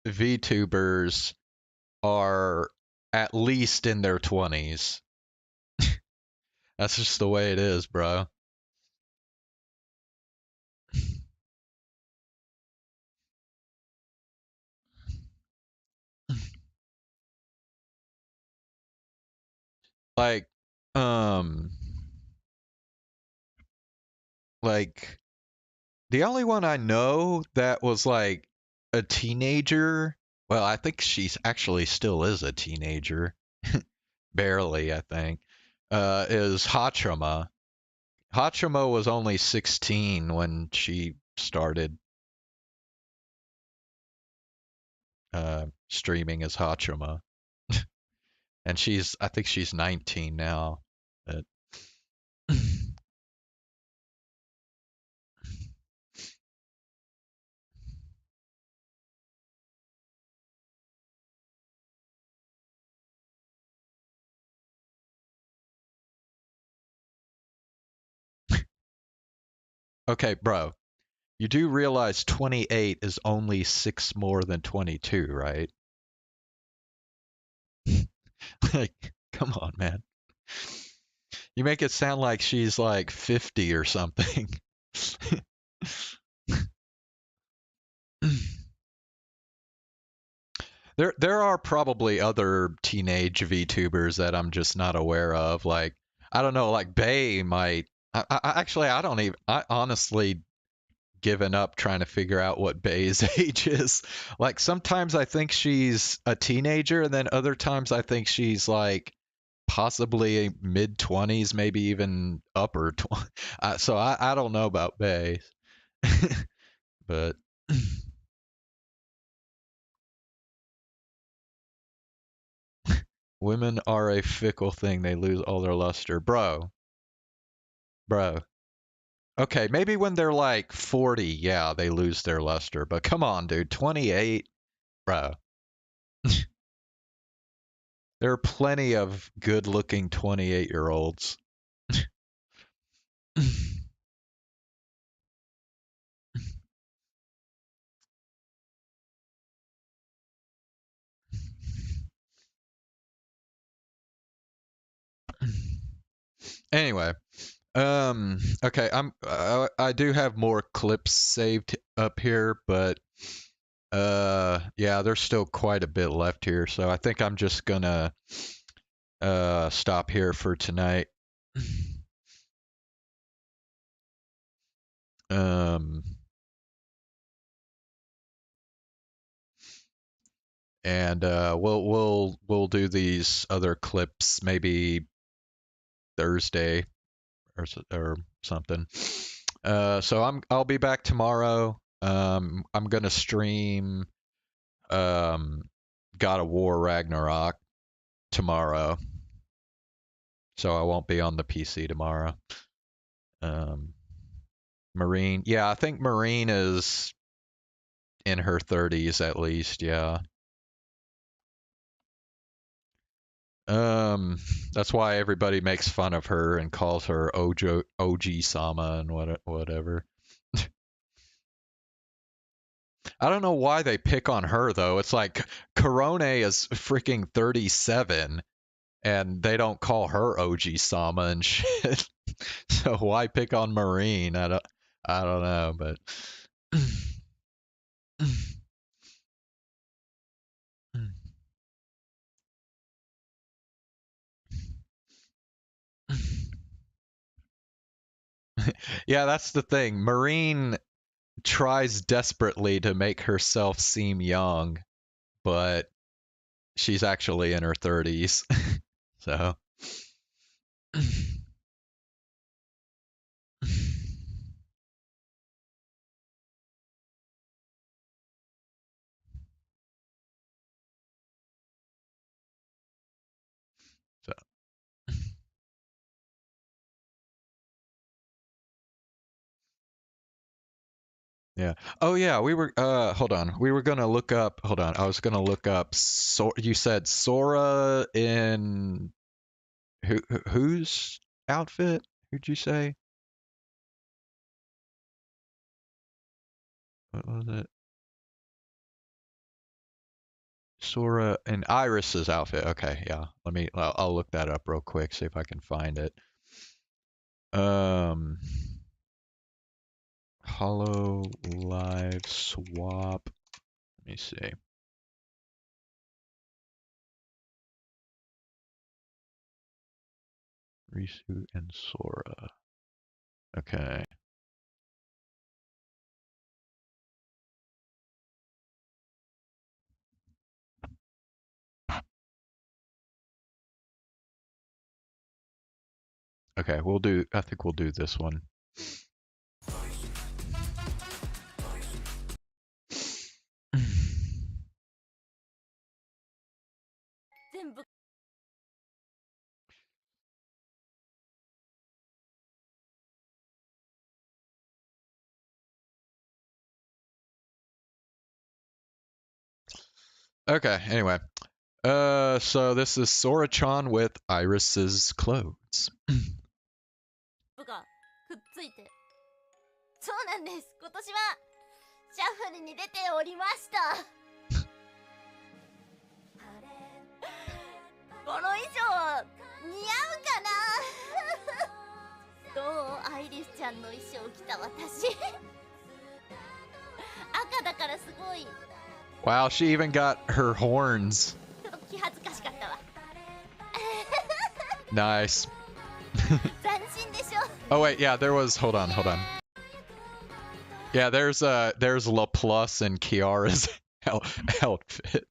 VTubers are at least in their 20s. That's just the way it is, bro. Like, um, like the only one I know that was like a teenager. Well, I think she's actually still is a teenager. Barely, I think. Is Hachima. Hachima was only 16 when she started streaming as Hachima. And I think she's 19 now. But okay, bro. You do realize 28 is only 6 more than 22, right? Like, come on, man. You make it sound like she's like 50 or something. There are probably other teenage VTubers that I'm just not aware of. Like, I don't know, like Bay might. Actually, I honestly given up trying to figure out what Bay's age is. Like, sometimes I think she's a teenager, and then other times I think she's like possibly mid 20s, maybe even upper 20. So I don't know about Bay, but. Women are a fickle thing. They lose all their luster. Bro. Bro. Okay, maybe when they're like 40, yeah, they lose their luster. But come on, dude. 28? Bro. There are plenty of good looking 28-year-olds. Anyway, okay, I do have more clips saved up here, but Yeah, there's still quite a bit left here, so I think I'm just gonna stop here for tonight. Um, and we'll do these other clips maybe Thursday or something. So I'll be back tomorrow. I'm gonna stream God of War Ragnarok tomorrow, so I won't be on the PC tomorrow. Marine, yeah, I think Marine is in her 30s at least, yeah. That's why everybody makes fun of her and calls her OG Sama and whatever. I don't know why they pick on her though. It's like Korone is freaking 37 and they don't call her OG Sama and shit. So why pick on Marine? I don't know, but yeah, that's the thing. Marine tries desperately to make herself seem young, but she's actually in her 30s. So so yeah. Oh yeah, we were hold on. We were gonna look up hold on. I was gonna look up you said Sora in whose outfit? Who'd you say? What was it? Sora and Iris's outfit. Okay, yeah. I'll look that up real quick, see if I can find it. Hollow Live Swap. Let me see. Risu and Sora. Okay. Okay, I think we'll do this one. Okay, anyway. So this is Sora-chan with Iris's clothes. がくっついて。そうなんです。今年はシャッフルに出ておりました。この衣装似合うかな。どうアイリスちゃんの衣装着た私。赤だからすごい。Wow, she even got her horns. ちょっと気恥ずかしかったわ。Nice. 斬新でしょ。 Oh wait, yeah, there was. Hold on. Yeah, there's LaPlus and Kiara's outfit.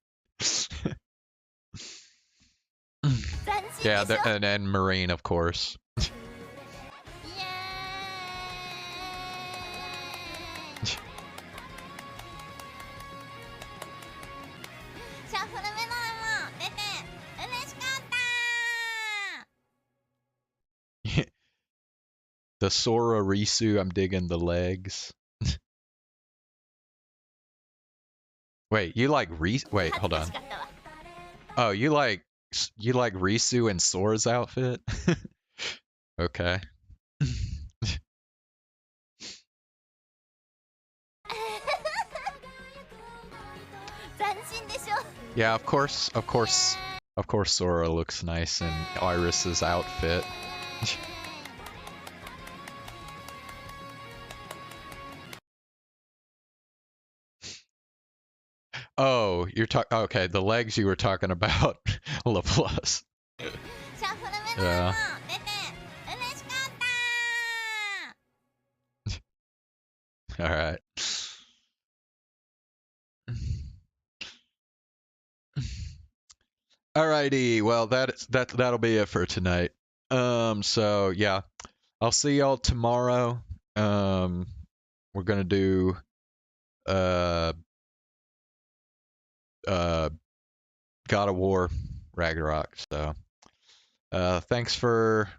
Yeah, and then Marine, of course. The Sora Risu, I'm digging the legs. Wait, you like Wait, hold on. Oh, you like Risu and Sora's outfit? Okay. Yeah, of course Sora looks nice in Iris's outfit. Oh, you're talking. Okay, the legs you were talking about. La Plus. シャッフルメモも Yeah. 出て嬉しかった All right. Alrighty. Well, that'll be it for tonight. So yeah, I'll see y'all tomorrow. We're gonna do God of War Ragnarok. So thanks for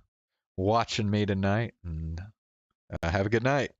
watching me tonight, and have a good night.